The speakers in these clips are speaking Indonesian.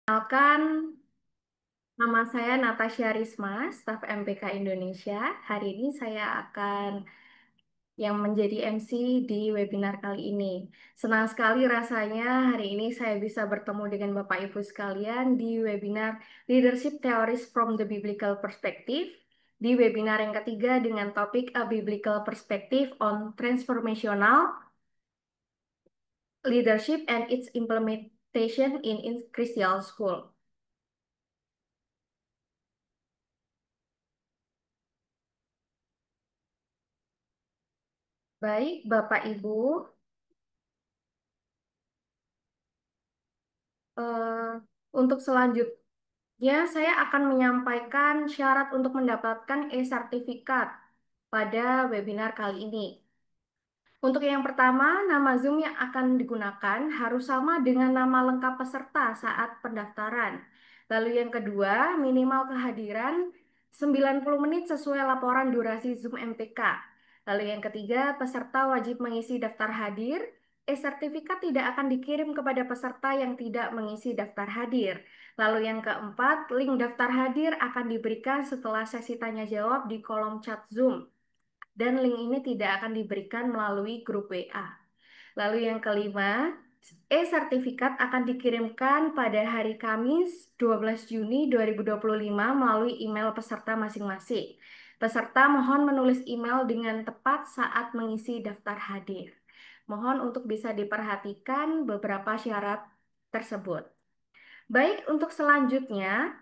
Kenalkan, nama saya Natasha Risma, staf MPK Indonesia. Hari ini saya akan yang menjadi MC di webinar kali ini. Senang sekali rasanya hari ini saya bisa bertemu dengan Bapak Ibu sekalian di webinar Leadership Theories from the Biblical Perspective. Di webinar yang ketiga dengan topik A Biblical Perspective on Transformational Leadership and its Implementation in Christian School. Baik, Bapak Ibu, eh, untuk selanjutnya saya akan menyampaikan syarat untuk mendapatkan e-sertifikat pada webinar kali ini. Untuk yang pertama, nama Zoom yang akan digunakan harus sama dengan nama lengkap peserta saat pendaftaran. Lalu yang kedua, minimal kehadiran 90 menit sesuai laporan durasi Zoom MPK. Lalu yang ketiga, peserta wajib mengisi daftar hadir. E-sertifikat tidak akan dikirim kepada peserta yang tidak mengisi daftar hadir. Lalu yang keempat, link daftar hadir akan diberikan setelah sesi tanya jawab di kolom chat Zoom dan link ini tidak akan diberikan melalui grup WA. Lalu yang kelima, e-sertifikat akan dikirimkan pada hari Kamis 12 Juni 2025 melalui email peserta masing-masing. Peserta mohon menulis email dengan tepat saat mengisi daftar hadir. Mohon untuk bisa diperhatikan beberapa syarat tersebut. Baik, untuk selanjutnya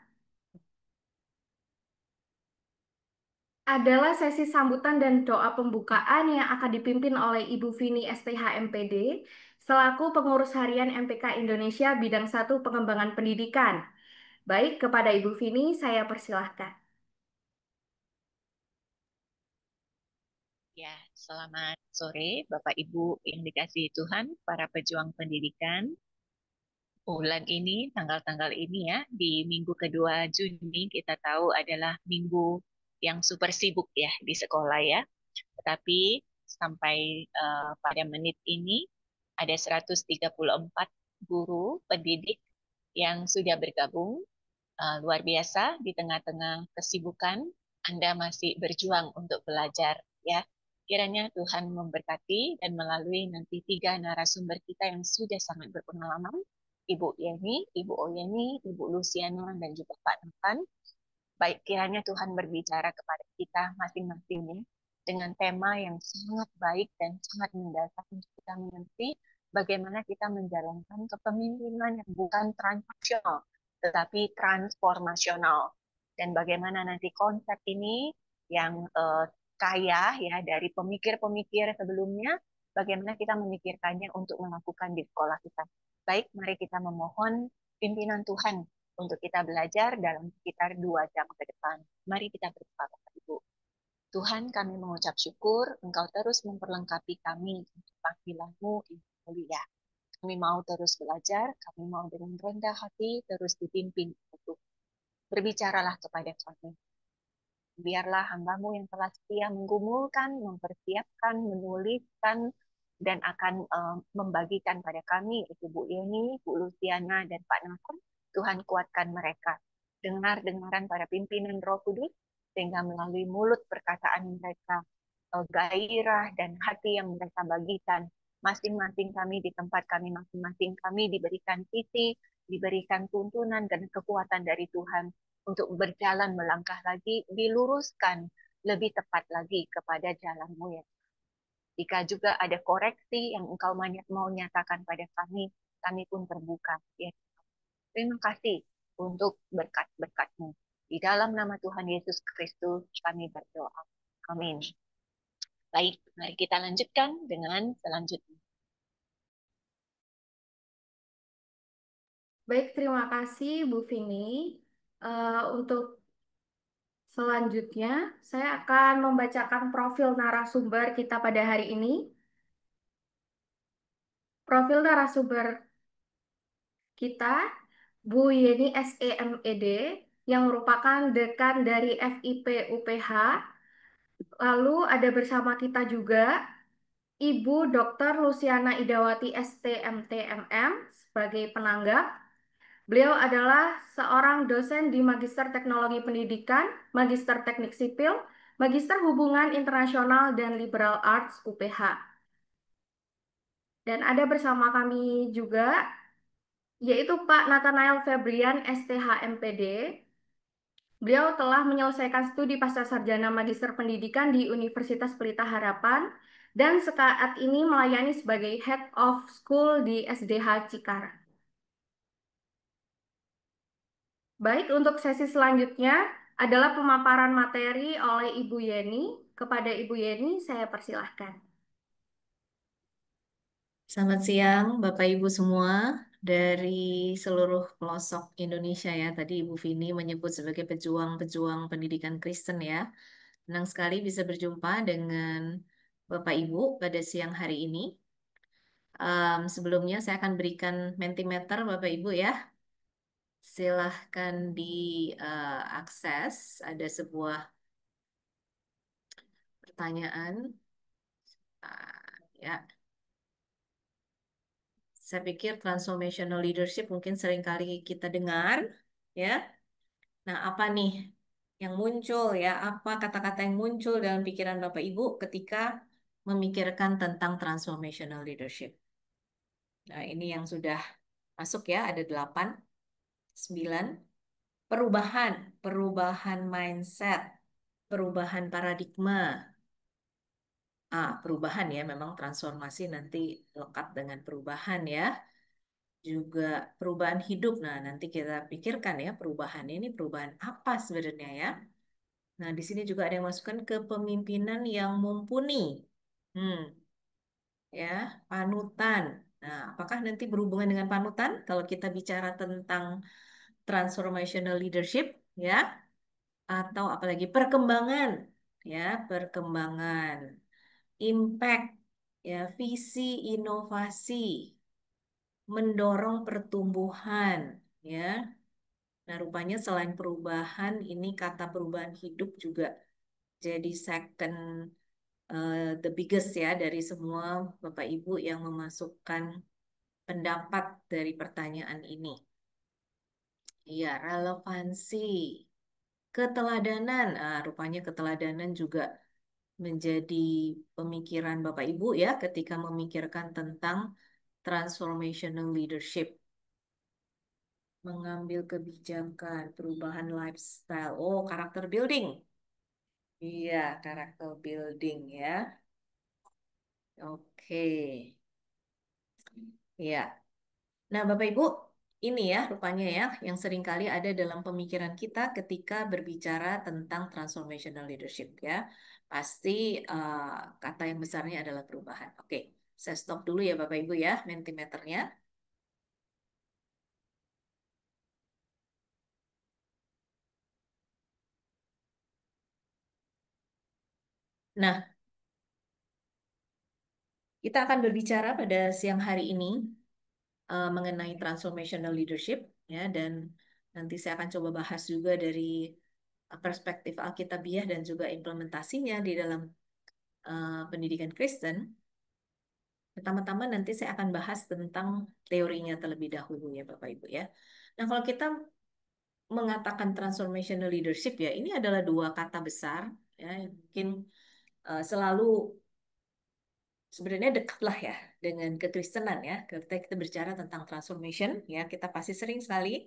adalah sesi sambutan dan doa pembukaan yang akan dipimpin oleh Ibu Vini STH MPD selaku pengurus harian MPK Indonesia bidang 1 pengembangan pendidikan. Baik, kepada Ibu Vini saya persilahkan. Ya, selamat sore Bapak Ibu yang dikasihi Tuhan, para pejuang pendidikan. Bulan ini, tanggal-tanggal ini ya, di minggu kedua Juni kita tahu adalah minggu yang super sibuk ya di sekolah ya. Tetapi sampai pada menit ini ada 134 guru pendidik yang sudah bergabung. Luar biasa di tengah-tengah kesibukan Anda masih berjuang untuk belajar ya. Kiranya Tuhan memberkati dan melalui nanti tiga narasumber kita yang sudah sangat berpengalaman, Ibu Yeni, Ibu Oyeni, Ibu Luciana, dan juga Pak Nathan. Baik, kiranya Tuhan berbicara kepada kita masing-masing ya, dengan tema yang sangat baik dan sangat mendasar untuk kita mengerti bagaimana kita menjalankan kepemimpinan yang bukan transaksional, tetapi transformasional. Dan bagaimana nanti konsep ini yang kaya ya dari pemikir-pemikir sebelumnya, bagaimana kita memikirkannya untuk melakukan di sekolah kita. Baik, mari kita memohon pimpinan Tuhan untuk kita belajar dalam sekitar 2 jam ke depan. Mari kita berdoa Bapak Ibu. Tuhan, kami mengucap syukur Engkau terus memperlengkapi kami untuk panggilan-Mu yang mulia. Kami mau terus belajar, kami mau dengan rendah hati terus dipimpin untuk berbicaralah kepada kami. Biarlah hamba-Mu yang telah setia menggumulkan, mempersiapkan, menuliskan, dan akan membagikan pada kami, itu Bu Yeni, Bu Luciana, dan Pak Nathan, Tuhan kuatkan mereka. Dengar-dengaran para pimpinan Roh Kudus, sehingga melalui mulut perkataan mereka, gairah dan hati yang mereka bagikan, masing-masing kami di tempat kami masing-masing kami diberikan visi, diberikan tuntunan dan kekuatan dari Tuhan untuk berjalan melangkah lagi, diluruskan lebih tepat lagi kepada jalan-Mu ya. Jika juga ada koreksi yang Engkau mau nyatakan pada kami pun terbuka. Ya. Terima kasih untuk berkat-berkat-Mu. Di dalam nama Tuhan Yesus Kristus kami berdoa. Amin. Baik, mari kita lanjutkan dengan selanjutnya. Baik, terima kasih Bu Vini. Untuk selanjutnya, saya akan membacakan profil narasumber kita pada hari ini. Profil narasumber kita, Bu Yeni SEMED, yang merupakan dekan dari FIP UPH. Lalu ada bersama kita juga Ibu Dr. Luciana Idawati STMTMM sebagai penanggap. Beliau adalah seorang dosen di Magister Teknologi Pendidikan, Magister Teknik Sipil, Magister Hubungan Internasional dan Liberal Arts UPH. Dan ada bersama kami juga yaitu Pak Nathanael Febrian, STH MPD. Beliau telah menyelesaikan studi pascasarjana Magister Pendidikan di Universitas Pelita Harapan dan saat ini melayani sebagai Head of School di SDH Cikarang. Baik, untuk sesi selanjutnya adalah pemaparan materi oleh Ibu Yeni. Kepada Ibu Yeni, saya persilahkan. Selamat siang, Bapak Ibu semua dari seluruh pelosok Indonesia ya. Tadi Ibu Vini menyebut sebagai pejuang-pejuang pendidikan Kristen ya. Senang sekali bisa berjumpa dengan Bapak Ibu pada siang hari ini. Sebelumnya saya akan berikan Mentimeter Bapak Ibu ya. Silahkan diakses. Ada sebuah pertanyaan. Ya, saya pikir transformational leadership mungkin sering kali kita dengar ya. Nah, apa nih yang muncul ya? Apa kata-kata yang muncul dalam pikiran Bapak Ibu ketika memikirkan tentang transformational leadership? Nah, ini yang sudah masuk ya, ada 8, 9. Perubahan, perubahan mindset, perubahan paradigma. Perubahan ya, memang transformasi nanti lekat dengan perubahan ya. Juga perubahan hidup. Nah, nanti kita pikirkan ya, perubahan ini perubahan apa sebenarnya ya? Nah, di sini juga ada yang masukkan kepemimpinan yang mumpuni. Hmm, ya, panutan. Nah, apakah nanti berhubungan dengan panutan kalau kita bicara tentang transformational leadership, ya, atau apalagi perkembangan, ya, perkembangan, impact, ya, visi, inovasi, mendorong pertumbuhan, ya. Nah, rupanya selain perubahan, ini kata perubahan hidup juga jadi second the biggest ya dari semua Bapak Ibu yang memasukkan pendapat dari pertanyaan ini. Iya, relevansi, keteladanan. Rupanya keteladanan juga menjadi pemikiran Bapak Ibu ya ketika memikirkan tentang transformational leadership. Mengambil kebijakan, perubahan lifestyle. Oh, karakter building. Iya, karakter building ya. Oke. Iya. Nah, Bapak Ibu, ini ya rupanya ya yang seringkali ada dalam pemikiran kita ketika berbicara tentang transformational leadership ya. Pasti eh, kata yang besarnya adalah perubahan. Oke, saya stop dulu ya Bapak Ibu ya, Mentimeternya. Nah, kita akan berbicara pada siang hari ini mengenai transformational leadership ya, dan nanti saya akan coba bahas juga dari perspektif Alkitabiah dan juga implementasinya di dalam pendidikan Kristen. Pertama-tama nanti saya akan bahas tentang teorinya terlebih dahulu ya Bapak Ibu ya. Nah, kalau kita mengatakan transformational leadership ya, ini adalah dua kata besar ya, yang mungkin selalu sebenarnya dekat lah ya dengan kekristenan ya. Ketika kita bicara tentang transformation ya, kita pasti sering sekali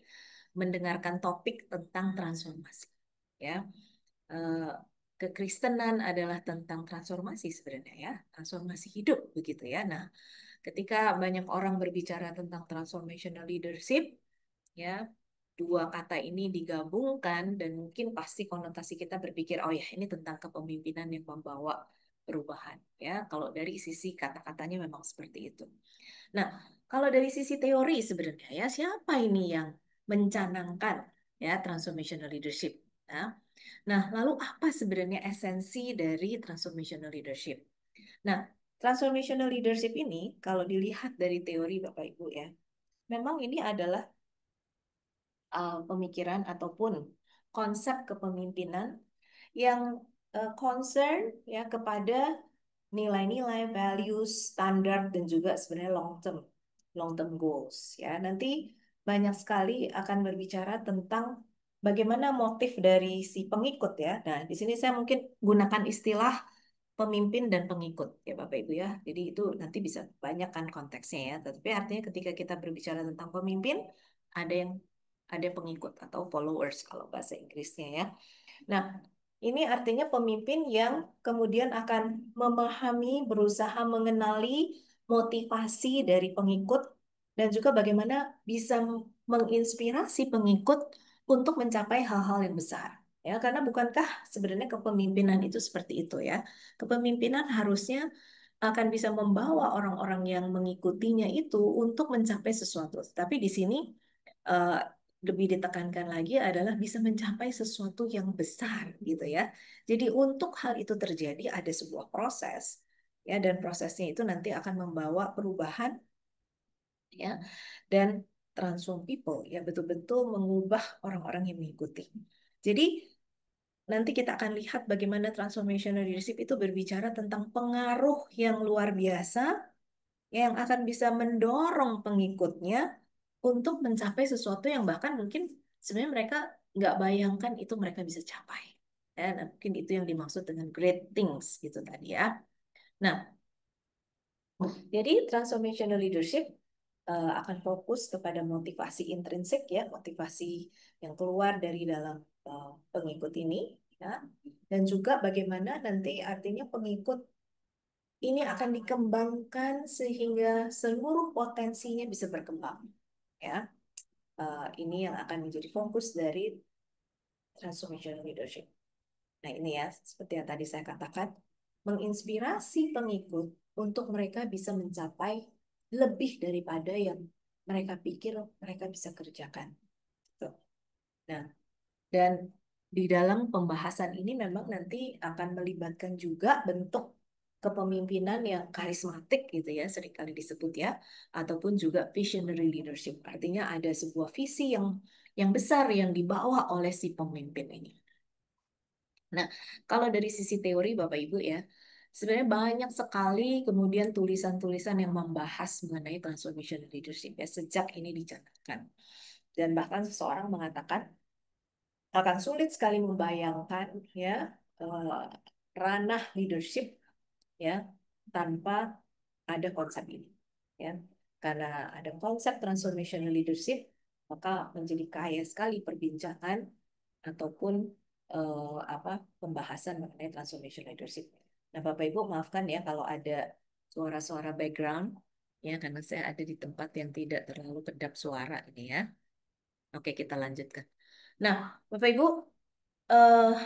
mendengarkan topik tentang transformasi ya. Eh, Kekristenan adalah tentang transformasi sebenarnya ya, transformasi hidup begitu ya. Nah, ketika banyak orang berbicara tentang transformational leadership, ya, dua kata ini digabungkan dan mungkin pasti konotasi kita berpikir, oh ya, ini tentang kepemimpinan yang membawa perubahan, ya. Kalau dari sisi kata-katanya memang seperti itu. Nah, kalau dari sisi teori sebenarnya ya, siapa ini yang mencanangkan ya transformational leadership? Ya. Nah, lalu apa sebenarnya esensi dari transformational leadership? Nah, transformational leadership ini kalau dilihat dari teori Bapak Ibu ya, memang ini adalah pemikiran ataupun konsep kepemimpinan yang concern ya kepada nilai-nilai, values, standar dan juga sebenarnya long term goals ya. Nanti banyak sekali akan berbicara tentang bagaimana motif dari si pengikut ya. Nah, di sini saya mungkin gunakan istilah pemimpin dan pengikut ya Bapak Ibu ya. Jadi itu nanti bisa banyak kan konteksnya ya. Tapi artinya ketika kita berbicara tentang pemimpin, ada yang ada pengikut atau followers kalau bahasa Inggrisnya ya. Nah, ini artinya pemimpin yang kemudian akan memahami, berusaha mengenali motivasi dari pengikut dan juga bagaimana bisa menginspirasi pengikut untuk mencapai hal-hal yang besar. Ya, karena bukankah sebenarnya kepemimpinan itu seperti itu ya. Kepemimpinan harusnya akan bisa membawa orang-orang yang mengikutinya itu untuk mencapai sesuatu. Tapi di sini eh, lebih ditekankan lagi adalah bisa mencapai sesuatu yang besar gitu ya. Jadi untuk hal itu terjadi ada sebuah proses ya, dan prosesnya itu nanti akan membawa perubahan ya, dan transform people ya, betul-betul mengubah orang-orang yang mengikuti. Jadi nanti kita akan lihat bagaimana transformational leadership itu berbicara tentang pengaruh yang luar biasa yang akan bisa mendorong pengikutnya untuk mencapai sesuatu yang bahkan mungkin sebenarnya mereka nggak bayangkan itu mereka bisa capai. Dan mungkin itu yang dimaksud dengan great things gitu tadi ya. Nah, jadi transformational leadership akan fokus kepada motivasi intrinsik ya, motivasi yang keluar dari dalam pengikut ini ya. Dan juga bagaimana nanti artinya pengikut ini akan dikembangkan sehingga seluruh potensinya bisa berkembang ya. Ini yang akan menjadi fokus dari transformational leadership. Nah, ini ya, seperti yang tadi saya katakan, menginspirasi pengikut untuk mereka bisa mencapai lebih daripada yang mereka pikir mereka bisa kerjakan. Tuh. Nah, dan di dalam pembahasan ini memang nanti akan melibatkan juga bentuk kepemimpinan yang karismatik gitu ya, seringkali disebut ya, ataupun juga visionary leadership. Artinya ada sebuah visi yang besar yang dibawa oleh si pemimpin ini. Nah, kalau dari sisi teori Bapak Ibu ya, sebenarnya banyak sekali kemudian tulisan-tulisan yang membahas mengenai transformation leadership ya sejak ini dicanangkan. Dan bahkan seseorang mengatakan akan sulit sekali membayangkan ya eh, ranah leadership ya tanpa ada konsep ini ya. Karena ada konsep transformational leadership, maka menjadi kaya sekali perbincangan ataupun apa pembahasan mengenai transformation leadership. Nah, Bapak Ibu maafkan ya kalau ada suara-suara background ya, karena saya ada di tempat yang tidak terlalu kedap suara ini ya. Oke, kita lanjutkan. Nah, Bapak Ibu, eh,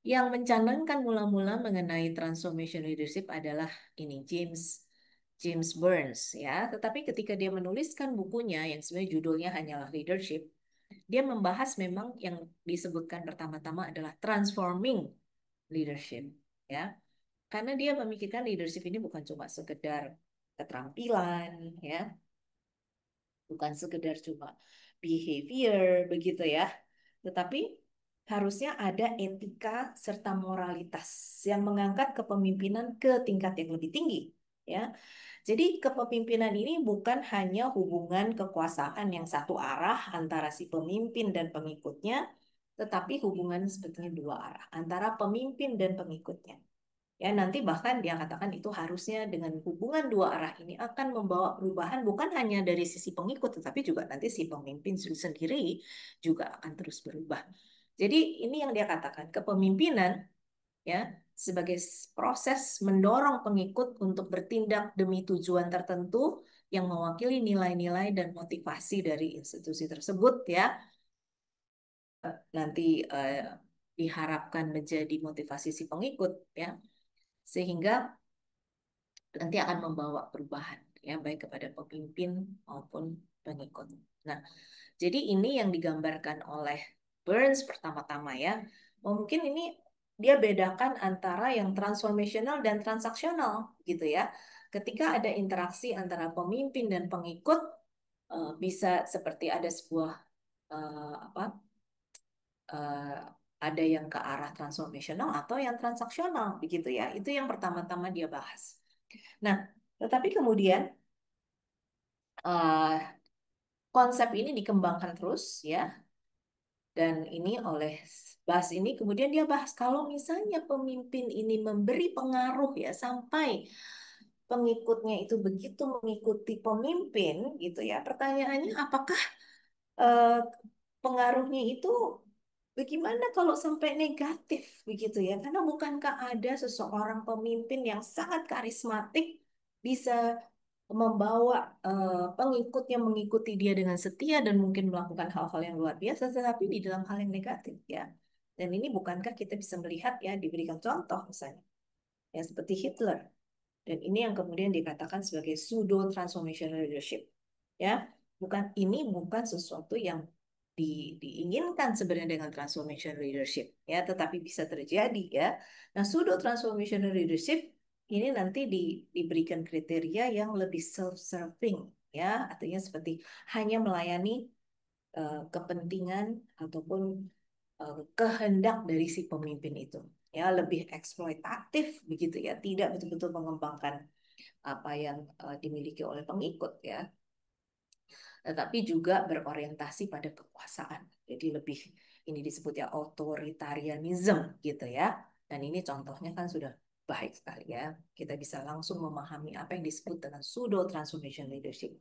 yang mencanangkan mula-mula mengenai transformation leadership adalah ini James Burns ya. Tetapi ketika dia menuliskan bukunya yang sebenarnya judulnya hanyalah leadership, dia membahas memang yang disebutkan pertama-tama adalah transforming leadership ya. Karena dia memikirkan leadership ini bukan cuma sekedar keterampilan ya, bukan sekedar cuma behavior begitu ya, tetapi harusnya ada etika serta moralitas yang mengangkat kepemimpinan ke tingkat yang lebih tinggi ya. Jadi kepemimpinan ini bukan hanya hubungan kekuasaan yang satu arah antara si pemimpin dan pengikutnya, tetapi hubungan sebetulnya dua arah antara pemimpin dan pengikutnya. Ya, nanti bahkan dia katakan itu harusnya dengan hubungan dua arah ini akan membawa perubahan bukan hanya dari sisi pengikut, tetapi juga nanti si pemimpin sendiri juga akan terus berubah. Jadi ini yang dia katakan, kepemimpinan ya sebagai proses mendorong pengikut untuk bertindak demi tujuan tertentu yang mewakili nilai-nilai dan motivasi dari institusi tersebut ya. Nanti diharapkan menjadi motivasi si pengikut ya. Sehingga nanti akan membawa perubahan ya baik kepada pemimpin maupun pengikut. Nah, jadi ini yang digambarkan oleh Burns pertama-tama ya. Mungkin ini dia bedakan antara yang transformational dan transaksional gitu ya. Ketika ada interaksi antara pemimpin dan pengikut bisa seperti ada sebuah apa ada yang ke arah transformational atau yang transaksional begitu ya. Itu yang pertama-tama dia bahas. Nah, tetapi kemudian uh, konsep ini dikembangkan terus ya. Dan ini oleh bahas ini kemudian dia bahas kalau misalnya pemimpin ini memberi pengaruh ya sampai pengikutnya itu begitu mengikuti pemimpin gitu ya. Pertanyaannya apakah eh, pengaruhnya itu bagaimana kalau sampai negatif begitu ya? Karena bukankah ada seseorang pemimpin yang sangat karismatik bisa membawa pengikutnya mengikuti dia dengan setia dan mungkin melakukan hal-hal yang luar biasa, tetapi di dalam hal yang negatif ya. Dan ini bukankah kita bisa melihat ya diberikan contoh misalnya ya seperti Hitler. Dan ini yang kemudian dikatakan sebagai pseudo transformational leadership. Ya, bukan sesuatu yang diinginkan sebenarnya dengan transformational leadership, ya, tetapi bisa terjadi ya. Nah, pseudo transformational leadership ini nanti diberikan kriteria yang lebih self-serving, ya, artinya seperti hanya melayani kepentingan ataupun kehendak dari si pemimpin itu, ya, lebih eksploitatif begitu ya, tidak betul-betul mengembangkan apa yang dimiliki oleh pengikut ya, tetapi juga berorientasi pada kekuasaan. Jadi lebih ini disebut ya authoritarianism gitu ya. Dan ini contohnya kan sudah baik sekali ya. Kita bisa langsung memahami apa yang disebut dengan pseudo transformation leadership.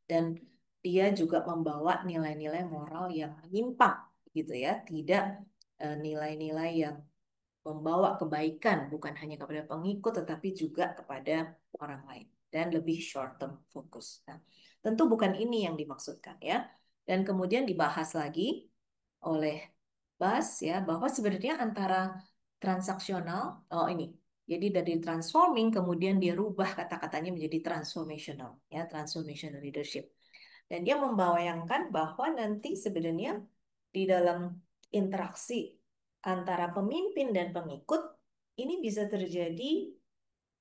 Dan dia juga membawa nilai-nilai moral yang menyimpang gitu ya, tidak nilai-nilai yang membawa kebaikan bukan hanya kepada pengikut tetapi juga kepada orang lain dan lebih short term fokus. Nah, tentu bukan ini yang dimaksudkan ya. Dan kemudian dibahas lagi oleh Bas ya bahwa sebenarnya antara transaksional, oh ini. Jadi dari transforming kemudian dia rubah kata-katanya menjadi transformational ya, transformational leadership. Dan dia membayangkan bahwa nanti sebenarnya di dalam interaksi antara pemimpin dan pengikut ini bisa terjadi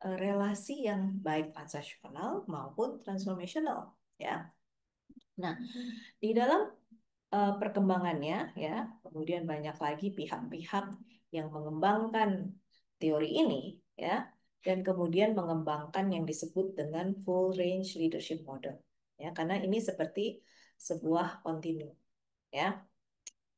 relasi yang baik transaksional maupun transformational ya. Nah, di dalam perkembangannya ya, kemudian banyak lagi pihak-pihak yang mengembangkan teori ini ya dan kemudian mengembangkan yang disebut dengan full range leadership model ya karena ini seperti sebuah kontinum ya.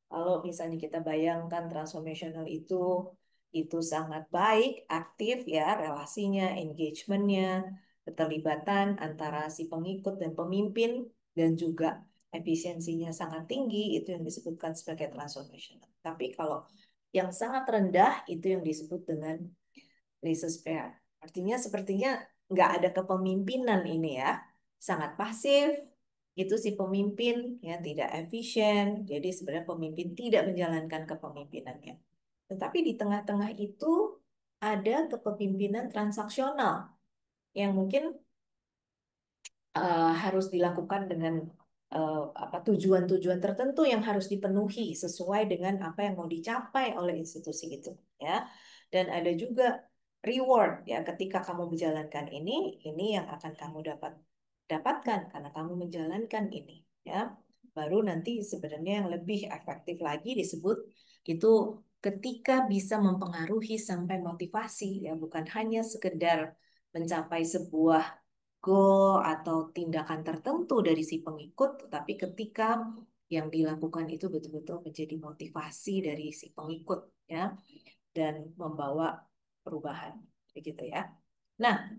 Kalau misalnya kita bayangkan transformational itu sangat baik, aktif ya relasinya, engagementnya, keterlibatan antara si pengikut dan pemimpin dan juga efisiensinya sangat tinggi, itu yang disebutkan sebagai transformational. Tapi kalau yang sangat rendah itu yang disebut dengan laissez-faire. Artinya sepertinya nggak ada kepemimpinan ini ya, sangat pasif, itu si pemimpin ya tidak efisien, jadi sebenarnya pemimpin tidak menjalankan kepemimpinannya. Tetapi di tengah-tengah itu ada kepemimpinan transaksional yang mungkin harus dilakukan dengan apa tujuan-tujuan tertentu yang harus dipenuhi sesuai dengan apa yang mau dicapai oleh institusi itu ya. Dan ada juga reward ya ketika kamu menjalankan ini yang akan kamu dapatkan karena kamu menjalankan ini ya. Baru nanti sebenarnya yang lebih efektif lagi disebut itu ketika bisa mempengaruhi sampai motivasi ya bukan hanya sekedar mencapai sebuah goal atau tindakan tertentu dari si pengikut, tapi ketika yang dilakukan itu betul-betul menjadi motivasi dari si pengikut ya dan membawa perubahan begitu ya. Nah,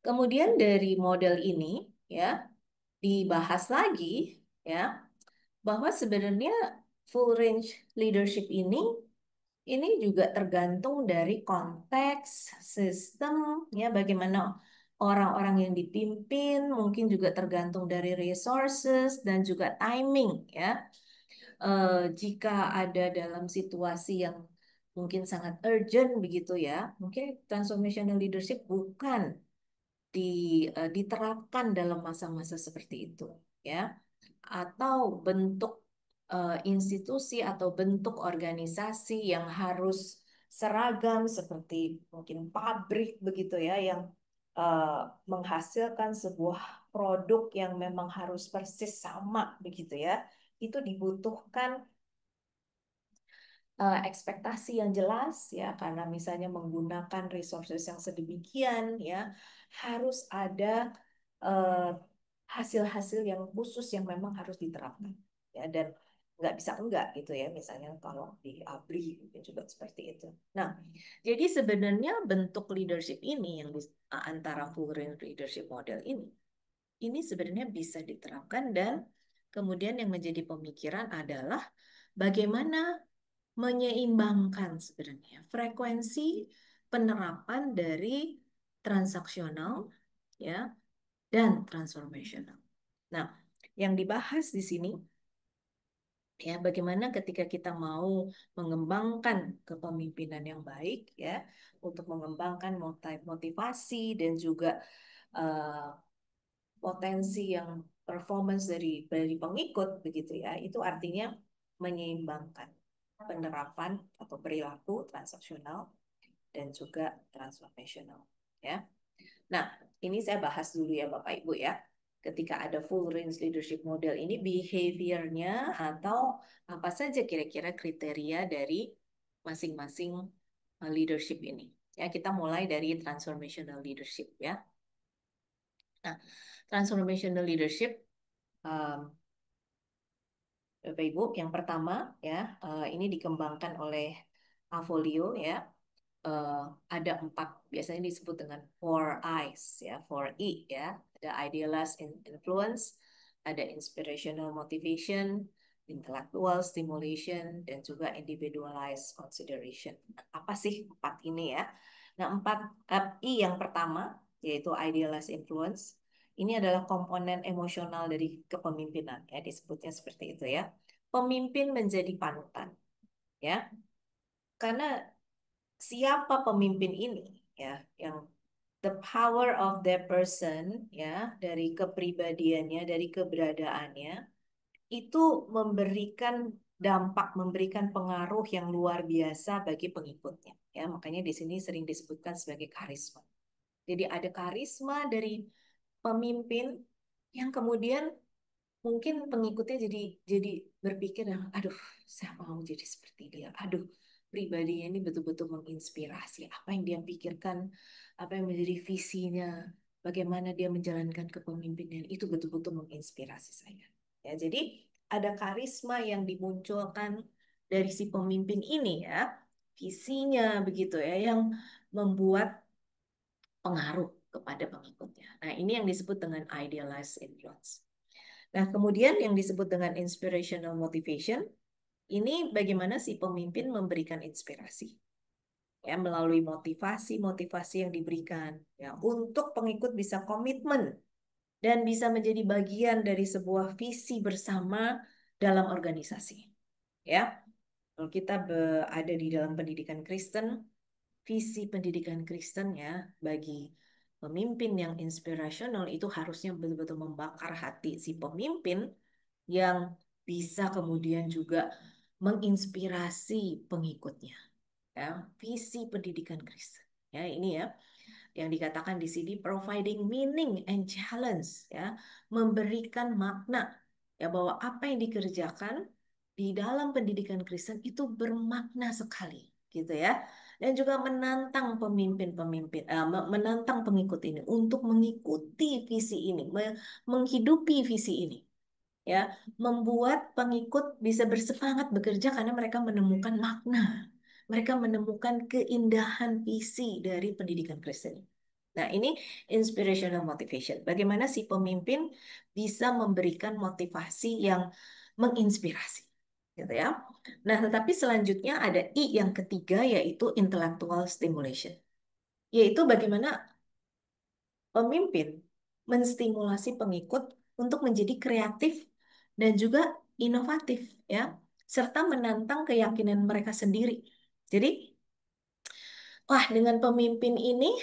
kemudian dari model ini ya dibahas lagi ya bahwa sebenarnya full range leadership ini juga tergantung dari konteks, sistem, ya bagaimana orang-orang yang dipimpin, mungkin juga tergantung dari resources dan juga timing, ya. Jika ada dalam situasi yang mungkin sangat urgent begitu ya, mungkin transformational leadership bukan diterapkan dalam masa-masa seperti itu, ya atau bentuk institusi atau bentuk organisasi yang harus seragam seperti mungkin pabrik begitu ya yang eh, menghasilkan sebuah produk yang memang harus persis sama begitu ya itu dibutuhkan ekspektasi yang jelas ya karena misalnya menggunakan resources yang sedemikian ya harus ada eh, hasil-hasil yang khusus yang memang harus diterapkan ya, dan nggak bisa enggak gitu ya, misalnya kalau di ABRI mungkin juga seperti itu. Nah, jadi sebenarnya bentuk leadership ini yang antara full range leadership model ini sebenarnya bisa diterapkan, dan kemudian yang menjadi pemikiran adalah bagaimana menyeimbangkan sebenarnya frekuensi penerapan dari transaksional ya dan transformational. Nah, yang dibahas di sini ya, bagaimana ketika kita mau mengembangkan kepemimpinan yang baik ya, untuk mengembangkan motivasi dan juga uh, potensi yang performance dari pengikut begitu ya, itu artinya menyeimbangkan penerapan atau perilaku transaksional dan juga transformational ya. Nah, ini saya bahas dulu ya Bapak Ibu ya. Ketika ada full range leadership model ini, behavior-nya atau apa saja kira-kira kriteria dari masing-masing leadership ini. Ya, kita mulai dari transformational leadership ya. Nah, transformational leadership, um, Bapak Ibu, yang pertama ya, ini dikembangkan oleh Avolio ya. uh, ada 4, biasanya disebut dengan 4 I's ya, 4 E ya. Ada idealized influence, ada inspirational motivation, intellectual stimulation, dan juga individualized consideration. Apa sih 4 ini ya? Nah, 4 I yang pertama yaitu idealized influence. Ini adalah komponen emosional dari kepemimpinan ya, disebutnya seperti itu ya. Pemimpin menjadi panutan ya. Karena siapa pemimpin ini ya, yang the power of that person ya, dari kepribadiannya, dari keberadaannya itu memberikan dampak, memberikan pengaruh yang luar biasa bagi pengikutnya ya, makanya di sini sering disebutkan sebagai karisma. Jadi ada karisma dari pemimpin yang kemudian mungkin pengikutnya jadi berpikir, aduh, saya mau jadi seperti dia. Aduh, pribadinya ini betul-betul menginspirasi. Apa yang dia pikirkan, apa yang menjadi visinya, bagaimana dia menjalankan kepemimpinan itu betul-betul menginspirasi saya. Ya, jadi ada karisma yang dimunculkan dari si pemimpin ini ya, visinya begitu ya, yang membuat pengaruh kepada pengikutnya. Nah, ini yang disebut dengan idealized influence. Nah, kemudian yang disebut dengan inspirational motivation, ini bagaimana si pemimpin memberikan inspirasi ya, melalui motivasi-motivasi yang diberikan ya, untuk pengikut bisa komitmen dan bisa menjadi bagian dari sebuah visi bersama dalam organisasi. Ya, kalau kita ada di dalam pendidikan Kristen, visi pendidikan Kristen ya, bagi pemimpin yang inspirational itu harusnya betul-betul membakar hati si pemimpin yang bisa kemudian juga menginspirasi pengikutnya. Ya, visi pendidikan Kristen. Ya, ini ya yang dikatakan di sini providing meaning and challenge ya, memberikan makna ya, bahwa apa yang dikerjakan di dalam pendidikan Kristen itu bermakna sekali gitu ya. Dan juga menantang pemimpin-pemimpin, menantang pengikut ini untuk mengikuti visi ini, menghidupi visi ini ya, membuat pengikut bisa bersemangat bekerja karena mereka menemukan makna, mereka menemukan keindahan visi dari pendidikan Kristen. Nah, ini inspirational motivation. Bagaimana si pemimpin bisa memberikan motivasi yang menginspirasi, gitu ya. Nah, tetapi selanjutnya ada I yang ketiga, yaitu intellectual stimulation, yaitu bagaimana pemimpin menstimulasi pengikut untuk menjadi kreatif dan juga inovatif ya, serta menantang keyakinan mereka sendiri. Jadi, wah, dengan pemimpin ini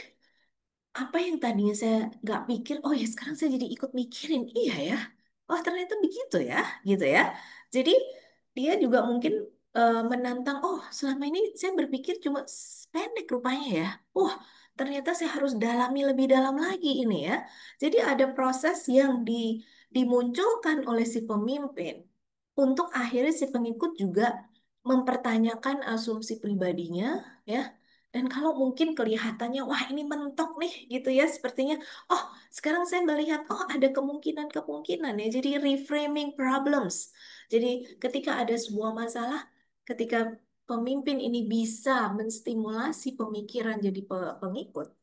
apa yang tadinya saya nggak pikir, oh ya sekarang saya jadi ikut mikirin, iya ya, oh ternyata begitu ya, gitu ya. Jadi dia juga mungkin menantang, oh selama ini saya berpikir cuma pendek rupanya ya, oh ternyata saya harus dalami lebih dalam lagi ini ya. Jadi ada proses yang dimunculkan oleh si pemimpin untuk akhirnya si pengikut juga mempertanyakan asumsi pribadinya ya, Dan kalau mungkin kelihatannya, wah ini mentok nih gitu ya, sepertinya, oh sekarang saya melihat, oh ada kemungkinan-kemungkinan ya. Jadi reframing problems. Jadi ketika ada sebuah masalah, ketika pemimpin ini bisa menstimulasi pemikiran jadi pengikut,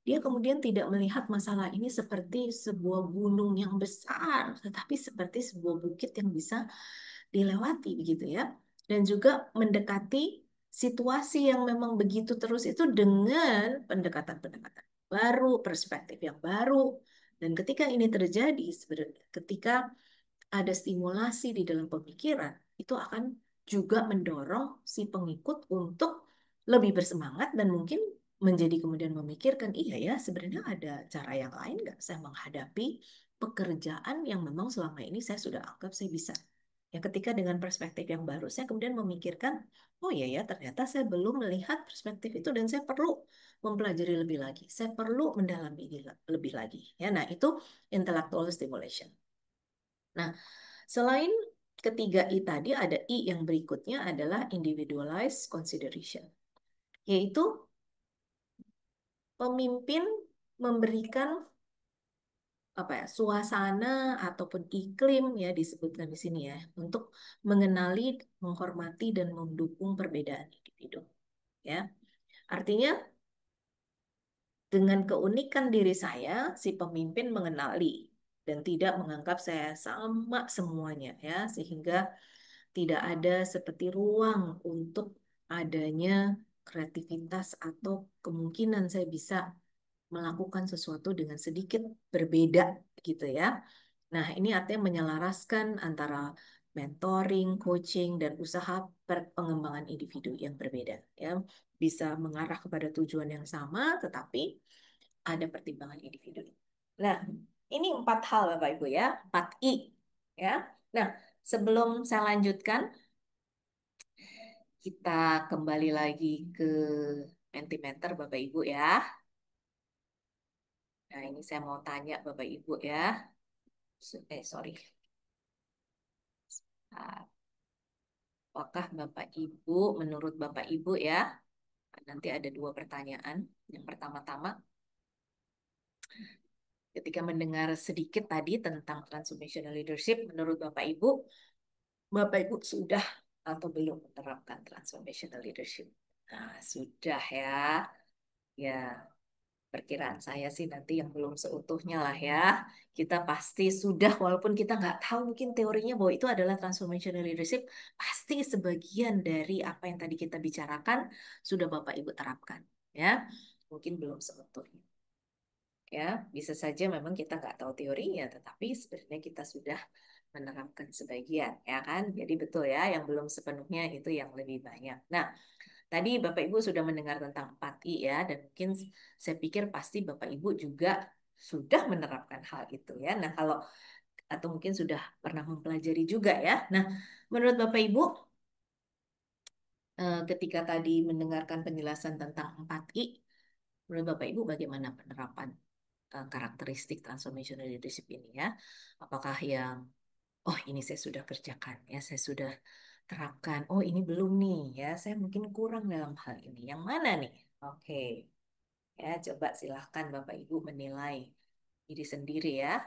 dia kemudian tidak melihat masalah ini seperti sebuah gunung yang besar, tetapi seperti sebuah bukit yang bisa dilewati begitu ya. Dan juga mendekati situasi yang memang begitu terus itu dengan pendekatan-pendekatan baru, perspektif yang baru. Dan ketika ini terjadi, sebenarnya ketika ada stimulasi di dalam pemikiran, itu akan juga mendorong si pengikut untuk lebih bersemangat dan mungkin menjadi kemudian memikirkan, iya ya, sebenarnya ada cara yang lain nggak saya menghadapi pekerjaan yang memang selama ini saya sudah anggap saya bisa. Ya, ketika dengan perspektif yang baru, saya kemudian memikirkan, oh iya ya, ternyata saya belum melihat perspektif itu dan saya perlu mempelajari lebih lagi. Saya perlu mendalami ini lebih lagi. Ya, nah itu intellectual stimulation. Nah, selain ketiga I tadi, ada I yang berikutnya adalah individualized consideration, yaitu pemimpin memberikan apa ya, suasana ataupun iklim ya disebutkan di sini ya untuk mengenali, menghormati dan mendukung perbedaan individu ya. Artinya dengan keunikan diri saya, si pemimpin mengenali dan tidak menganggap saya sama semuanya ya, sehingga tidak ada seperti ruang untuk adanya kreativitas atau kemungkinan saya bisa melakukan sesuatu dengan sedikit berbeda gitu ya. Nah, ini artinya menyelaraskan antara mentoring, coaching, dan usaha pengembangan individu yang berbeda ya. Bisa mengarah kepada tujuan yang sama, tetapi ada pertimbangan individu. Nah, ini 4 hal Bapak Ibu ya, 4 I ya. Nah, sebelum saya lanjutkan, kita kembali lagi ke Mentimeter Bapak Ibu ya. Nah, ini saya mau tanya Bapak Ibu ya. Sorry. Nah, apakah Bapak Ibu, menurut Bapak Ibu ya, nanti ada 2 pertanyaan. Yang pertama-tama, ketika mendengar sedikit tadi tentang transformational leadership, menurut Bapak Ibu sudah atau belum menerapkan transformational leadership? Nah, sudah ya. Ya, perkiraan saya sih nanti yang belum seutuhnya lah ya. Kita pasti sudah, walaupun kita nggak tahu mungkin teorinya bahwa itu adalah transformational leadership, pasti sebagian dari apa yang tadi kita bicarakan sudah Bapak Ibu terapkan. Ya, mungkin belum seutuhnya. Ya, bisa saja memang kita nggak tahu teorinya, tetapi sebenarnya kita sudah menerapkan sebagian, ya kan? Jadi betul ya, yang belum sepenuhnya itu yang lebih banyak. Nah, tadi Bapak Ibu sudah mendengar tentang 4I ya, dan mungkin saya pikir pasti Bapak Ibu juga sudah menerapkan hal itu ya. Nah, kalau atau mungkin sudah pernah mempelajari juga ya. Nah, menurut Bapak Ibu, ketika tadi mendengarkan penjelasan tentang 4I, menurut Bapak Ibu bagaimana penerapan karakteristik transformational leadership ini ya? Apakah yang oh ini saya sudah kerjakan ya, saya sudah terapkan. Oh ini belum nih ya, saya mungkin kurang dalam hal ini. Yang mana nih? Oke, ya coba silahkan Bapak Ibu menilai diri sendiri ya.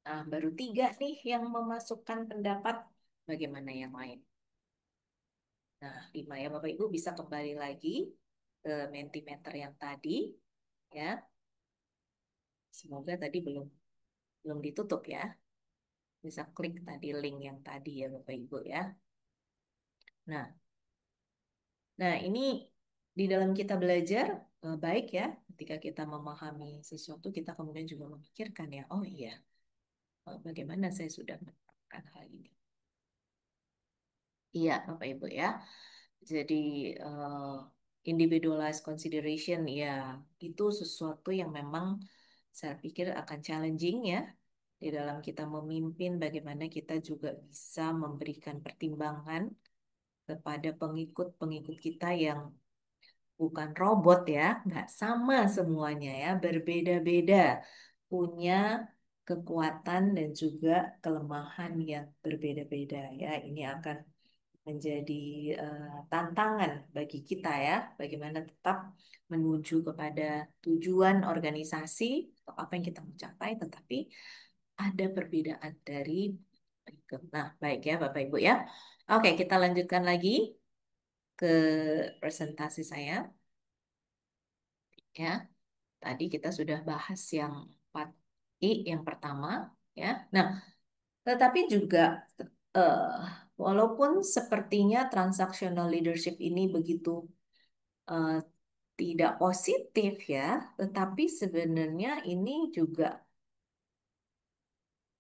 Nah, baru 3 nih yang memasukkan pendapat. Bagaimana yang lain? Nah, 5 ya Bapak Ibu bisa kembali lagi ke Mentimeter yang tadi ya. Semoga tadi belum belum ditutup ya. Bisa klik tadi link yang tadi ya Bapak Ibu ya. Nah, Nah, ini di dalam kita belajar baik ya, ketika kita memahami sesuatu, kita kemudian juga memikirkan ya, oh iya, bagaimana saya sudah menerapkan hal ini. Iya, Bapak Ibu ya. Jadi individualized consideration ya, itu sesuatu yang memang saya pikir akan challenging ya. Di dalam kita memimpin, bagaimana kita juga bisa memberikan pertimbangan kepada pengikut-pengikut kita yang bukan robot ya, nggak sama semuanya ya, berbeda-beda, punya kekuatan dan juga kelemahan yang berbeda-beda ya. Ini akan menjadi tantangan bagi kita ya, bagaimana tetap menuju kepada tujuan organisasi atau apa yang kita mau capai, tetapi ada perbedaan dari berikut. Nah, baik ya Bapak Ibu ya. Oke, kita lanjutkan lagi ke presentasi saya ya. Tadi kita sudah bahas yang 4I yang pertama ya. Nah, tetapi juga eh, walaupun sepertinya transactional leadership ini begitu eh, tidak positif ya, tetapi sebenarnya ini juga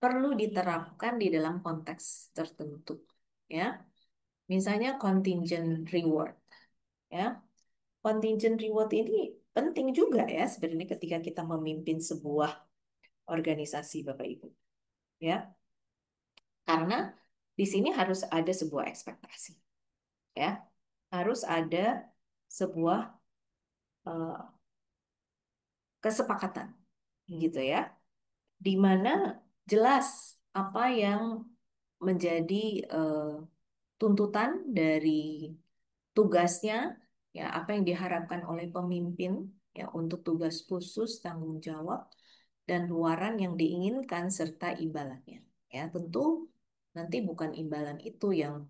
perlu diterapkan di dalam konteks tertentu ya. Misalnya contingent reward ya. Contingent reward ini penting juga ya sebenarnya ketika kita memimpin sebuah organisasi Bapak Ibu ya. Karena di sini harus ada sebuah ekspektasi ya. Harus ada sebuah eh, kesepakatan gitu ya. Di mana jelas apa yang menjadi eh, tuntutan dari tugasnya, ya apa yang diharapkan oleh pemimpin ya untuk tugas khusus, tanggung jawab dan luaran yang diinginkan serta imbalannya. Ya, tentu nanti bukan imbalan itu yang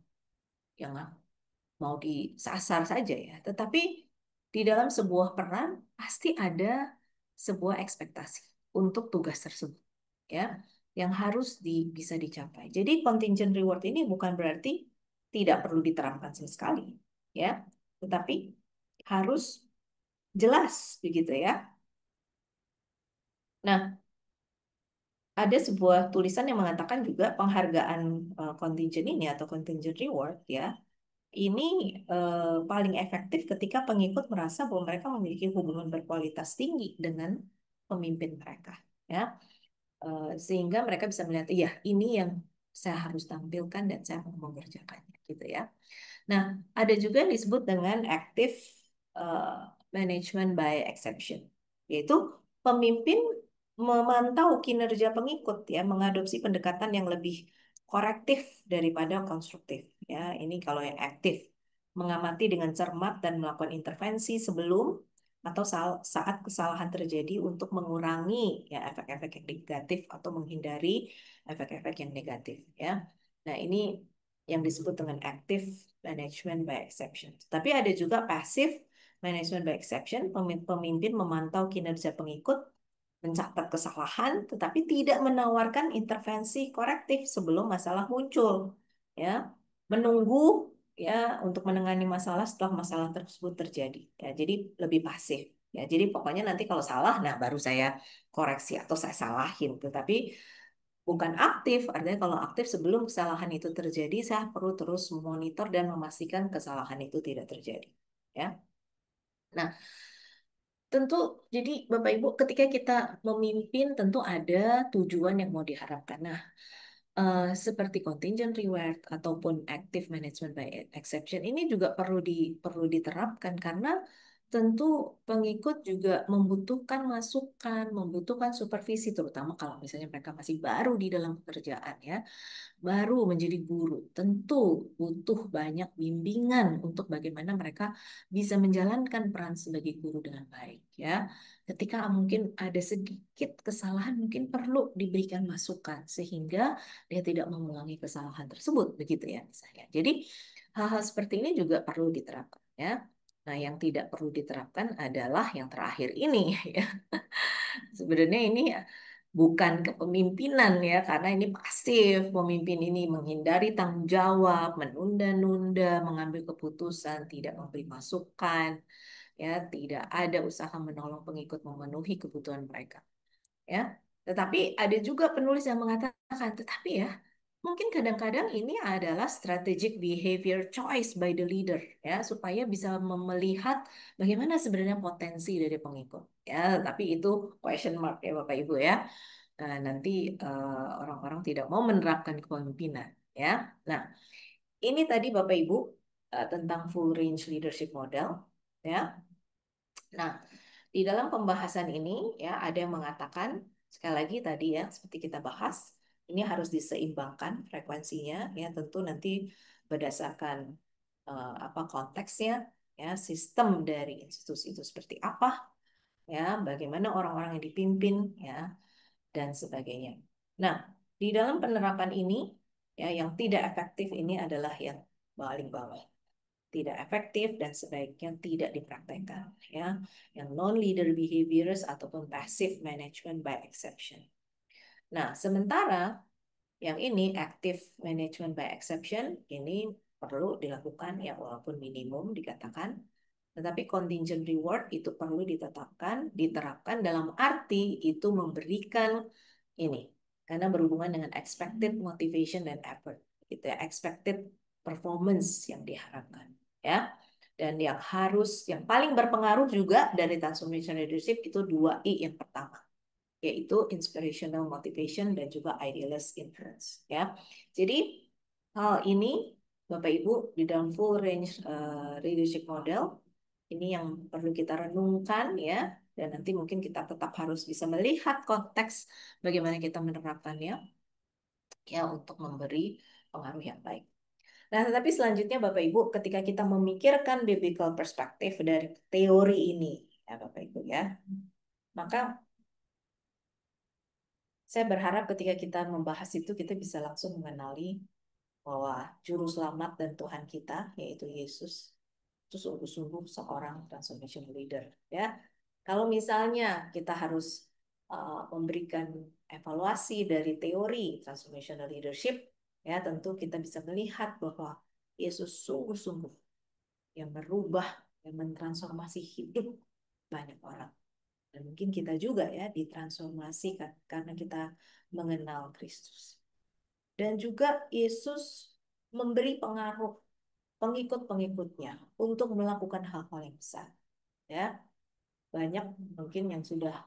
mau disasar saja ya, tetapi di dalam sebuah peran pasti ada sebuah ekspektasi untuk tugas tersebut ya yang harus bisa dicapai. Jadi contingent reward ini bukan berarti tidak perlu diterapkan sama sekali ya, tetapi harus jelas begitu ya. Nah, ada sebuah tulisan yang mengatakan juga penghargaan contingent ini atau contingent reward ya ini paling efektif ketika pengikut merasa bahwa mereka memiliki hubungan berkualitas tinggi dengan pemimpin mereka, ya. Sehingga mereka bisa melihat, iya, ini yang saya harus tampilkan dan saya mau mengerjakannya, gitu ya. Nah, ada juga yang disebut dengan active eh, management by exception, yaitu pemimpin memantau kinerja pengikut ya, mengadopsi pendekatan yang lebih korektif daripada konstruktif. Ya, ini kalau yang aktif, mengamati dengan cermat dan melakukan intervensi sebelum atau saat kesalahan terjadi untuk mengurangi ya efek-efek yang negatif atau menghindari efek-efek yang negatif ya. Nah, ini yang disebut dengan active management by exception. Tapi ada juga passive management by exception, pemimpin memantau kinerja pengikut, mencatat kesalahan, tetapi tidak menawarkan intervensi korektif sebelum masalah muncul. Ya, menunggu ya untuk menangani masalah setelah masalah tersebut terjadi. Ya, jadi lebih pasif. Ya, jadi pokoknya nanti kalau salah, nah baru saya koreksi atau saya salahin. Tetapi bukan aktif, artinya kalau aktif sebelum kesalahan itu terjadi, saya perlu terus memonitor dan memastikan kesalahan itu tidak terjadi. Ya, nah tentu jadi Bapak Ibu ketika kita memimpin tentu ada tujuan yang mau diharapkan. Nah, seperti contingent reward ataupun active management by exception ini juga perlu diterapkan karena tentu pengikut juga membutuhkan masukan, membutuhkan supervisi terutama kalau misalnya mereka masih baru di dalam pekerjaan ya baru menjadi guru, tentu butuh banyak bimbingan untuk bagaimana mereka bisa menjalankan peran sebagai guru dengan baik ya. Ketika mungkin ada sedikit kesalahan, mungkin perlu diberikan masukan sehingga dia tidak mengulangi kesalahan tersebut, begitu ya misalnya. Jadi hal-hal seperti ini juga perlu diterapkan ya. Nah, yang tidak perlu diterapkan adalah yang terakhir ini ya. Sebenarnya ini bukan kepemimpinan ya, karena ini pasif. Pemimpin ini menghindari tanggung jawab, menunda-nunda, mengambil keputusan, tidak memberi masukan, ya, tidak ada usaha menolong pengikut memenuhi kebutuhan mereka. Ya, tetapi ada juga penulis yang mengatakan, tetapi ya, mungkin kadang-kadang ini adalah strategic behavior choice by the leader ya supaya bisa melihat bagaimana sebenarnya potensi dari pengikut ya tapi itu question mark ya Bapak Ibu ya. Nanti orang-orang tidak mau menerapkan kepemimpinan ya. Nah, ini tadi Bapak Ibu tentang full range leadership model ya. Nah, di dalam pembahasan ini ya ada yang mengatakan sekali lagi tadi ya seperti kita bahas Ini harus diseimbangkan frekuensinya, ya tentu nanti berdasarkan apa konteksnya, ya sistem dari institusi itu seperti apa, ya bagaimana orang-orang yang dipimpin, ya dan sebagainya. Nah, di dalam penerapan ini, ya yang tidak efektif ini adalah yang paling bawah. Tidak efektif dan sebaiknya tidak dipraktekkan, ya. Yang non-leader behaviors ataupun passive management by exception. Nah, sementara yang ini active management by exception ini perlu dilakukan ya walaupun minimum dikatakan, tetapi contingent reward itu perlu diterapkan dalam arti itu memberikan ini karena berhubungan dengan expected motivation dan effort, gitu ya, expected performance yang diharapkan, ya. Dan yang paling berpengaruh juga dari transformation leadership itu 2 I yang pertama, yaitu inspirational motivation dan juga idealist influence, ya. Jadi hal ini Bapak Ibu di dalam full range leadership model ini yang perlu kita renungkan, ya, dan nanti mungkin kita tetap harus bisa melihat konteks bagaimana kita menerapkannya, ya, untuk memberi pengaruh yang baik. Nah, tetapi selanjutnya Bapak Ibu ketika kita memikirkan biblical perspektif dari teori ini, ya Bapak Ibu, ya, maka saya berharap ketika kita membahas itu kita bisa langsung mengenali bahwa juru selamat dan Tuhan kita yaitu Yesus itu sungguh-sungguh seorang transformation leader, ya. Kalau misalnya kita harus memberikan evaluasi dari teori transformational leadership, ya tentu kita bisa melihat bahwa Yesus sungguh-sungguh yang merubah, yang mentransformasi hidup banyak orang. Dan mungkin kita juga ya ditransformasi karena kita mengenal Kristus. Dan juga Yesus memberi pengaruh pengikut-pengikutnya untuk melakukan hal-hal yang besar. Ya, banyak mungkin yang sudah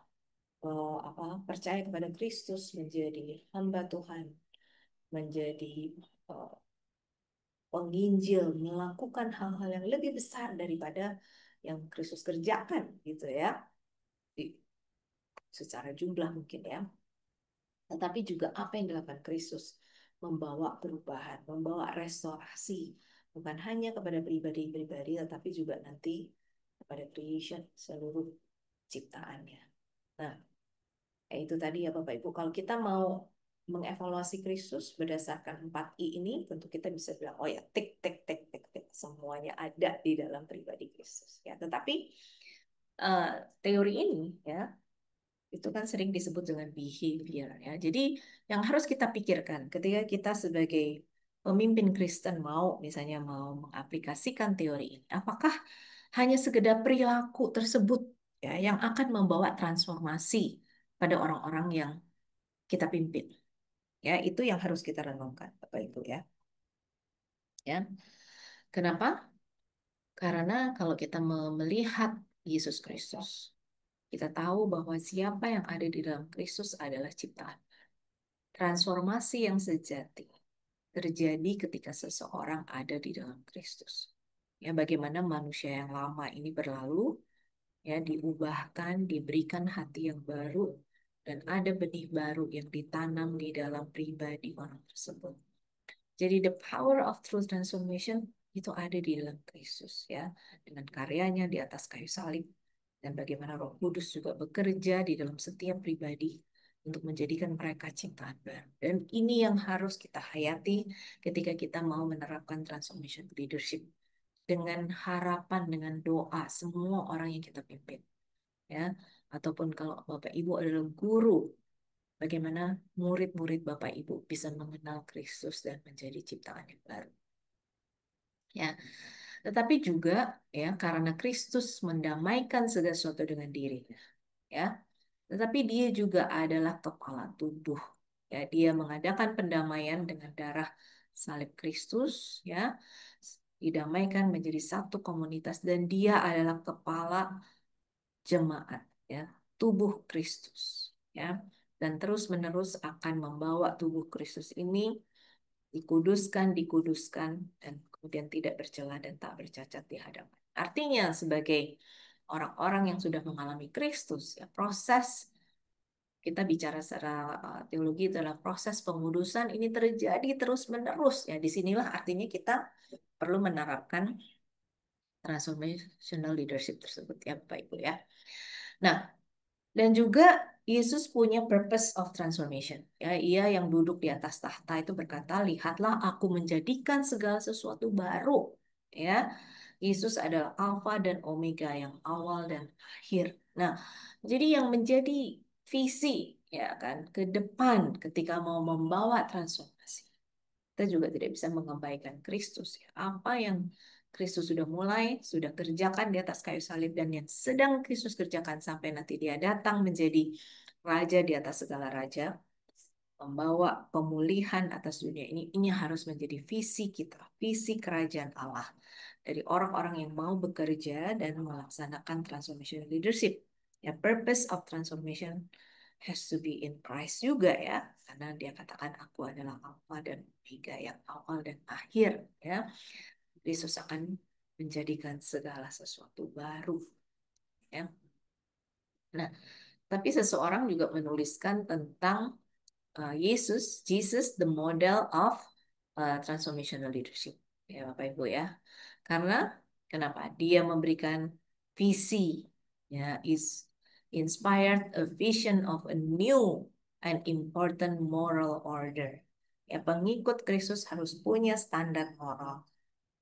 percaya kepada Kristus menjadi hamba Tuhan, menjadi uh, penginjil, melakukan hal-hal yang lebih besar daripada yang Kristus kerjakan, gitu ya, secara jumlah mungkin ya. Tetapi juga apa yang dilakukan Kristus membawa perubahan, membawa restorasi, bukan hanya kepada pribadi-pribadi, tetapi juga nanti kepada creation, seluruh ciptaannya. Nah, itu tadi ya Bapak Ibu, kalau kita mau mengevaluasi Kristus berdasarkan 4 I ini, tentu kita bisa bilang, oh ya, tik, tik, tik, tik, tik, semuanya ada di dalam pribadi Kristus. Ya, tetapi teori ini ya itu kan sering disebut dengan behavior, ya. Jadi yang harus kita pikirkan ketika kita sebagai pemimpin Kristen misalnya mau mengaplikasikan teori ini, apakah hanya sekedar perilaku tersebut ya yang akan membawa transformasi pada orang-orang yang kita pimpin. Ya, itu yang harus kita renungkan, Bapak Ibu, ya. Ya. Kenapa? Karena kalau kita melihat Yesus Kristus, kita tahu bahwa siapa yang ada di dalam Kristus adalah ciptaan. Transformasi yang sejati terjadi ketika seseorang ada di dalam Kristus. Ya, bagaimana manusia yang lama ini berlalu, ya, diubahkan, diberikan hati yang baru, dan ada benih baru yang ditanam di dalam pribadi orang tersebut. Jadi the power of true transformation itu ada di dalam Kristus, ya, dengan karyanya di atas kayu salib, dan bagaimana Roh Kudus juga bekerja di dalam setiap pribadi untuk menjadikan mereka ciptaan baru. Dan ini yang harus kita hayati ketika kita mau menerapkan transformation leadership dengan harapan, dengan doa semua orang yang kita pimpin, ya. Ataupun kalau Bapak Ibu adalah guru, bagaimana murid-murid Bapak Ibu bisa mengenal Kristus dan menjadi ciptaan yang baru. Ya, tetapi juga ya karena Kristus mendamaikan segala sesuatu dengan dirinya, ya. Tetapi dia juga adalah kepala tubuh. Ya, dia mengadakan pendamaian dengan darah salib Kristus, ya. Didamaikan menjadi satu komunitas dan dia adalah kepala jemaat, ya, tubuh Kristus, ya. Dan terus-menerus akan membawa tubuh Kristus ini dikuduskan, dan kemudian tidak bercela dan tak bercacat di hadapan. Artinya sebagai orang-orang yang sudah mengalami Kristus, ya, proses kita bicara secara teologi adalah proses pengudusan ini terjadi terus-menerus. Ya, disinilah artinya kita perlu menerapkan transformational leadership tersebut ya Bapak Ibu ya. Nah, dan juga Yesus punya purpose of transformation. Ya, ia yang duduk di atas tahta itu berkata, "Lihatlah aku menjadikan segala sesuatu baru." Ya, Yesus adalah Alfa dan Omega, yang awal dan akhir. Nah, jadi yang menjadi visi ya kan ke depan ketika mau membawa transformasi. Kita juga tidak bisa mengabaikan Kristus. Ya. Apa yang Kristus sudah mulai, sudah kerjakan di atas kayu salib, dan yang sedang Kristus kerjakan sampai nanti dia datang menjadi raja di atas segala raja, membawa pemulihan atas dunia ini harus menjadi visi kita, visi kerajaan Allah dari orang-orang yang mau bekerja dan melaksanakan transformation leadership. Ya, purpose of transformation has to be in Christ juga ya, karena dia katakan aku adalah Alfa dan Omega, yang awal dan akhir ya. Yesus akan menjadikan segala sesuatu baru ya. Nah, tapi seseorang juga menuliskan tentang Yesus, Jesus the model of transformational leadership ya Bapak Ibu ya. Karena kenapa? Dia memberikan visi ya, is inspired a vision of a new and important moral order. Ya, pengikut Kristus harus punya standar moral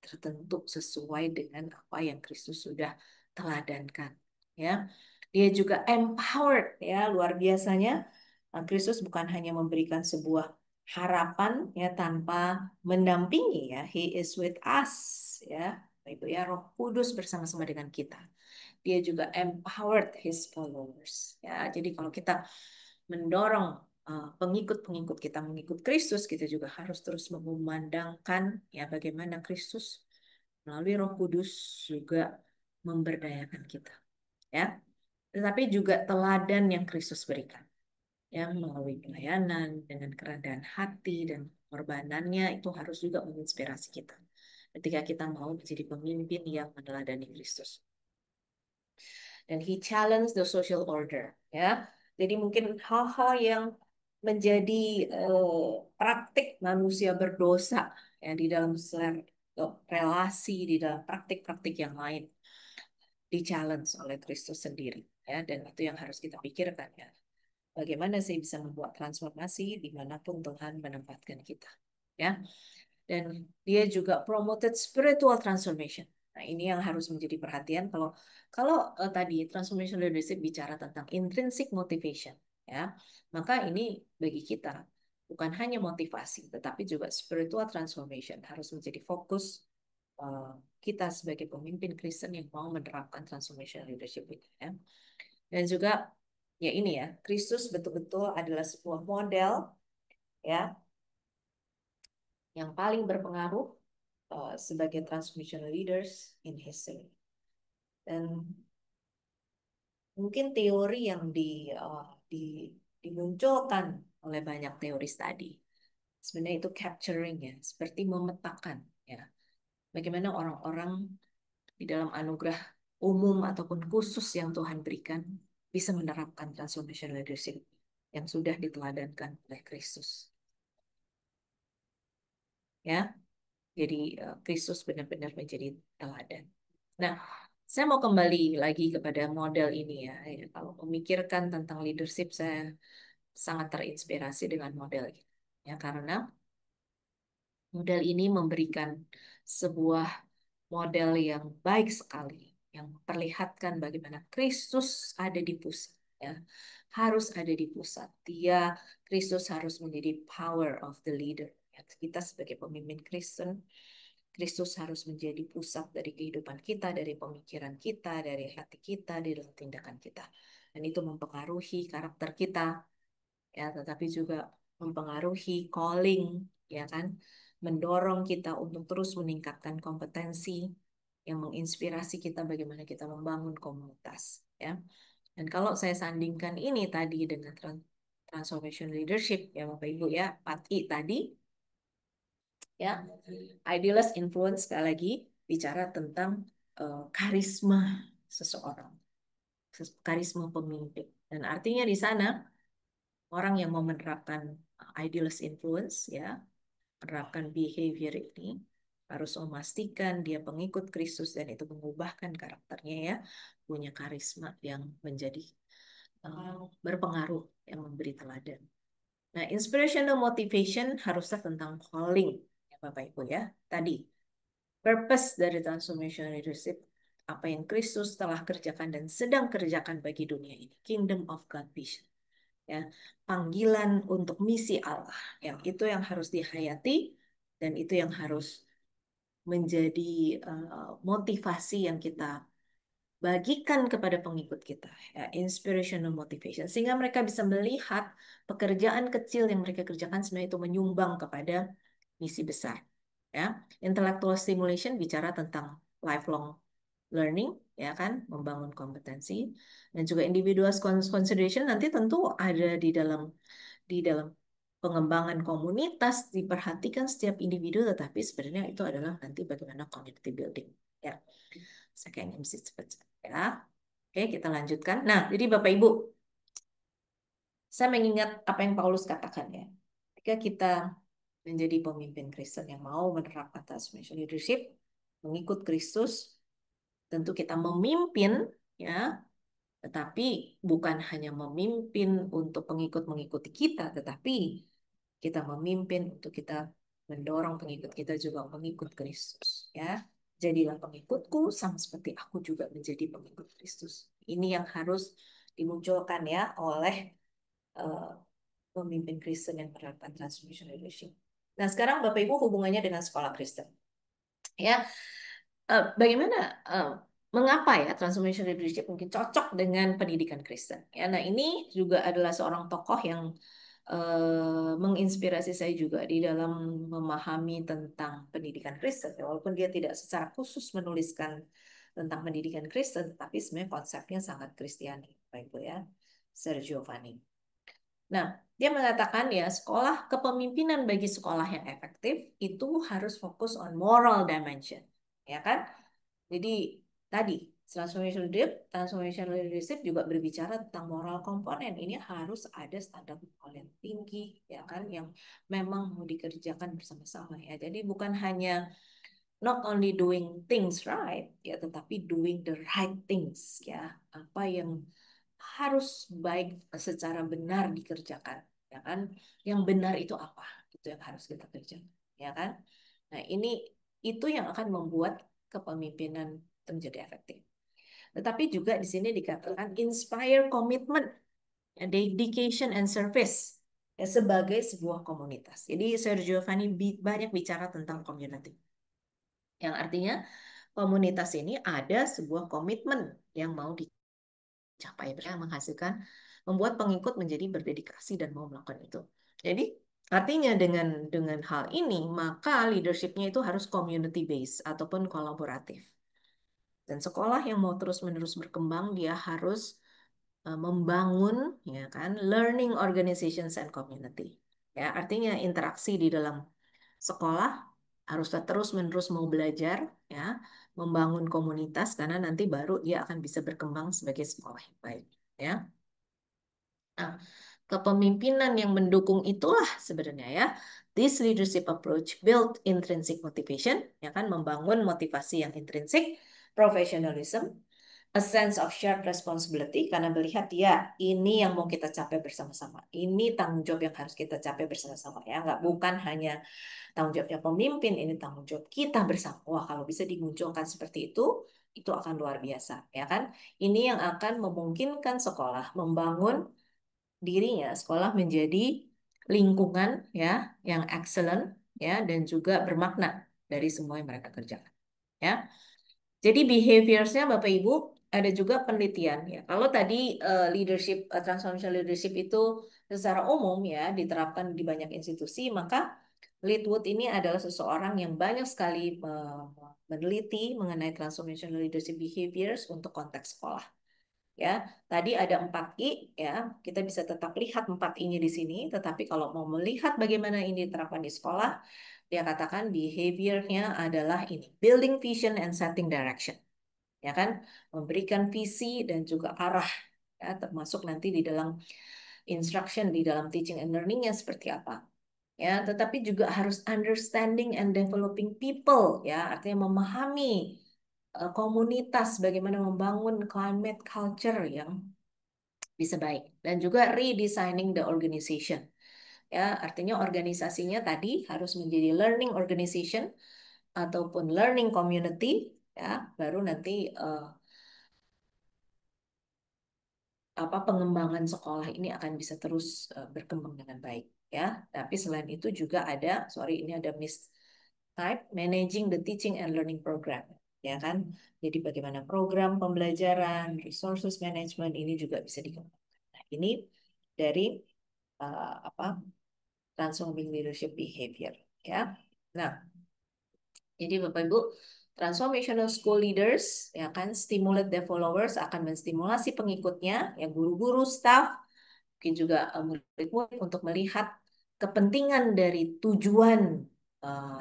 tertentu sesuai dengan apa yang Kristus sudah teladankan. Ya, dia juga empowered ya, luar biasanya. Kristus bukan hanya memberikan sebuah harapan ya tanpa mendampingi ya. He is with us ya. Itu ya, Roh Kudus bersama-sama dengan kita. Dia juga empowered his followers ya. Jadi kalau kita mendorong pengikut-pengikut kita mengikut Kristus, kita juga harus terus mengumandangkan ya bagaimana Kristus melalui Roh Kudus juga memberdayakan kita ya. Tetapi juga teladan yang Kristus berikan yang melalui pelayanan dengan kerendahan hati dan pengorbanannya itu harus juga menginspirasi kita ketika kita mau menjadi pemimpin yang meneladani Kristus. Dan he challenged the social order ya. Jadi mungkin hal-hal yang menjadi praktik manusia berdosa ya di dalam relasi, di dalam praktik-praktik yang lain di challenge oleh Kristus sendiri ya, dan itu yang harus kita pikirkan ya. Bagaimana saya bisa membuat transformasi dimanapun Tuhan menempatkan kita ya. Dan dia juga promoted spiritual transformation. Nah, ini yang harus menjadi perhatian kalau kalau tadi transformation leadership bicara tentang intrinsic motivation ya, maka ini bagi kita bukan hanya motivasi tetapi juga spiritual transformation harus menjadi fokus eh, kita sebagai pemimpin Kristen yang mau menerapkan transformation leadership ini ya. Dan juga ya ini ya, Kristus betul-betul adalah sebuah model ya yang paling berpengaruh sebagai transformational leaders in history. Dan mungkin teori yang di, dimunculkan oleh banyak teoris tadi, sebenarnya itu capturing ya, seperti memetakan ya, bagaimana orang-orang di dalam anugerah umum ataupun khusus yang Tuhan berikan bisa menerapkan transformational leadership yang sudah diteladankan oleh Kristus. Ya, jadi Kristus benar-benar menjadi teladan. Nah, saya mau kembali lagi kepada model ini ya. Kalau memikirkan tentang leadership, saya sangat terinspirasi dengan model ini. Ya, karena model ini memberikan sebuah model yang baik sekali, yang memperlihatkan bagaimana Kristus ada di pusat. Ya, harus ada di pusat. Kristus harus menjadi power of the leader. Ya, kita sebagai pemimpin Kristen, Kristus harus menjadi pusat dari kehidupan kita, dari pemikiran kita, dari hati kita, dari tindakan kita. Dan itu mempengaruhi karakter kita, ya, tetapi juga mempengaruhi calling, ya kan, mendorong kita untuk terus meningkatkan kompetensi yang menginspirasi kita bagaimana kita membangun komunitas, ya. Dan kalau saya sandingkan ini tadi dengan transformation leadership, ya Bapak Ibu ya, 4I tadi, ya, idealist influence sekali lagi bicara tentang karisma seseorang, karisma pemimpin. Dan artinya di sana orang yang mau menerapkan idealist influence, ya, menerapkan behavior ini harus memastikan dia pengikut Kristus dan itu mengubahkan karakternya, ya, punya karisma yang menjadi berpengaruh, yang memberi teladan. Nah, inspirational motivation harusnya tentang calling, ya Bapak Ibu, ya. Tadi purpose dari transformation leadership, apa yang Kristus telah kerjakan dan sedang kerjakan bagi dunia ini, Kingdom of God vision, ya, panggilan untuk misi Allah, yang itu yang harus dihayati dan itu yang harus menjadi motivasi yang kita bagikan kepada pengikut kita, ya, inspirational motivation, sehingga mereka bisa melihat pekerjaan kecil yang mereka kerjakan sebenarnya itu menyumbang kepada misi besar, ya. Intellectual stimulation bicara tentang lifelong learning, ya kan, membangun kompetensi, dan juga individual consideration nanti tentu ada di dalam pengembangan komunitas, diperhatikan setiap individu, tetapi sebenarnya itu adalah nanti bagaimana community building, ya. Saya kayaknya mesti cepat, ya. Oke, kita lanjutkan. Nah, jadi Bapak Ibu, saya mengingat apa yang Paulus katakan, ya. Ketika kita menjadi pemimpin Kristen yang mau menerapkan transformation leadership, mengikut Kristus, tentu kita memimpin, ya, tetapi bukan hanya memimpin untuk pengikut mengikuti kita, tetapi kita memimpin untuk kita mendorong pengikut kita juga mengikut Kristus, ya. Jadilah pengikutku sama seperti aku juga menjadi pengikut Kristus. Ini yang harus dimunculkan, ya, oleh uh, pemimpin Kristen yang menerapkan transformation leadership. Nah, sekarang Bapak Ibu hubungannya dengan sekolah Kristen, ya. Bagaimana mengapa, ya, transformation leadership mungkin cocok dengan pendidikan Kristen, ya. Nah, ini juga adalah seorang tokoh yang menginspirasi saya juga di dalam memahami tentang pendidikan Kristen, ya. Walaupun dia tidak secara khusus menuliskan tentang pendidikan Kristen, tapi sebenarnya konsepnya sangat Kristiani, Bapak Ibu, ya. Sir Giovanni. Nah, dia mengatakan, ya, sekolah kepemimpinan bagi sekolah yang efektif itu harus fokus on moral dimension, ya kan? Jadi tadi transformation leadership juga berbicara tentang moral komponen. Ini harus ada standar moral yang tinggi, ya kan, yang memang mau dikerjakan bersama-sama, ya. Jadi bukan hanya not only doing things right, ya, tetapi doing the right things, ya. Apa yang harus baik secara benar dikerjakan, ya kan? Yang benar itu apa? Itu yang harus kita kerjakan, ya kan? Nah, itu yang akan membuat kepemimpinan menjadi efektif. Tetapi juga di sini dikatakan inspire commitment, ya, dedication and service, ya, sebagai sebuah komunitas. Jadi Sir Giovanni banyak bicara tentang community, yang artinya komunitas ini ada sebuah komitmen yang mau dicapai, yang menghasilkan, membuat pengikut menjadi berdedikasi dan mau melakukan itu. Jadi artinya dengan hal ini maka leadershipnya itu harus community based ataupun kolaboratif. Dan sekolah yang mau terus-menerus berkembang dia harus membangun, ya kan, learning organizations and community. Ya, artinya interaksi di dalam sekolah haruslah terus-menerus mau belajar, ya, membangun komunitas karena nanti baru dia akan bisa berkembang sebagai sekolah yang baik, ya. Nah, kepemimpinan yang mendukung itulah sebenarnya, ya, this leadership approach build intrinsic motivation, ya kan, membangun motivasi yang intrinsik, professionalism, a sense of shared responsibility karena melihat, ya, ini yang mau kita capai bersama-sama, ini tanggung jawab yang harus kita capai bersama-sama, ya, nggak, bukan hanya tanggung jawabnya pemimpin, ini tanggung jawab kita bersama. Wah, kalau bisa dimunculkan seperti itu akan luar biasa, ya kan? Ini yang akan memungkinkan sekolah membangun dirinya, sekolah menjadi lingkungan, ya, yang excellent, ya, dan juga bermakna dari semua yang mereka kerjakan, ya. Jadi behaviorsnya Bapak Ibu ada juga penelitian, ya. Kalau tadi transformation leadership itu secara umum, ya, diterapkan di banyak institusi, maka Leadwood ini adalah seseorang yang banyak sekali meneliti mengenai transformation leadership behaviors untuk konteks sekolah. Ya, tadi ada 4I, ya, kita bisa tetap lihat 4I-nya di sini, tetapi kalau mau melihat bagaimana ini diterapkan di sekolah, dia katakan behavior-nya adalah ini, building vision and setting direction, ya kan, memberikan visi dan juga arah, ya, termasuk nanti di dalam instruction di dalam teaching and learningnya seperti apa. Ya, tetapi juga harus understanding and developing people, ya, artinya memahami komunitas, bagaimana membangun climate culture yang bisa baik, dan juga redesigning the organization. Ya, artinya organisasinya tadi harus menjadi learning organization ataupun learning community, ya, baru nanti pengembangan sekolah ini akan bisa terus berkembang dengan baik, ya. Tapi selain itu juga ada, sorry ini ada mistype, managing the teaching and learning program, ya kan. Jadi bagaimana program pembelajaran, resources management ini juga bisa dikembangkan. Nah, ini dari apa transforming leadership behavior, ya. Nah, jadi Bapak Ibu, transformational school leaders, ya kan, stimulate their followers, akan menstimulasi pengikutnya, ya, guru-guru, staff, mungkin juga murid-murid untuk melihat kepentingan dari tujuan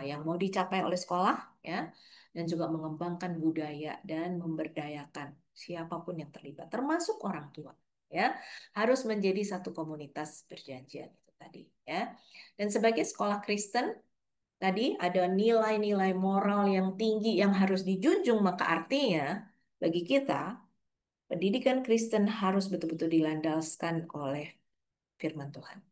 yang mau dicapai oleh sekolah, ya, dan juga mengembangkan budaya dan memberdayakan siapapun yang terlibat, termasuk orang tua, ya, harus menjadi satu komunitas perjanjian itu tadi, ya. Dan sebagai sekolah Kristen, tadi ada nilai-nilai moral yang tinggi yang harus dijunjung, maka artinya bagi kita pendidikan Kristen harus betul-betul dilandaskan oleh firman Tuhan.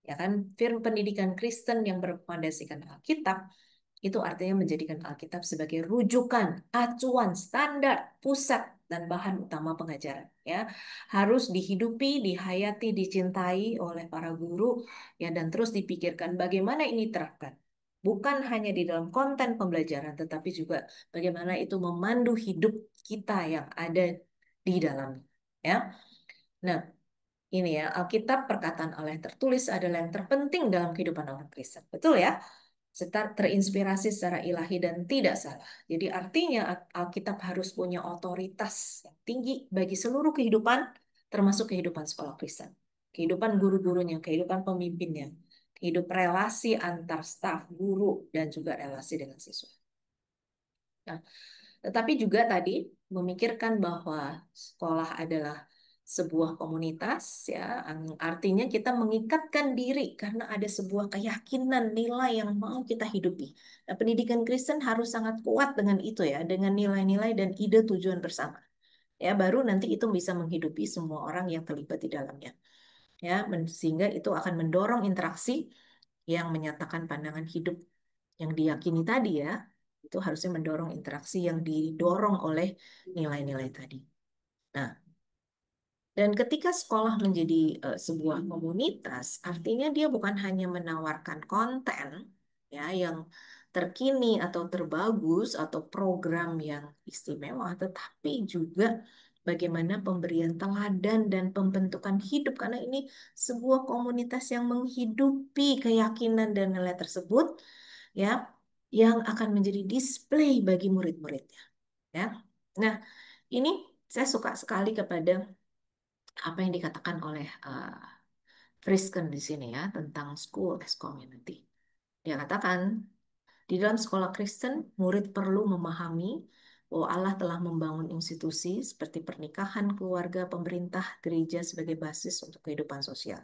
Ya kan, firman pendidikan Kristen yang berfondasikan Alkitab itu artinya menjadikan Alkitab sebagai rujukan, acuan, standar, pusat dan bahan utama pengajaran, ya. Harus dihidupi, dihayati, dicintai oleh para guru, ya, dan terus dipikirkan bagaimana ini terapkan. Bukan hanya di dalam konten pembelajaran, tetapi juga bagaimana itu memandu hidup kita yang ada di dalamnya, ya. Nah, ini ya, Alkitab perkataan Allah yang tertulis adalah yang terpenting dalam kehidupan orang Kristen. Betul ya? Terinspirasi secara ilahi dan tidak salah. Jadi artinya Alkitab harus punya otoritas yang tinggi bagi seluruh kehidupan, termasuk kehidupan sekolah Kristen. Kehidupan guru-gurunya, kehidupan pemimpinnya, kehidupan relasi antar staf, guru, dan juga relasi dengan siswa. Nah, tetapi juga tadi memikirkan bahwa sekolah adalah sebuah komunitas, ya, artinya kita mengikatkan diri karena ada sebuah keyakinan nilai yang mau kita hidupi. Nah, pendidikan Kristen harus sangat kuat dengan itu, ya, dengan nilai-nilai dan ide tujuan bersama. Ya, baru nanti itu bisa menghidupi semua orang yang terlibat di dalamnya. Ya, sehingga itu akan mendorong interaksi yang menyatakan pandangan hidup yang diyakini tadi, ya, itu harusnya mendorong interaksi yang didorong oleh nilai-nilai tadi. Nah, dan ketika sekolah menjadi sebuah komunitas, artinya dia bukan hanya menawarkan konten, ya, yang terkini atau terbagus atau program yang istimewa, tetapi juga bagaimana pemberian teladan dan pembentukan hidup, karena ini sebuah komunitas yang menghidupi keyakinan dan nilai tersebut, ya, yang akan menjadi display bagi murid-muridnya, ya. Nah, ini saya suka sekali kepada apa yang dikatakan oleh Frisken di sini, ya, tentang school as community. Dia katakan, di dalam sekolah Kristen, murid perlu memahami bahwa Allah telah membangun institusi seperti pernikahan, keluarga, pemerintah, gereja sebagai basis untuk kehidupan sosial.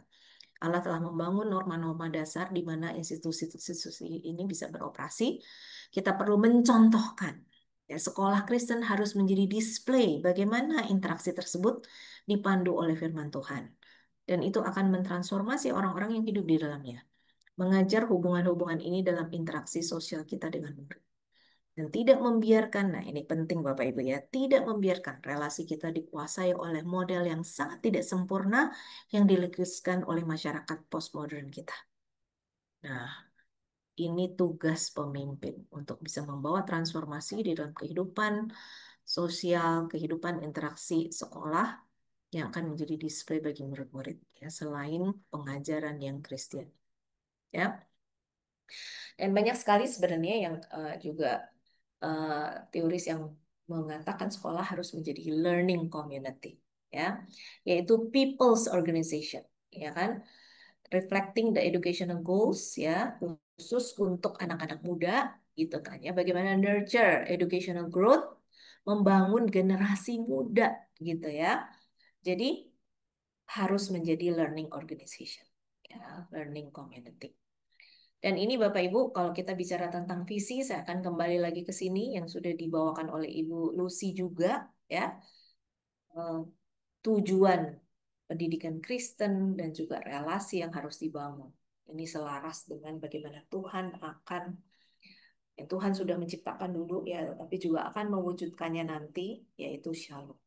Allah telah membangun norma-norma dasar di mana institusi-institusi ini bisa beroperasi. Kita perlu mencontohkan. Ya, sekolah Kristen harus menjadi display bagaimana interaksi tersebut dipandu oleh firman Tuhan. Dan itu akan mentransformasi orang-orang yang hidup di dalamnya. Mengajar hubungan-hubungan ini dalam interaksi sosial kita dengan murid. Dan tidak membiarkan, nah ini penting Bapak Ibu, ya, tidak membiarkan relasi kita dikuasai oleh model yang sangat tidak sempurna yang dilukiskan oleh masyarakat postmodern kita. Nah, ini tugas pemimpin untuk bisa membawa transformasi di dalam kehidupan sosial, kehidupan interaksi sekolah yang akan menjadi display bagi murid-murid, ya, selain pengajaran yang Kristen, ya. Dan banyak sekali sebenarnya yang juga teoris yang mengatakan sekolah harus menjadi learning community, ya, yaitu people's organization, ya kan, reflecting the educational goals, ya, khusus untuk anak-anak muda, gitu kan, ya, bagaimana nurture educational growth, membangun generasi muda, gitu ya. Jadi harus menjadi learning organization, ya, learning community. Dan ini Bapak Ibu, kalau kita bicara tentang visi, saya akan kembali lagi ke sini yang sudah dibawakan oleh Ibu Lucy juga, ya. Eh, Tujuan pendidikan Kristen dan juga relasi yang harus dibangun. Ini selaras dengan bagaimana Tuhan akan, yang Tuhan sudah menciptakan dulu ya, tapi juga akan mewujudkannya nanti, yaitu shalom.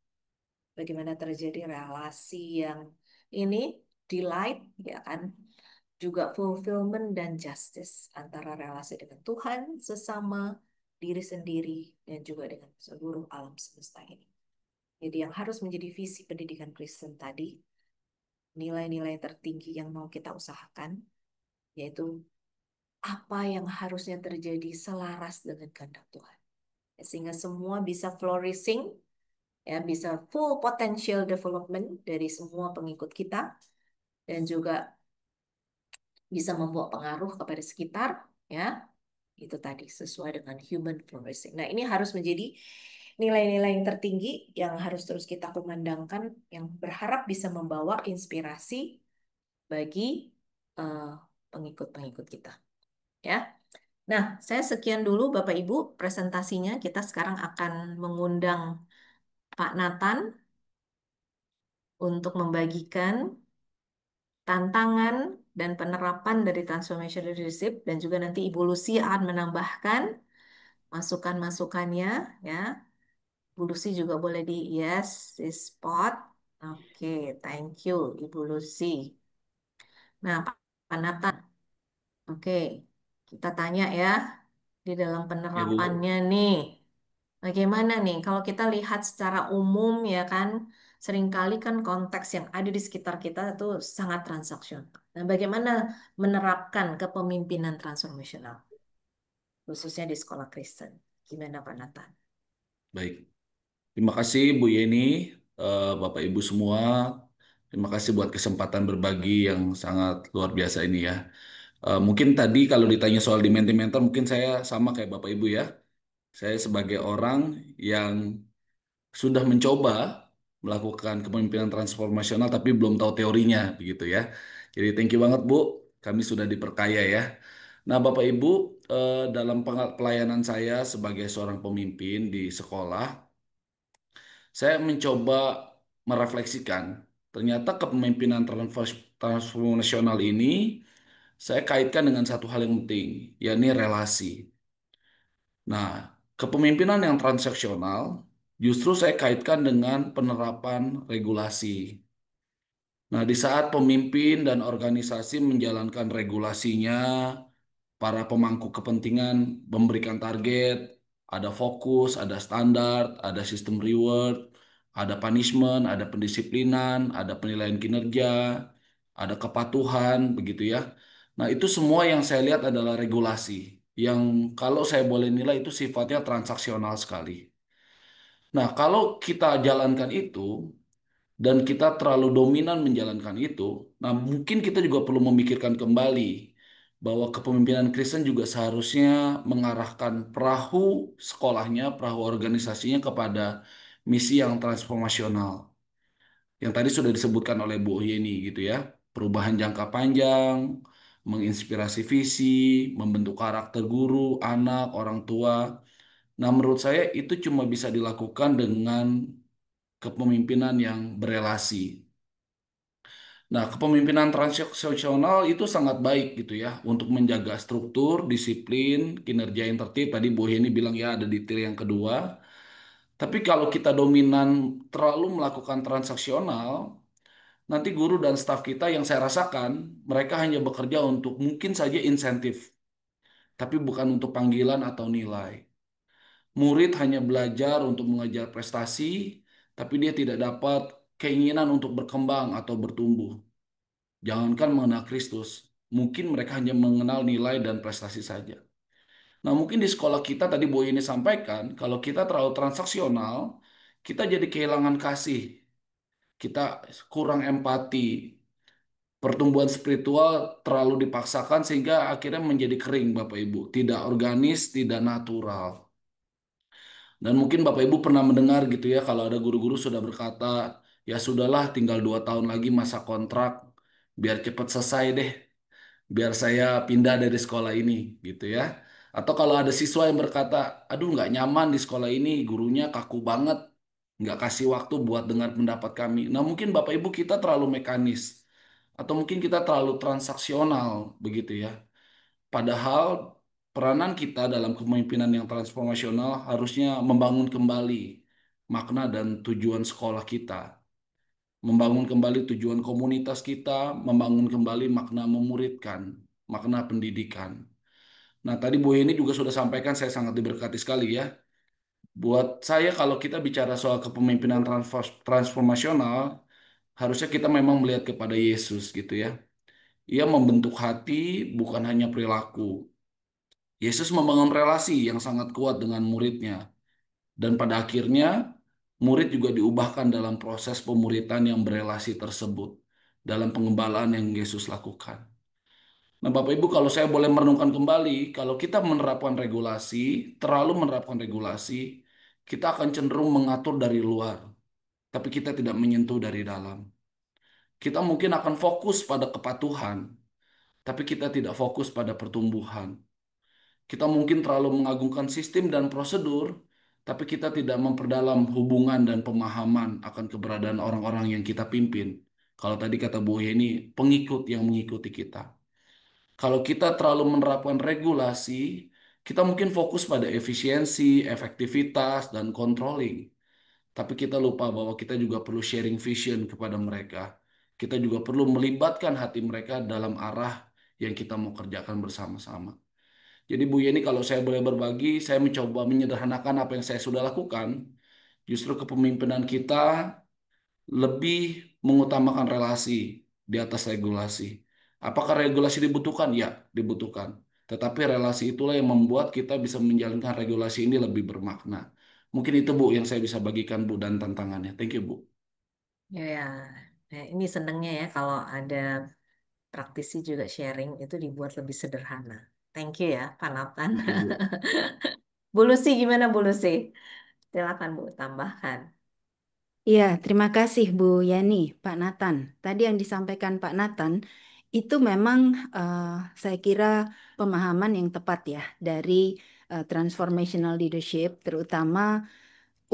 Bagaimana terjadi relasi yang ini delight, ya kan, juga fulfillment dan justice antara relasi dengan Tuhan, sesama, diri sendiri, dan juga dengan seluruh alam semesta ini. Jadi yang harus menjadi visi pendidikan Kristen tadi, nilai-nilai tertinggi yang mau kita usahakan, yaitu apa yang harusnya terjadi selaras dengan kehendak Tuhan. Sehingga semua bisa flourishing, ya, bisa full potential development dari semua pengikut kita, dan juga bisa membawa pengaruh kepada sekitar, ya, itu tadi sesuai dengan human flourishing. Nah, ini harus menjadi nilai-nilai yang tertinggi yang harus terus kita kumandangkan, yang berharap bisa membawa inspirasi bagi eh, pengikut-pengikut kita. Ya. Nah, saya sekian dulu Bapak Ibu presentasinya. Kita sekarang akan mengundang Pak Nathan untuk membagikan tantangan dan penerapan dari transformation leadership, dan juga nanti Ibu Lucy akan menambahkan masukan-masukannya, ya. Ibu Lucy juga boleh di yes, this spot. Oke, thank you Ibu Lucy. Nah, Pak Nathan, oke, kita tanya ya, di dalam Ya Bu, penerapannya nih, bagaimana nih kalau kita lihat secara umum ya kan, seringkali kan konteks yang ada di sekitar kita itu sangat transaksional. Nah, bagaimana menerapkan kepemimpinan transformasional, khususnya di sekolah Kristen? Gimana Pak Nathan? baik. Terima kasih Bu Yeni, Bapak Ibu semua. Terima kasih buat kesempatan berbagi yang sangat luar biasa ini ya. Mungkin tadi kalau ditanya soal di mungkin saya sama kayak Bapak Ibu ya. Saya sebagai orang yang sudah mencoba melakukan kepemimpinan transformasional tapi belum tahu teorinya begitu ya. Jadi thank you banget Bu, kami sudah diperkaya ya. Nah Bapak Ibu, dalam pelayanan saya sebagai seorang pemimpin di sekolah, saya mencoba merefleksikan ternyata kepemimpinan transformasional ini saya kaitkan dengan satu hal yang penting, yakni relasi. Nah, kepemimpinan yang transaksional justru saya kaitkan dengan penerapan regulasi. Nah, di saat pemimpin dan organisasi menjalankan regulasinya, para pemangku kepentingan memberikan target, ada fokus, ada standar, ada sistem reward, ada punishment, ada pendisiplinan, ada penilaian kinerja, ada kepatuhan, begitu ya. Nah, itu semua yang saya lihat adalah regulasi yang kalau saya boleh nilai itu sifatnya transaksional sekali. Nah, kalau kita jalankan itu, dan kita terlalu dominan menjalankan itu, nah mungkin kita juga perlu memikirkan kembali bahwa kepemimpinan Kristen juga seharusnya mengarahkan perahu sekolahnya, perahu organisasinya kepada misi yang transformasional. Yang tadi sudah disebutkan oleh Bu Yeni gitu ya. Perubahan jangka panjang, menginspirasi visi, membentuk karakter guru, anak, orang tua. Nah, menurut saya itu cuma bisa dilakukan dengan kepemimpinan yang berelasi. Nah, kepemimpinan transaksional itu sangat baik gitu ya untuk menjaga struktur, disiplin, kinerja yang tertib. Tadi Bu Heni bilang ya ada detail yang kedua. Tapi kalau kita dominan terlalu melakukan transaksional, nanti guru dan staf kita yang saya rasakan mereka hanya bekerja untuk mungkin saja insentif, tapi bukan untuk panggilan atau nilai. Murid hanya belajar untuk mengejar prestasi, tapi dia tidak dapat keinginan untuk berkembang atau bertumbuh. Jangankan mengenal Kristus, mungkin mereka hanya mengenal nilai dan prestasi saja. Nah, mungkin di sekolah kita tadi Bu ini sampaikan, kalau kita terlalu transaksional, kita jadi kehilangan kasih, kita kurang empati, pertumbuhan spiritual terlalu dipaksakan sehingga akhirnya menjadi kering Bapak Ibu, tidak organis, tidak natural. Dan mungkin Bapak Ibu pernah mendengar gitu ya, kalau ada guru-guru sudah berkata, ya sudahlah tinggal 2 tahun lagi masa kontrak, biar cepat selesai deh, biar saya pindah dari sekolah ini gitu ya. Atau kalau ada siswa yang berkata, aduh nggak nyaman di sekolah ini, gurunya kaku banget, nggak kasih waktu buat dengar pendapat kami. Nah mungkin Bapak Ibu kita terlalu mekanis, atau mungkin kita terlalu transaksional begitu ya. Padahal peranan kita dalam kepemimpinan yang transformasional harusnya membangun kembali makna dan tujuan sekolah kita, membangun kembali tujuan komunitas kita, membangun kembali makna memuridkan, makna pendidikan. Nah, tadi Bu Yeni juga sudah sampaikan, saya sangat diberkati sekali ya. Buat saya kalau kita bicara soal kepemimpinan transformasional, harusnya kita memang melihat kepada Yesus gitu ya. Ia membentuk hati bukan hanya perilaku. Yesus membangun relasi yang sangat kuat dengan muridnya. Dan pada akhirnya, murid juga diubahkan dalam proses pemuritan yang berelasi tersebut. Dalam pengembalaan yang Yesus lakukan. Nah, Bapak Ibu, kalau saya boleh merenungkan kembali, kalau kita menerapkan regulasi, terlalu menerapkan regulasi, kita akan cenderung mengatur dari luar, tapi kita tidak menyentuh dari dalam. Kita mungkin akan fokus pada kepatuhan, tapi kita tidak fokus pada pertumbuhan. Kita mungkin terlalu mengagungkan sistem dan prosedur, tapi kita tidak memperdalam hubungan dan pemahaman akan keberadaan orang-orang yang kita pimpin. Kalau tadi kata Bu Yeni, pengikut yang mengikuti kita. Kalau kita terlalu menerapkan regulasi, kita mungkin fokus pada efisiensi, efektivitas, dan controlling. Tapi kita lupa bahwa kita juga perlu sharing vision kepada mereka. Kita juga perlu melibatkan hati mereka dalam arah yang kita mau kerjakan bersama-sama. Jadi Bu Yeni, kalau saya boleh berbagi, saya mencoba menyederhanakan apa yang saya sudah lakukan. Justru kepemimpinan kita lebih mengutamakan relasi di atas regulasi. Apakah regulasi dibutuhkan? Ya, dibutuhkan. Tetapi relasi itulah yang membuat kita bisa menjalankan regulasi ini lebih bermakna. Mungkin itu Bu yang saya bisa bagikan Bu dan tantangannya. Thank you Bu. Ya, ya. Nah, ini senengnya ya kalau ada praktisi juga sharing itu dibuat lebih sederhana. Thank you ya, Pak Nathan. Thank you Bu. Bu Lucy gimana Bu Lucy? Silakan Bu, tambahkan. Iya, terima kasih Bu Yani, Pak Nathan. Tadi yang disampaikan Pak Nathan itu memang eh, saya kira pemahaman yang tepat ya dari transformational leadership, terutama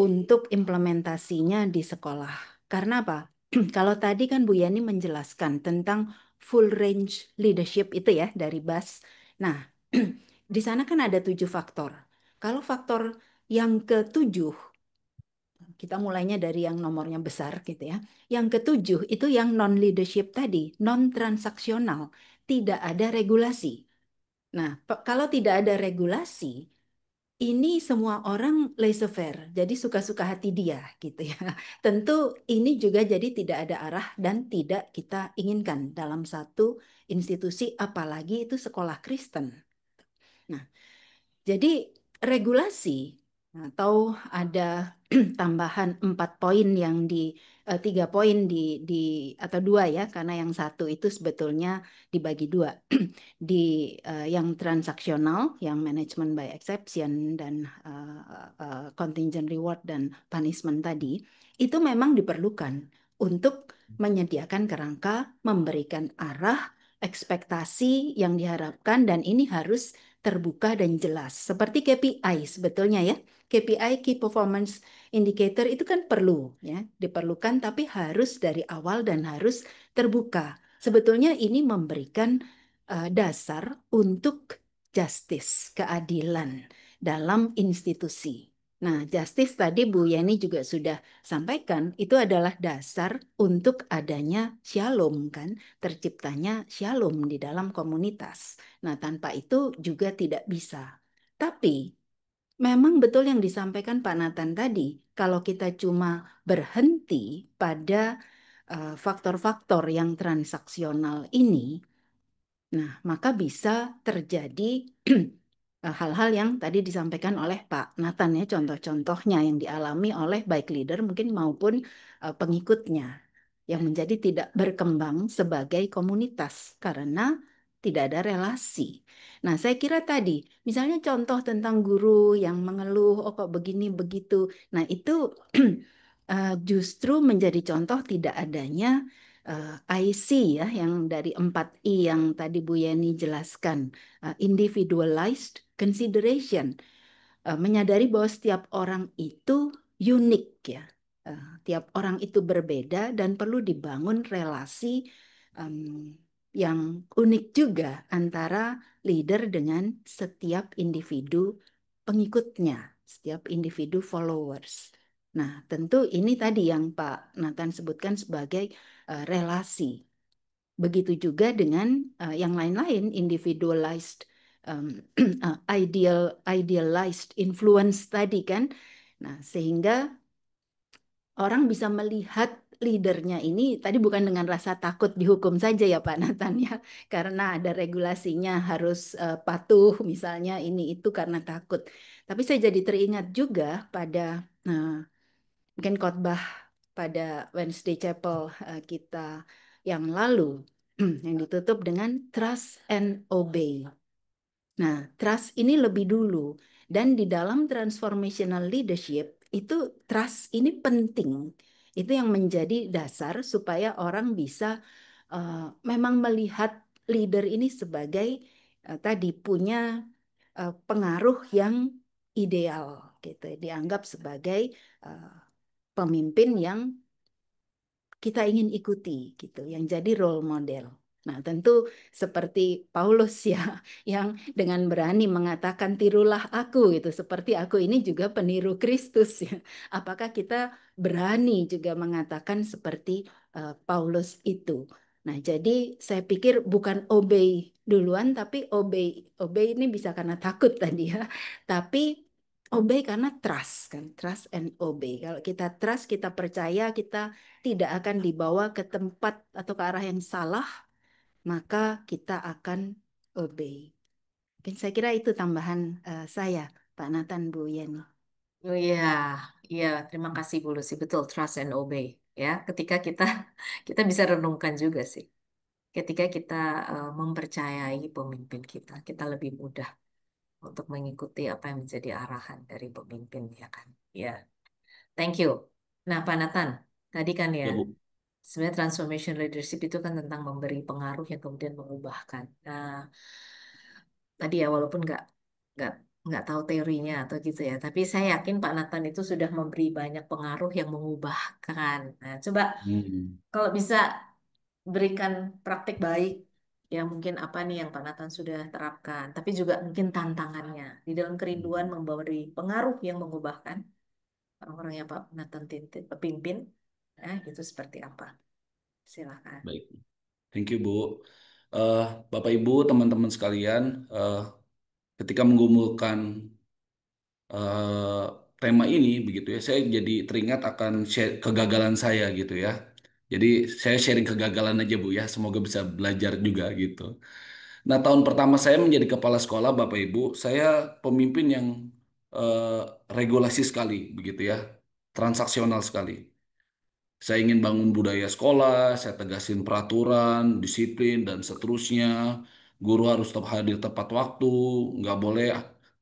untuk implementasinya di sekolah. Karena apa? Kalau tadi kan Bu Yani menjelaskan tentang full range leadership itu ya dari BAS. Nah, di sana kan ada 7 faktor. Kalau faktor yang ketujuh kita mulainya dari yang nomornya besar gitu ya. Yang ketujuh itu yang non-leadership tadi, non-transaksional, tidak ada regulasi. Nah, kalau tidak ada regulasi, ini semua orang laissez-faire, jadi suka-suka hati dia gitu ya. Tentu ini juga jadi tidak ada arah dan tidak kita inginkan dalam satu institusi, apalagi itu sekolah Kristen. Nah, jadi regulasi atau ada tambahan 4 poin yang di 3 poin di atau 2 ya karena yang satu itu sebetulnya dibagi 2 di yang transaksional yang management by exception dan contingent reward dan punishment tadi itu memang diperlukan untuk menyediakan kerangka memberikan arah ekspektasi yang diharapkan dan ini harus terbuka dan jelas. Seperti KPI sebetulnya ya. KPI, Key Performance Indicator itu kan perlu ya, diperlukan tapi harus dari awal dan harus terbuka. Sebetulnya ini memberikan dasar untuk justice, keadilan dalam institusi. Nah, justice tadi Bu Yeni juga sudah sampaikan, itu adalah dasar untuk adanya shalom kan, terciptanya shalom di dalam komunitas. Nah, tanpa itu juga tidak bisa. Tapi memang betul yang disampaikan Pak Nathan tadi, kalau kita cuma berhenti pada faktor-faktor yang transaksional ini, nah maka bisa terjadi hal-hal yang tadi disampaikan oleh Pak Nathan ya, contoh-contohnya yang dialami oleh baik leader mungkin maupun pengikutnya yang menjadi tidak berkembang sebagai komunitas karena tidak ada relasi. Nah, saya kira tadi, misalnya contoh tentang guru yang mengeluh, oh kok begini begitu. Nah, itu justru menjadi contoh tidak adanya IC ya, yang dari 4I yang tadi Bu Yeni jelaskan, individualized consideration. Menyadari bahwa setiap orang itu unik ya. Tiap orang itu berbeda dan perlu dibangun relasi yang unik juga antara leader dengan setiap individu pengikutnya, setiap individu followers. Nah, tentu ini tadi yang Pak Nathan sebutkan sebagai relasi. Begitu juga dengan yang lain-lain, individualized, um, idealized influence tadi kan. Nah, sehingga orang bisa melihat leadernya ini tadi bukan dengan rasa takut dihukum saja ya Pak Nathan ya, karena ada regulasinya harus patuh misalnya ini itu karena takut. Tapi saya jadi teringat juga pada mungkin khotbah pada Wednesday Chapel kita yang lalu yang ditutup dengan trust and obey. Nah, trust ini lebih dulu dan di dalam transformational leadership itu trust ini penting. Itu yang menjadi dasar supaya orang bisa memang melihat leader ini sebagai tadi punya pengaruh yang ideal gitu, dianggap sebagai uh, pemimpin yang kita ingin ikuti gitu, yang jadi role model. Nah, tentu seperti Paulus ya, yang dengan berani mengatakan tirulah aku gitu, seperti aku ini juga peniru Kristus ya. Apakah kita berani juga mengatakan seperti Paulus itu? Nah, jadi saya pikir bukan obey duluan, tapi obey ini bisa karena takut tadi ya, tapi obey karena trust kan, trust and obey. Kalau kita trust, kita percaya, kita tidak akan dibawa ke tempat atau ke arah yang salah, maka kita akan obey. Mungkin saya kira itu tambahan saya, Pak Nathan, Bu Yeni. Oh iya, iya, terima kasih Bu Lucy. Betul, trust and obey. Ya, ketika kita kita bisa renungkan juga sih. Ketika kita mempercayai pemimpin kita, kita lebih mudah untuk mengikuti apa yang menjadi arahan dari pemimpin, ya kan? Ya, thank you. Nah, Pak Nathan, tadi kan ya, Ya, Bu. sebenarnya transformation leadership itu kan tentang memberi pengaruh yang kemudian mengubahkan. Nah, tadi ya walaupun nggak nggak tahu teorinya atau gitu ya, tapi saya yakin Pak Nathan itu sudah memberi banyak pengaruh yang mengubahkan. Nah, coba Hmm. kalau bisa berikan praktik baik ya mungkin apa nih yang Pak Nathan sudah terapkan, tapi juga mungkin tantangannya di dalam kerinduan memberi pengaruh yang mengubahkan orang-orang yang Pak Nathan pimpin. Nah, itu seperti apa? Silakan. Baik. Thank you, Bu. Eh, Bapak, Ibu, teman-teman sekalian, ketika menggumulkan eh, tema ini, begitu ya, saya jadi teringat akan kegagalan saya gitu ya. Jadi saya sharing kegagalan aja, Bu ya. Semoga bisa belajar juga gitu. Nah, tahun pertama saya menjadi kepala sekolah, Bapak Ibu, saya pemimpin yang eh, regulasi sekali, begitu ya, transaksional sekali. Saya ingin bangun budaya sekolah, saya tegasin peraturan, disiplin, dan seterusnya. Guru harus tetap hadir tepat waktu, nggak boleh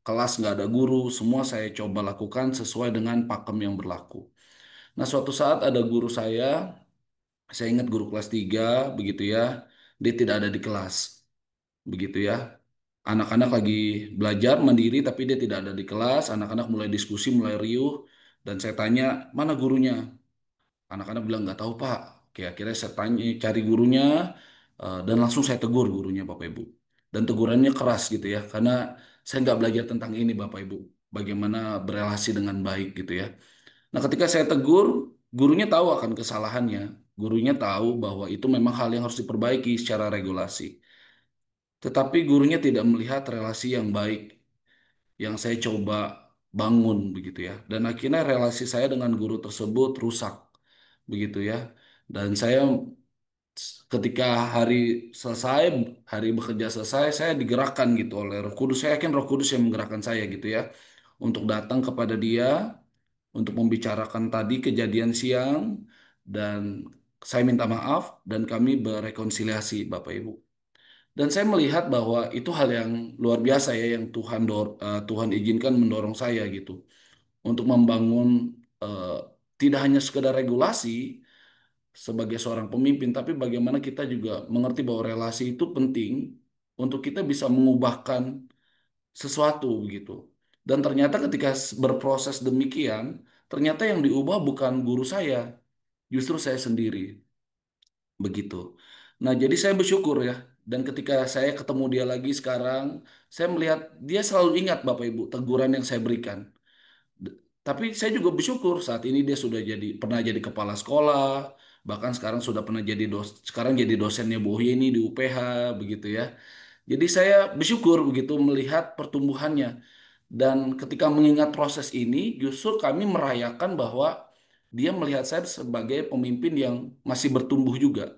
kelas nggak ada guru. Semua saya coba lakukan sesuai dengan pakem yang berlaku. Nah, suatu saat ada guru saya ingat guru kelas 3, begitu ya, dia tidak ada di kelas, begitu ya. Anak-anak lagi belajar mandiri, tapi dia tidak ada di kelas. Anak-anak mulai diskusi, mulai riuh, dan saya tanya, mana gurunya? Anak-anak bilang nggak tahu Pak. Oke, akhirnya saya tanya cari gurunya dan langsung saya tegur gurunya Bapak Ibu. Dan tegurannya keras gitu ya, karena saya nggak belajar tentang ini Bapak Ibu. Bagaimana berelasi dengan baik gitu ya. Nah, ketika saya tegur, gurunya tahu akan kesalahannya. Gurunya tahu bahwa itu memang hal yang harus diperbaiki secara regulasi. Tetapi gurunya tidak melihat relasi yang baik yang saya coba bangun begitu ya. Dan akhirnya relasi saya dengan guru tersebut rusak begitu ya. Dan saya ketika hari selesai, hari bekerja selesai, saya digerakkan gitu oleh Roh Kudus. Saya yakin Roh Kudus yang menggerakkan saya gitu ya, untuk datang kepada dia, untuk membicarakan tadi kejadian siang, dan saya minta maaf dan kami berrekonsiliasi Bapak Ibu. Dan saya melihat bahwa itu hal yang luar biasa ya, yang Tuhan izinkan mendorong saya gitu untuk membangun eh, tidak hanya sekedar regulasi sebagai seorang pemimpin, tapi bagaimana kita juga mengerti bahwa relasi itu penting untuk kita bisa mengubahkan sesuatu gitu. Dan ternyata ketika berproses demikian, ternyata yang diubah bukan guru saya, justru saya sendiri. Begitu. Nah, jadi saya bersyukur ya. Dan ketika saya ketemu dia lagi sekarang, saya melihat dia selalu ingat Bapak Ibu teguran yang saya berikan. Tapi saya juga bersyukur saat ini dia sudah pernah jadi kepala sekolah, bahkan sekarang sudah pernah sekarang jadi dosennya Bu ini di UPH begitu ya. Jadi saya bersyukur begitu melihat pertumbuhannya. Dan ketika mengingat proses ini, justru kami merayakan bahwa dia melihat saya sebagai pemimpin yang masih bertumbuh juga.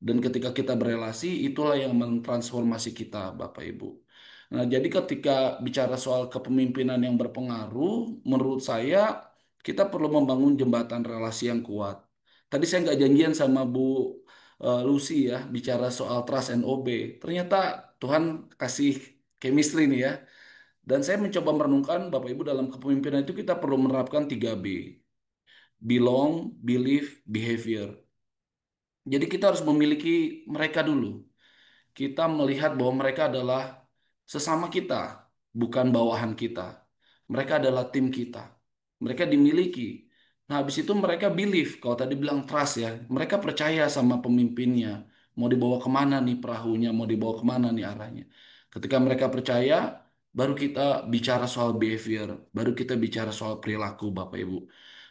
Dan ketika kita berelasi, itulah yang mentransformasi kita, Bapak Ibu. Nah, jadi ketika bicara soal kepemimpinan yang berpengaruh, menurut saya kita perlu membangun jembatan relasi yang kuat. Tadi saya nggak janjian sama Bu Lucy ya, bicara soal trust and obey. Ternyata Tuhan kasih chemistry nih ya. Dan saya mencoba merenungkan, Bapak Ibu, dalam kepemimpinan itu kita perlu menerapkan 3B. Belong, believe, behavior. Jadi kita harus memiliki mereka dulu. Kita melihat bahwa mereka adalah sesama kita, bukan bawahan kita. Mereka adalah tim kita. Mereka dimiliki. Nah, habis itu mereka believe, kalau tadi bilang trust ya, mereka percaya sama pemimpinnya. Mau dibawa kemana nih perahunya, mau dibawa kemana nih arahnya. Ketika mereka percaya, baru kita bicara soal behavior, baru kita bicara soal perilaku, Bapak Ibu.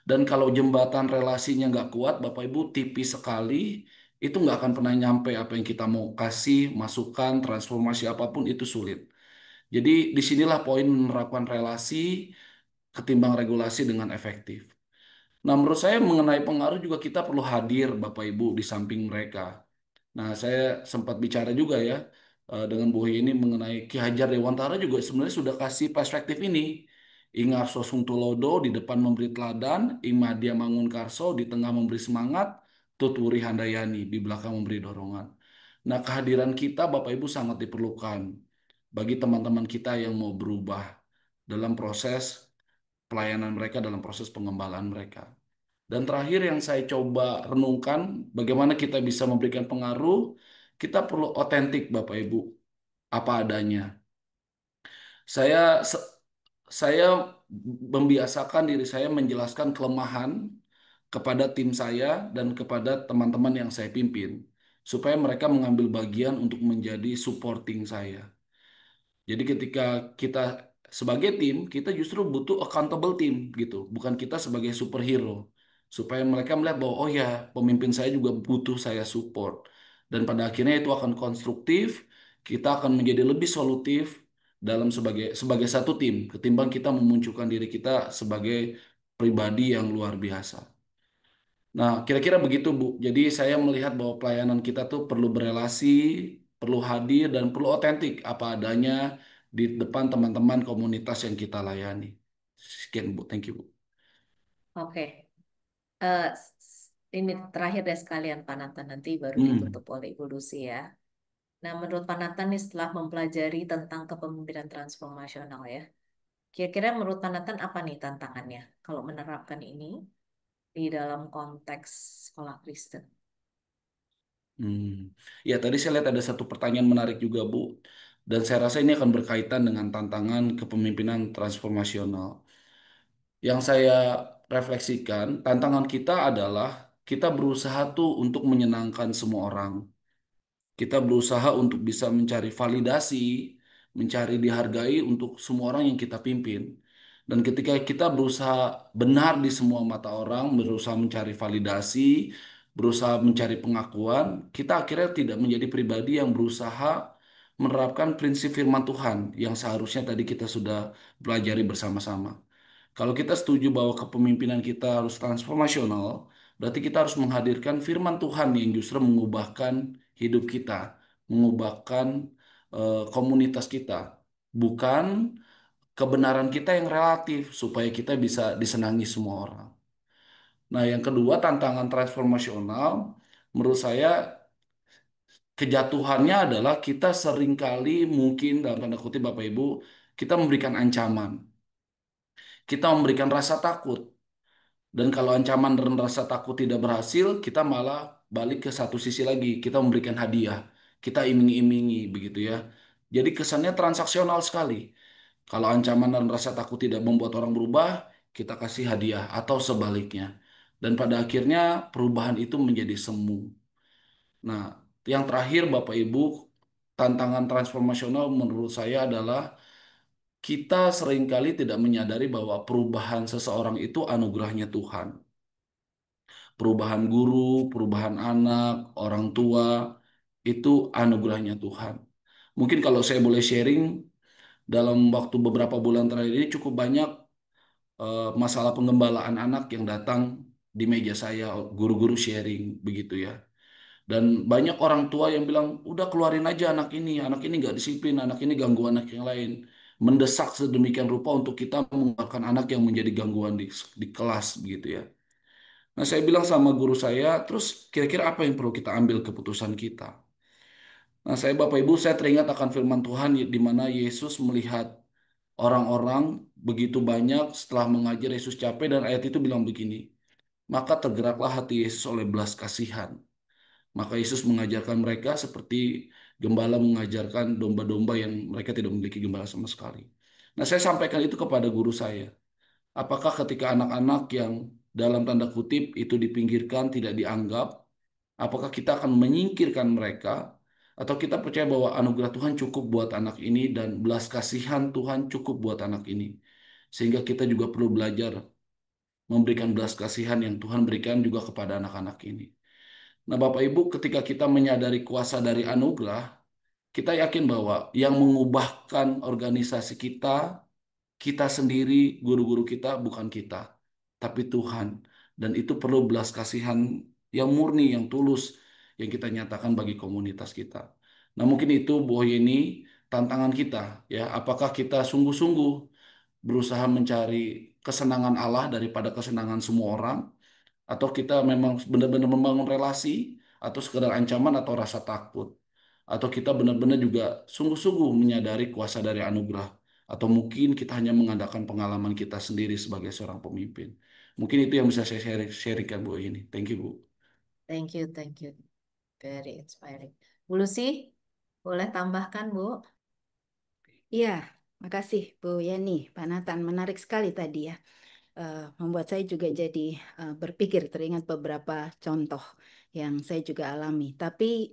Dan kalau jembatan relasinya nggak kuat, Bapak Ibu, tipis sekali, itu nggak akan pernah nyampe apa yang kita mau kasih, masukan, transformasi apapun itu sulit. Jadi disinilah poin menerapkan relasi ketimbang regulasi dengan efektif. Nah, menurut saya mengenai pengaruh juga kita perlu hadir Bapak Ibu di samping mereka. Nah, saya sempat bicara juga ya dengan Bu ini mengenai Ki Hajar Dewantara juga sebenarnya sudah kasih perspektif ini. Ingarso Sungtulodo di depan memberi teladan, Imadia Mangunkarso di tengah memberi semangat, Tutwuri Handayani di belakang memberi dorongan. Nah, kehadiran kita Bapak Ibu sangat diperlukan bagi teman-teman kita yang mau berubah dalam proses pelayanan mereka, dalam proses pengembalaan mereka. Dan terakhir yang saya coba renungkan, bagaimana kita bisa memberikan pengaruh, kita perlu otentik Bapak Ibu, apa adanya. Saya se- saya membiasakan diri saya menjelaskan kelemahan kepada tim saya dan kepada teman-teman yang saya pimpin, supaya mereka mengambil bagian untuk menjadi supporting saya. Jadi ketika kita sebagai tim, kita justru butuh accountable team gitu, bukan kita sebagai superhero. Supaya mereka melihat bahwa oh ya, pemimpin saya juga butuh saya support. Dan pada akhirnya itu akan konstruktif, kita akan menjadi lebih solutif dalam sebagai satu tim ketimbang kita memunculkan diri kita sebagai pribadi yang luar biasa. Nah, kira-kira begitu, Bu. Jadi saya melihat bahwa pelayanan kita tuh perlu berelasi, perlu hadir, dan perlu otentik apa adanya di depan teman-teman komunitas yang kita layani. Sekian, Bu. Thank you, Bu. Oke. Eh, ini terakhir deh sekalian Pak Nathan, nanti baru Hmm. ditutup oleh Ibu Lucy ya. Nah, menurut Pak Nathan nih setelah mempelajari tentang kepemimpinan transformasional ya, kira-kira menurut Pak Nathan apa nih tantangannya kalau menerapkan ini di dalam konteks sekolah Kristen? Hmm. Ya, tadi saya lihat ada satu pertanyaan menarik juga, Bu. Dan saya rasa ini akan berkaitan dengan tantangan kepemimpinan transformasional. Yang saya refleksikan, tantangan kita adalah kita berusaha tuh untuk menyenangkan semua orang. Kita berusaha untuk bisa mencari validasi, mencari dihargai untuk semua orang yang kita pimpin. Dan ketika kita berusaha benar di semua mata orang, berusaha mencari validasi, berusaha mencari pengakuan, kita akhirnya tidak menjadi pribadi yang berusaha menerapkan prinsip firman Tuhan yang seharusnya tadi kita sudah pelajari bersama-sama. Kalau kita setuju bahwa kepemimpinan kita harus transformasional, berarti kita harus menghadirkan firman Tuhan yang justru mengubahkan hidup kita, mengubahkan komunitas kita, bukan kebenaran kita yang relatif supaya kita bisa disenangi semua orang. Nah, yang kedua, tantangan transformasional menurut saya kejatuhannya adalah kita seringkali mungkin dalam tanda kutip Bapak Ibu, kita memberikan ancaman, kita memberikan rasa takut. Dan kalau ancaman dan rasa takut tidak berhasil, kita malah balik ke satu sisi lagi. Kita memberikan hadiah. Kita iming-imingi begitu ya. Jadi kesannya transaksional sekali. Kalau ancaman dan rasa takut tidak membuat orang berubah, kita kasih hadiah atau sebaliknya. Dan pada akhirnya perubahan itu menjadi semu. Nah, yang terakhir Bapak Ibu, tantangan transformasional menurut saya adalah kita seringkali tidak menyadari bahwa perubahan seseorang itu anugerahnya Tuhan. Perubahan guru, perubahan anak, orang tua, itu anugerahnya Tuhan. Mungkin kalau saya boleh sharing, dalam waktu beberapa bulan terakhir ini cukup banyak masalah penggembalaan anak yang datang di meja saya, guru-guru sharing begitu ya. Dan banyak orang tua yang bilang, udah keluarin aja anak ini nggak disiplin, anak ini ganggu anak yang lain. Mendesak sedemikian rupa untuk kita mengeluarkan anak yang menjadi gangguan di kelas begitu ya. Nah, saya bilang sama guru saya, terus kira-kira apa yang perlu kita ambil keputusan kita? Nah, Bapak Ibu, saya teringat akan firman Tuhan di mana Yesus melihat orang-orang begitu banyak setelah mengajar Yesus capek dan ayat itu bilang begini, maka tergeraklah hati Yesus oleh belas kasihan. Maka Yesus mengajarkan mereka seperti gembala mengajarkan domba-domba yang mereka tidak memiliki gembala sama sekali. Nah, saya sampaikan itu kepada guru saya. Apakah ketika anak-anak yang dalam tanda kutip itu dipinggirkan, tidak dianggap, apakah kita akan menyingkirkan mereka, atau kita percaya bahwa anugerah Tuhan cukup buat anak ini dan belas kasihan Tuhan cukup buat anak ini? Sehingga kita juga perlu belajar memberikan belas kasihan yang Tuhan berikan juga kepada anak-anak ini. Nah, Bapak Ibu, ketika kita menyadari kuasa dari anugerah, kita yakin bahwa yang mengubahkan organisasi kita, kita sendiri, guru-guru kita, bukan kita, tapi Tuhan. Dan itu perlu belas kasihan yang murni, yang tulus, yang kita nyatakan bagi komunitas kita. Nah, mungkin itu, Bu Yeni, tantangan kita, ya. Apakah kita sungguh-sungguh berusaha mencari kesenangan Allah daripada kesenangan semua orang, atau kita memang benar-benar membangun relasi, atau sekedar ancaman atau rasa takut, atau kita benar-benar juga sungguh-sungguh menyadari kuasa dari anugerah, atau mungkin kita hanya mengandalkan pengalaman kita sendiri sebagai seorang pemimpin. Mungkin itu yang bisa saya sharingkan Bu ini. Thank you Bu. Thank you, thank you. Very inspiring. Bu Lucy, boleh tambahkan, Bu? Iya, makasih Bu Yani, Pak Nathan. Menarik sekali tadi ya. Membuat saya juga jadi berpikir, teringat beberapa contoh yang saya juga alami. Tapi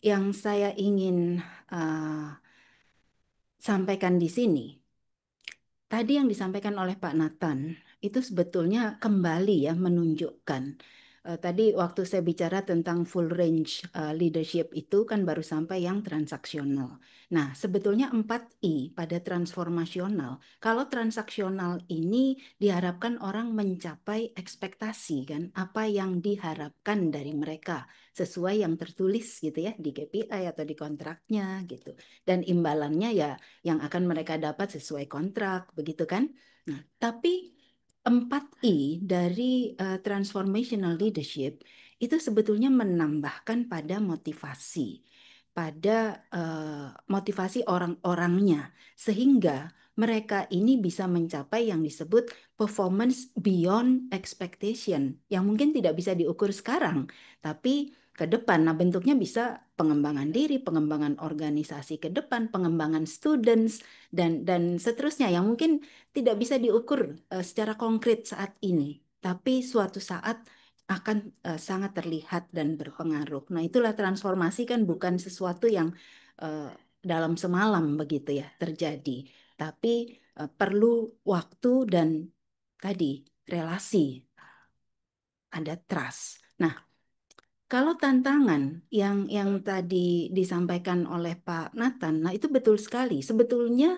yang saya ingin sampaikan di sini, tadi yang disampaikan oleh Pak Nathan itu sebetulnya kembali ya menunjukkan tadi waktu saya bicara tentang full range leadership itu kan baru sampai yang transaksional. Nah, sebetulnya 4I pada transformasional. Kalau transaksional ini diharapkan orang mencapai ekspektasi kan, apa yang diharapkan dari mereka sesuai yang tertulis gitu ya di KPI atau di kontraknya gitu. Dan imbalannya ya yang akan mereka dapat sesuai kontrak, begitu kan? Nah, tapi 4I dari transformational leadership itu sebetulnya menambahkan pada motivasi, pada motivasi orang-orangnya, sehingga mereka ini bisa mencapai yang disebut performance beyond expectation, yang mungkin tidak bisa diukur sekarang, tapi ke depan. Nah, bentuknya bisa pengembangan diri, pengembangan organisasi ke depan, pengembangan students dan seterusnya yang mungkin tidak bisa diukur secara konkret saat ini, tapi suatu saat akan sangat terlihat dan berpengaruh. Nah, itulah transformasi kan bukan sesuatu yang eh, dalam semalam begitu ya terjadi, tapi perlu waktu dan tadi relasi, ada trust. Nah, kalau tantangan yang tadi disampaikan oleh Pak Nathan, nah itu betul sekali. Sebetulnya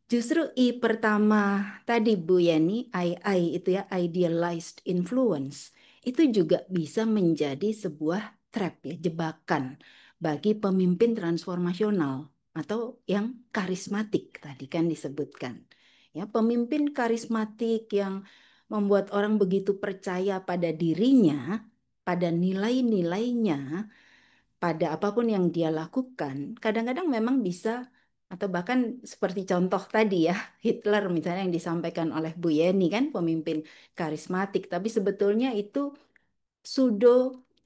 justru I pertama tadi Bu Yani, I itu ya, idealized influence, itu juga bisa menjadi sebuah trap ya, jebakan bagi pemimpin transformasional atau yang karismatik tadi kan disebutkan. Ya, pemimpin karismatik yang membuat orang begitu percaya pada dirinya, pada nilai-nilainya, pada apapun yang dia lakukan, kadang-kadang memang bisa Atau bahkan seperti contoh tadi ya, Hitler misalnya yang disampaikan oleh Bu Yeni kan, pemimpin karismatik, tapi sebetulnya itu pseudo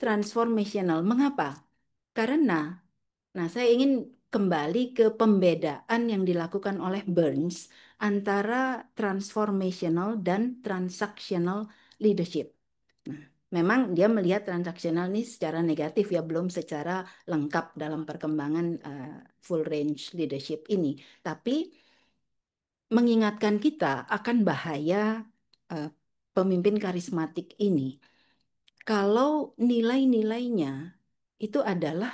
transformational. Mengapa? Karena, nah saya ingin kembali ke pembedaan yang dilakukan oleh Burns antara transformational dan transactional leadership. Nah, memang dia melihat transaksional ini secara negatif ya, belum secara lengkap dalam perkembangan full range leadership ini. Tapi mengingatkan kita akan bahaya eh, pemimpin karismatik ini. Kalau nilai-nilainya itu adalah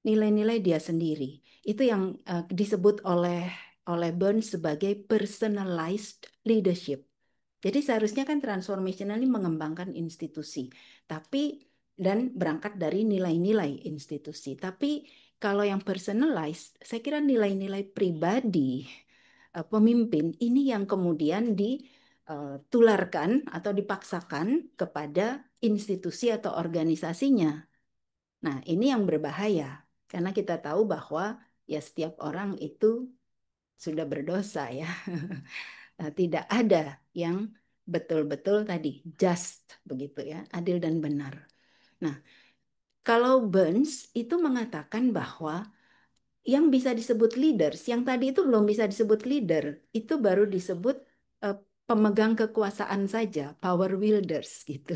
nilai-nilai dia sendiri. Itu yang disebut oleh Burns sebagai personalized leadership. Jadi seharusnya kan transformational ini mengembangkan institusi, tapi dan berangkat dari nilai-nilai institusi. Tapi kalau yang personalized, saya kira nilai-nilai pribadi pemimpin ini yang kemudian ditularkan atau dipaksakan kepada institusi atau organisasinya. Nah, ini yang berbahaya karena kita tahu bahwa ya setiap orang itu sudah berdosa ya. Tidak ada yang betul-betul tadi just begitu ya, adil dan benar. Nah, kalau Burns itu mengatakan bahwa yang bisa disebut leaders, yang tadi itu belum bisa disebut leader, itu baru disebut eh, pemegang kekuasaan saja, power wielders gitu.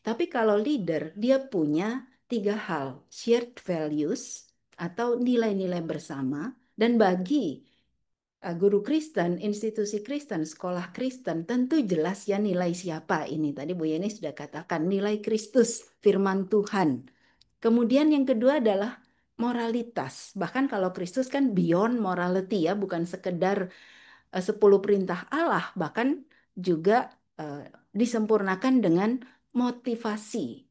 Tapi kalau leader, dia punya tiga hal, shared values atau nilai-nilai bersama, dan bagi guru Kristen, institusi Kristen, sekolah Kristen, tentu jelas ya nilai siapa ini. Tadi Bu Yeni sudah katakan, nilai Kristus, firman Tuhan. Kemudian yang kedua adalah moralitas. Bahkan kalau Kristus kan beyond morality ya, bukan sekedar 10 perintah Allah, bahkan juga eh, disempurnakan dengan motivasi.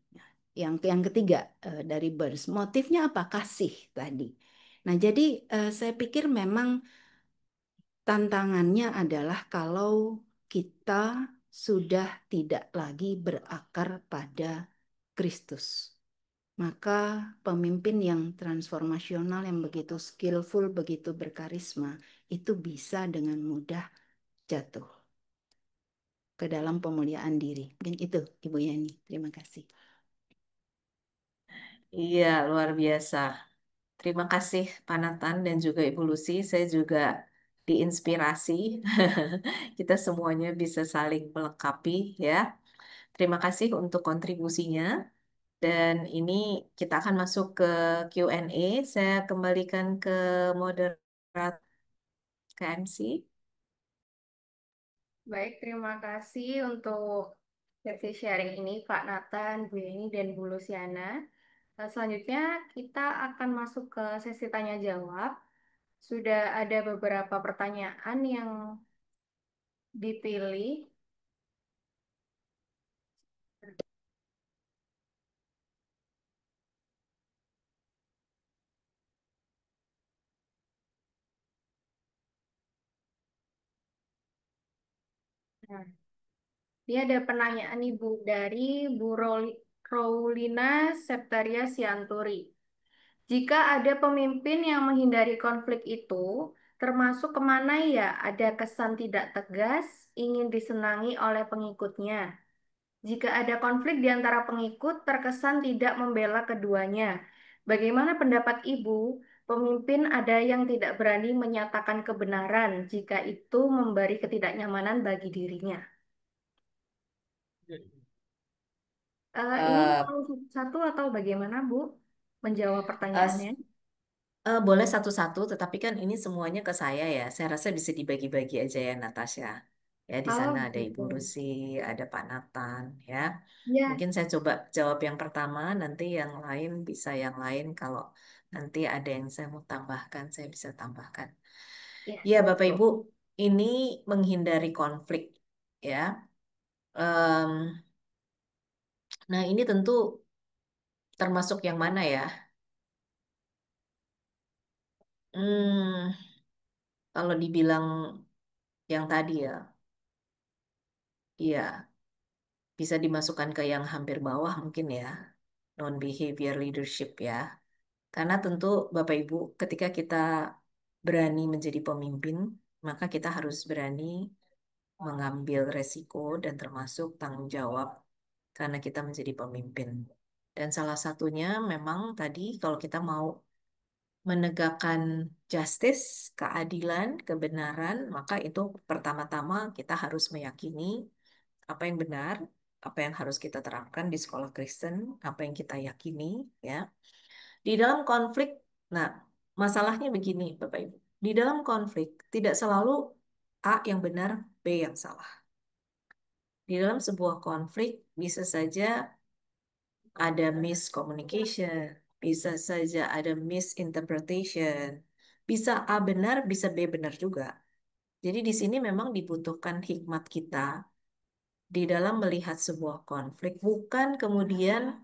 Yang ketiga dari Burns, motifnya apa? Kasih tadi. Nah, jadi saya pikir memang tantangannya adalah kalau kita sudah tidak lagi berakar pada Kristus, maka pemimpin yang transformasional, yang begitu skillful, begitu berkarisma, itu bisa dengan mudah jatuh ke dalam pemuliaan diri. Mungkin itu, Ibu Yani. Terima kasih. Iya, luar biasa. Terima kasih Pak Nathan dan juga Ibu Lucy. Saya juga diinspirasi. Kita semuanya bisa saling melengkapi ya. Terima kasih untuk kontribusinya. Dan ini kita akan masuk ke Q&A. Saya kembalikan ke moderator KMC. Baik, terima kasih untuk sesi sharing ini Pak Nathan, Bu Yeni, dan Bu Luciana. Selanjutnya kita akan masuk ke sesi tanya jawab. Sudah ada beberapa pertanyaan yang dipilih. Nah, ini ada penanyaan Ibu dari Bu Raulina Septaria Sianturi. Jika ada pemimpin yang menghindari konflik itu, termasuk kemana ya ada kesan tidak tegas, ingin disenangi oleh pengikutnya. Jika ada konflik di antara pengikut, terkesan tidak membela keduanya. Bagaimana pendapat Ibu? Pemimpin ada yang tidak berani menyatakan kebenaran jika itu memberi ketidaknyamanan bagi dirinya. Ini Eh, mau satu atau bagaimana, Bu? Menjawab eh, pertanyaannya. Boleh satu-satu, tetapi kan ini semuanya ke saya ya. Saya rasa bisa dibagi-bagi aja ya, Natasha. Ya, di Oh, sana ada Ibu begitu. Lucy, ada Pak Nathan, ya. Ya, Mungkin saya coba jawab yang pertama, nanti yang lain bisa yang lain. Kalau nanti ada yang saya mau tambahkan, saya bisa tambahkan. ya, Ya, siap, Bapak Bu. Ibu, ini menghindari konflik, ya. Em, nah, ini tentu termasuk yang mana ya? Hmm, kalau dibilang yang tadi ya, iya. Bisa dimasukkan ke yang hampir bawah mungkin ya, non-behavior leadership ya. Karena tentu Bapak Ibu ketika kita berani menjadi pemimpin, maka kita harus berani mengambil resiko dan termasuk tanggung jawab karena kita menjadi pemimpin. Dan salah satunya memang tadi kalau kita mau menegakkan justice, keadilan, kebenaran, maka itu pertama-tama kita harus meyakini apa yang benar, apa yang harus kita terapkan di sekolah Kristen, apa yang kita yakini, ya. Di dalam konflik, nah, masalahnya begini, Bapak Ibu. Di dalam konflik tidak selalu A yang benar, B yang salah. Di dalam sebuah konflik bisa saja ada miscommunication, bisa saja ada misinterpretation, bisa A benar, bisa B benar juga. Jadi di sini memang dibutuhkan hikmat kita di dalam melihat sebuah konflik, bukan kemudian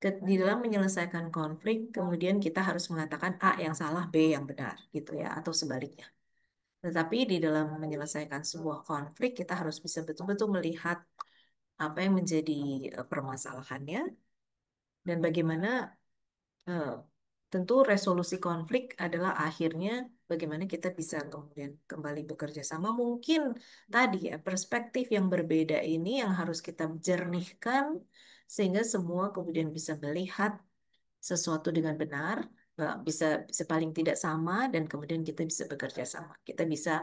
di dalam menyelesaikan konflik, kemudian kita harus mengatakan A yang salah, B yang benar, gitu ya, atau sebaliknya. Tetapi di dalam menyelesaikan sebuah konflik, kita harus bisa betul-betul melihat apa yang menjadi permasalahannya dan bagaimana eh, tentu resolusi konflik adalah akhirnya bagaimana kita bisa kemudian kembali bekerja sama. Mungkin tadi ya perspektif yang berbeda ini yang harus kita jernihkan sehingga semua kemudian bisa melihat sesuatu dengan benar, bisa bisa paling tidak sama dan kemudian kita bisa bekerja sama. Kita bisa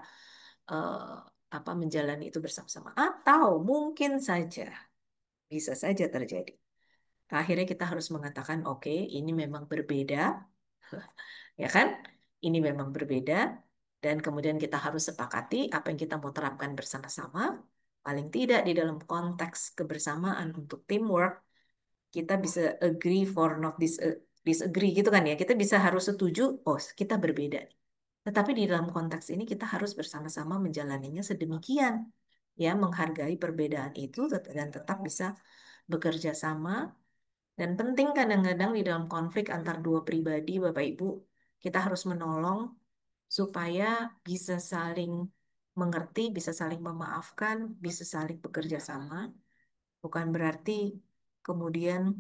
eh, apa menjalani itu bersama-sama. Atau mungkin saja bisa saja terjadi. Akhirnya kita harus mengatakan, oke, ini memang berbeda, ya kan? Ini memang berbeda, dan kemudian kita harus sepakati apa yang kita mau terapkan bersama-sama. Paling tidak di dalam konteks kebersamaan untuk teamwork, kita bisa agree for not disagree gitu kan ya. Kita bisa harus setuju, oh kita berbeda. Tetapi di dalam konteks ini kita harus bersama-sama menjalaninya sedemikian, ya menghargai perbedaan itu dan tetap bisa bekerja sama. Dan penting kadang-kadang di dalam konflik antar dua pribadi, Bapak Ibu, kita harus menolong supaya bisa saling mengerti, bisa saling memaafkan, bisa saling bekerja sama. Bukan berarti kemudian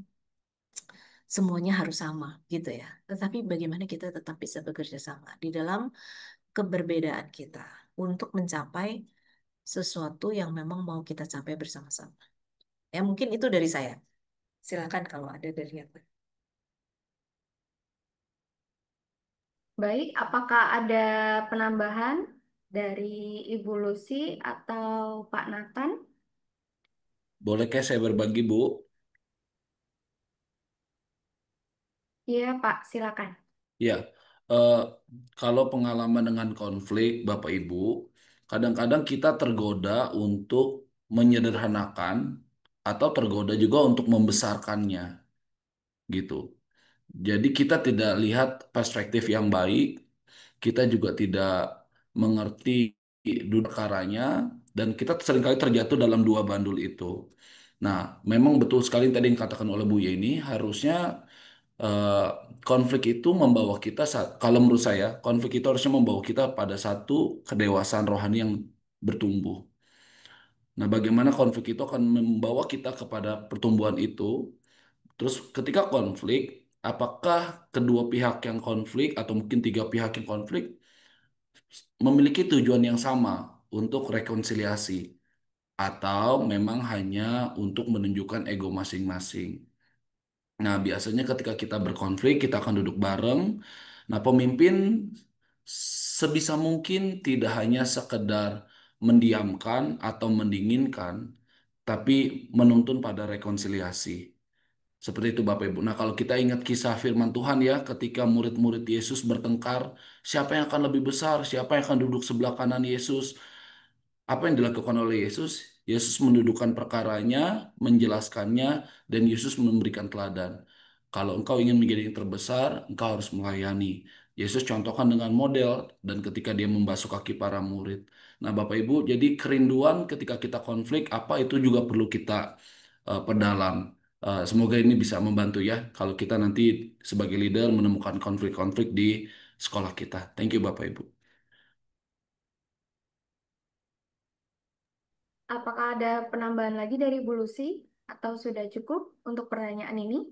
semuanya harus sama gitu ya. Tetapi bagaimana kita tetap bisa bekerja sama di dalam keberbedaan kita untuk mencapai sesuatu yang memang mau kita capai bersama-sama. Ya mungkin itu dari saya. Silakan kalau ada dari yang lain. Baik, apakah ada penambahan dari Ibu Lucy atau Pak Nathan? Bolehkah saya berbagi, Bu? Iya, Pak, silakan. Ya, eh, kalau pengalaman dengan konflik, Bapak Ibu, kadang-kadang kita tergoda untuk menyederhanakan atau tergoda juga untuk membesarkannya, gitu. Jadi kita tidak lihat perspektif yang baik, kita juga tidak mengerti duduk perkaranya, dan kita seringkali terjatuh dalam dua bandul itu. Nah, memang betul sekali tadi yang dikatakan oleh Bu Yeni, harusnya eh, konflik itu membawa kita, kalau menurut saya, konflik itu harusnya membawa kita pada satu kedewasaan rohani yang bertumbuh. Nah, bagaimana konflik itu akan membawa kita kepada pertumbuhan itu? Terus ketika konflik, apakah kedua pihak yang konflik atau mungkin tiga pihak yang konflik memiliki tujuan yang sama untuk rekonsiliasi atau memang hanya untuk menunjukkan ego masing-masing? Nah, biasanya ketika kita berkonflik, kita akan duduk bareng. Nah, pemimpin sebisa mungkin tidak hanya sekedar mendiamkan atau mendinginkan, tapi menuntun pada rekonsiliasi. Seperti itu Bapak Ibu. Nah, kalau kita ingat kisah firman Tuhan ya, ketika murid-murid Yesus bertengkar, siapa yang akan lebih besar, siapa yang akan duduk sebelah kanan Yesus? Apa yang dilakukan oleh Yesus? Yesus mendudukkan perkaranya, menjelaskannya, dan Yesus memberikan teladan. Kalau engkau ingin menjadi yang terbesar, engkau harus melayani. Yesus contohkan dengan model dan ketika dia membasuh kaki para murid. Nah, Bapak Ibu, jadi kerinduan ketika kita konflik, apa itu juga perlu kita perdalam. Semoga ini bisa membantu ya, kalau kita nanti sebagai leader menemukan konflik-konflik di sekolah kita. Thank you, Bapak Ibu. Apakah ada penambahan lagi dari Bu Lucy atau sudah cukup untuk pertanyaan ini?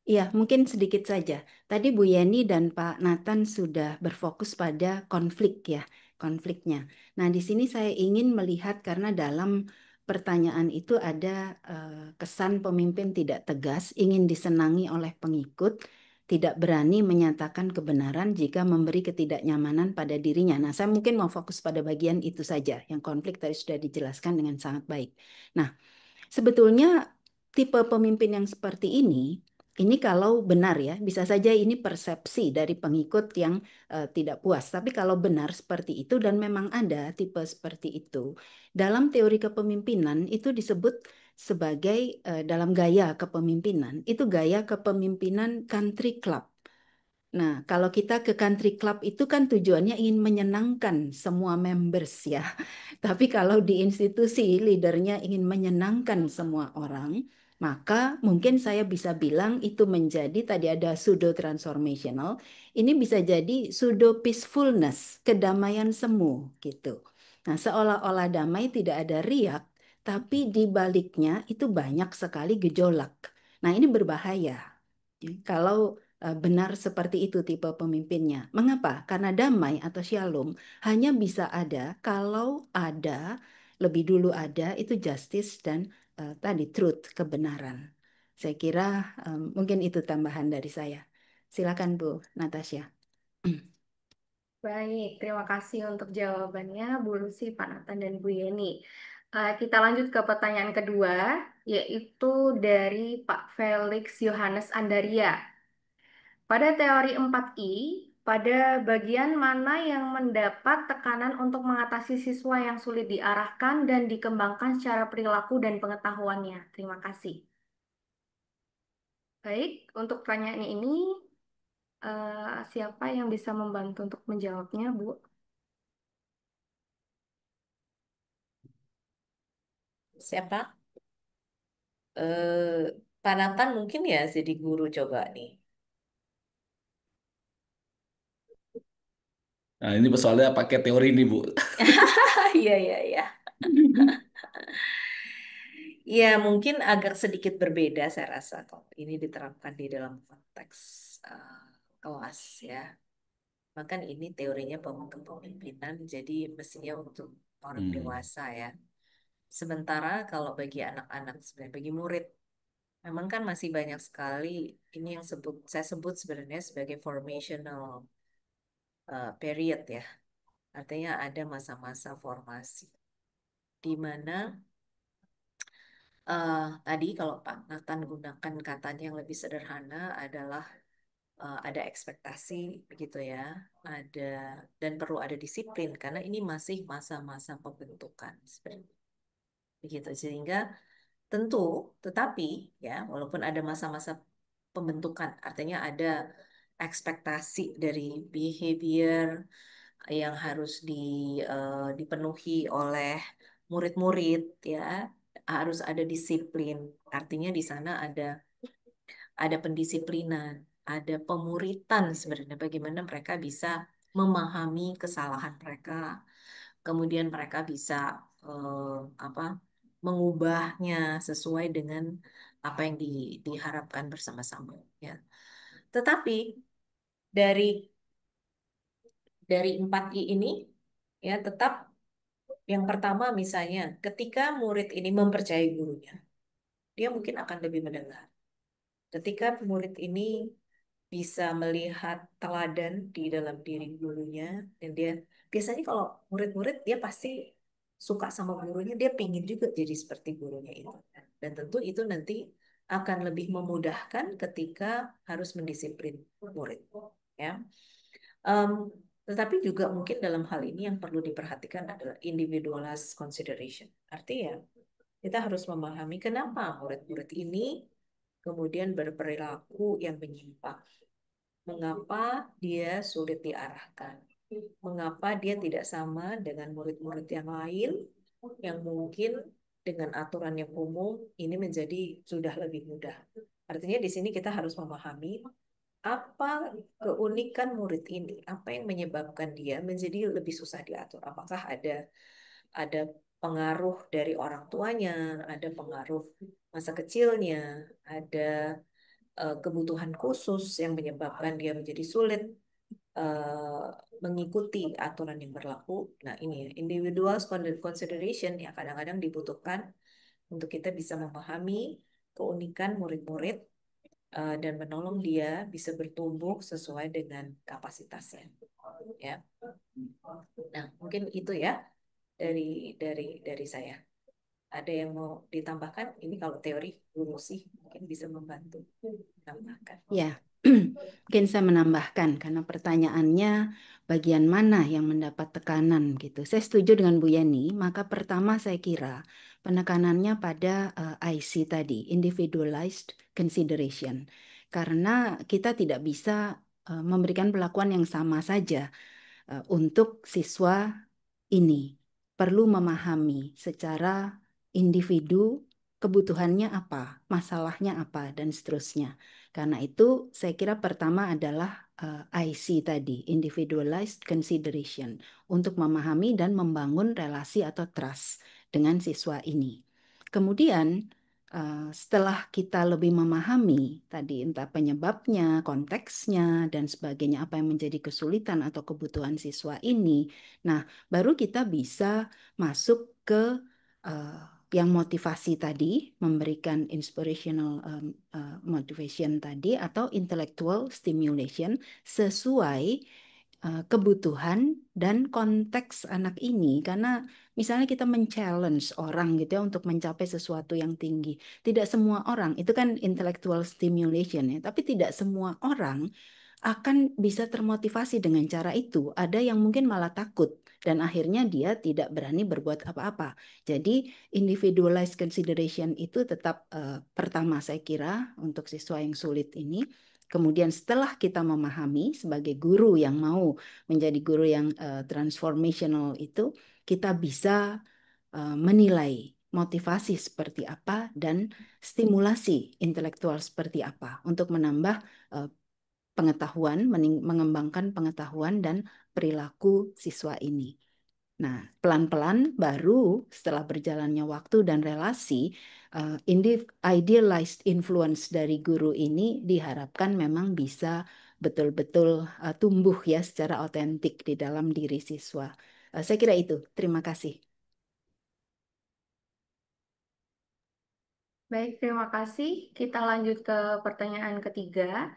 Iya, mungkin sedikit saja. Tadi Bu Yeni dan Pak Nathan sudah berfokus pada konflik ya, konfliknya. Nah, di sini saya ingin melihat karena dalam pertanyaan itu ada kesan pemimpin tidak tegas, ingin disenangi oleh pengikut, tidak berani menyatakan kebenaran jika memberi ketidaknyamanan pada dirinya. Nah, saya mungkin mau fokus pada bagian itu saja, yang konflik tadi sudah dijelaskan dengan sangat baik. Nah, sebetulnya tipe pemimpin yang seperti ini kalau benar ya, bisa saja ini persepsi dari pengikut yang tidak puas. Tapi kalau benar seperti itu dan memang ada tipe seperti itu, dalam teori kepemimpinan itu disebut sebagai dalam gaya kepemimpinan, itu gaya kepemimpinan country club. Nah, kalau kita ke country club itu kan tujuannya ingin menyenangkan semua members ya. Tapi kalau di institusi leadernya ingin menyenangkan semua orang, maka mungkin saya bisa bilang itu menjadi tadi ada pseudo transformational, ini bisa jadi pseudo peacefulness, kedamaian semu gitu. Nah, seolah-olah damai tidak ada riak, tapi di baliknya itu banyak sekali gejolak. Nah, ini berbahaya. Kalau benar seperti itu tipe pemimpinnya. Mengapa? Karena damai atau shalom hanya bisa ada kalau ada, lebih dulu ada, itu justice dan tadi truth, kebenaran. Saya kira mungkin itu tambahan dari saya. Silakan Bu Natasha. Baik, terima kasih untuk jawabannya Bu Lucy, Pak Nathan, dan Bu Yeni. Kita lanjut ke pertanyaan kedua, yaitu dari Pak Felix Yohanes Andaria. Pada teori 4I, pada bagian mana yang mendapat tekanan untuk mengatasi siswa yang sulit diarahkan dan dikembangkan secara perilaku dan pengetahuannya? Terima kasih. Baik, untuk pertanyaan ini, siapa yang bisa membantu untuk menjawabnya, Bu? Siapa? Eh, Pak Nathan mungkin ya jadi guru coba nih. Nah, ini soalnya pakai teori ini, Bu. Iya, iya, iya. Ya, mungkin agak sedikit berbeda saya rasa kalau ini diterapkan di dalam konteks eh, kelas ya. Maka ini teorinya kepemimpinan, jadi mestinya untuk orang Hmm. dewasa ya. Sementara kalau bagi anak-anak, sebenarnya bagi murid, memang kan masih banyak sekali ini yang saya sebut sebenarnya sebagai formational period ya. Artinya ada masa-masa formasi di mana tadi kalau Pak Nathan gunakan katanya yang lebih sederhana adalah ada ekspektasi begitu ya, ada dan perlu ada disiplin karena ini masih masa-masa pembentukan seperti begitu sehingga tentu tetapi ya walaupun ada masa-masa pembentukan artinya ada ekspektasi dari behavior yang harus dipenuhi oleh murid-murid ya harus ada disiplin artinya di sana ada pendisiplinan ada pemuritan sebenarnya bagaimana mereka bisa memahami kesalahan mereka kemudian mereka bisa apa mengubahnya sesuai dengan apa yang diharapkan bersama-sama ya tetapi dari 4I ini ya tetap yang pertama misalnya ketika murid ini mempercayai gurunya, dia mungkin akan lebih mendengar. Ketika murid ini bisa melihat teladan di dalam diri gurunya dan dia biasanya kalau murid-murid dia pasti suka sama gurunya, dia pingin juga jadi seperti gurunya itu. Dan tentu itu nanti akan lebih memudahkan ketika harus mendisiplin murid. Ya. Em, tetapi juga mungkin dalam hal ini yang perlu diperhatikan adalah individualized consideration. Artinya, kita harus memahami kenapa murid-murid ini kemudian berperilaku yang menyimpang. Mengapa dia sulit diarahkan? Mengapa dia tidak sama dengan murid-murid yang lain yang mungkin dengan aturan yang umum ini menjadi sudah lebih mudah. Artinya di sini kita harus memahami apa keunikan murid ini? Apa yang menyebabkan dia menjadi lebih susah diatur? Apakah ada pengaruh dari orang tuanya, ada pengaruh masa kecilnya, ada kebutuhan khusus yang menyebabkan dia menjadi sulit mengikuti aturan yang berlaku. Nah, ini ya, individual consideration yang kadang-kadang dibutuhkan untuk kita bisa memahami keunikan murid-murid dan menolong dia bisa bertumbuh sesuai dengan kapasitasnya. Ya. Nah, mungkin itu ya dari saya. Ada yang mau ditambahkan? Ini kalau teori guru sih mungkin bisa membantu menambahkan. Ya, mungkin saya menambahkan karena pertanyaannya bagian mana yang mendapat tekanan gitu. Saya setuju dengan Bu Yeni, maka pertama saya kira penekanannya pada IC tadi, individualized consideration. Karena kita tidak bisa memberikan perlakuan yang sama saja untuk siswa ini. Perlu memahami secara individu kebutuhannya apa, masalahnya apa, dan seterusnya. Karena itu, saya kira pertama adalah IC tadi, individualized consideration, untuk memahami dan membangun relasi atau trust dengan siswa ini. Kemudian, setelah kita lebih memahami tadi entah penyebabnya, konteksnya, dan sebagainya, apa yang menjadi kesulitan atau kebutuhan siswa ini, nah baru kita bisa masuk ke uh, yang motivasi tadi, memberikan inspirational motivation tadi, atau intellectual stimulation sesuai kebutuhan dan konteks anak ini. Karena misalnya kita men-challenge orang gitu ya untuk mencapai sesuatu yang tinggi. Tidak semua orang, itu kan intellectual stimulation ya, tapi tidak semua orang akan bisa termotivasi dengan cara itu. Ada yang mungkin malah takut dan akhirnya dia tidak berani berbuat apa-apa. Jadi individualized consideration itu tetap pertama saya kira untuk siswa yang sulit ini. Kemudian setelah kita memahami sebagai guru yang mau menjadi guru yang transformational itu, kita bisa menilai motivasi seperti apa dan stimulasi intelektual seperti apa untuk menambah pengetahuan, mengembangkan pengetahuan dan perilaku siswa ini. Nah, pelan-pelan baru setelah berjalannya waktu dan relasi, idealized influence dari guru ini diharapkan memang bisa betul-betul tumbuh ya secara otentik di dalam diri siswa. Saya kira itu. Terima kasih. Baik, terima kasih. Kita lanjut ke pertanyaan ketiga.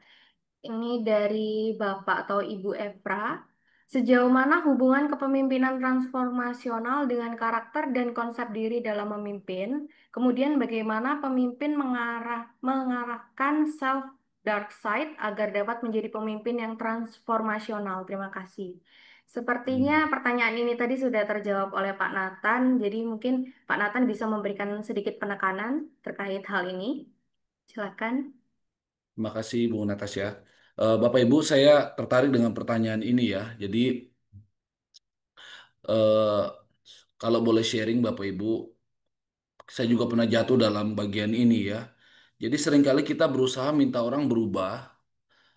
Ini dari Bapak atau Ibu Evra. Sejauh mana hubungan kepemimpinan transformasional dengan karakter dan konsep diri dalam memimpin? Kemudian bagaimana pemimpin mengarahkan self dark side agar dapat menjadi pemimpin yang transformasional? Terima kasih. Sepertinya pertanyaan ini tadi sudah terjawab oleh Pak Nathan, jadi mungkin Pak Nathan bisa memberikan sedikit penekanan terkait hal ini. Silakan. Terima kasih Bu Natasya. Bapak Ibu, saya tertarik dengan pertanyaan ini ya. Jadi eh, kalau boleh sharing Bapak Ibu, saya juga pernah jatuh dalam bagian ini ya. Jadi seringkali kita berusaha minta orang berubah,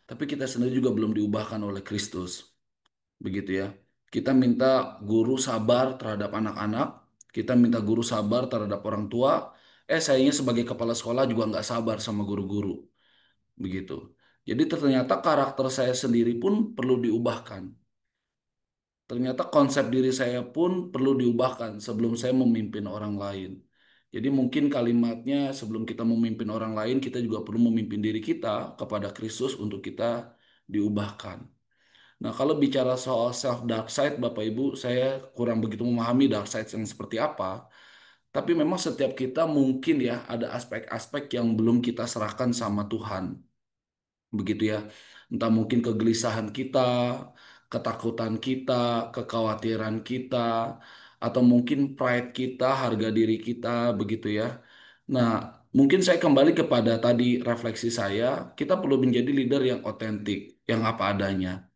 tapi kita sendiri juga belum diubahkan oleh Kristus. Begitu ya. Kita minta guru sabar terhadap anak-anak, kita minta guru sabar terhadap orang tua. Sayangnya sebagai kepala sekolah juga nggak sabar sama guru-guru. Begitu. Jadi ternyata karakter saya sendiri pun perlu diubahkan. Ternyata konsep diri saya pun perlu diubahkan sebelum saya memimpin orang lain. Jadi mungkin kalimatnya sebelum kita memimpin orang lain, kita juga perlu memimpin diri kita kepada Kristus untuk kita diubahkan. Nah, kalau bicara soal self dark side, Bapak Ibu, saya kurang begitu memahami dark side yang seperti apa. Tapi memang setiap kita mungkin ya ada aspek-aspek yang belum kita serahkan sama Tuhan. Begitu ya. Entah mungkin kegelisahan kita, ketakutan kita, kekhawatiran kita, atau mungkin pride kita, harga diri kita, begitu ya. Nah, mungkin saya kembali kepada tadi refleksi saya, kita perlu menjadi leader yang otentik, yang apa adanya.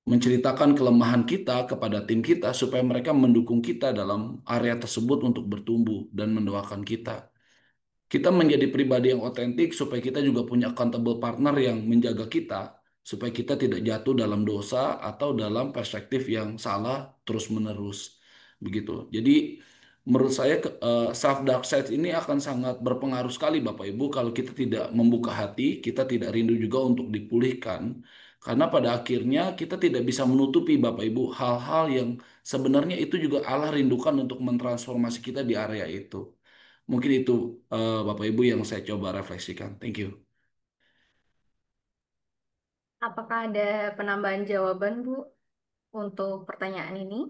Menceritakan kelemahan kita kepada tim kita supaya mereka mendukung kita dalam area tersebut untuk bertumbuh dan mendoakan kita. Kita menjadi pribadi yang otentik supaya kita juga punya accountable partner yang menjaga kita supaya kita tidak jatuh dalam dosa atau dalam perspektif yang salah terus-menerus. Begitu. Jadi menurut saya self dark side ini akan sangat berpengaruh sekali Bapak Ibu kalau kita tidak membuka hati, kita tidak rindu juga untuk dipulihkan. Karena pada akhirnya kita tidak bisa menutupi Bapak Ibu hal-hal yang sebenarnya itu juga Allah rindukan untuk mentransformasi kita di area itu. Mungkin itu Bapak Ibu yang saya coba refleksikan. Thank you. Apakah ada penambahan jawaban, Bu, untuk pertanyaan ini?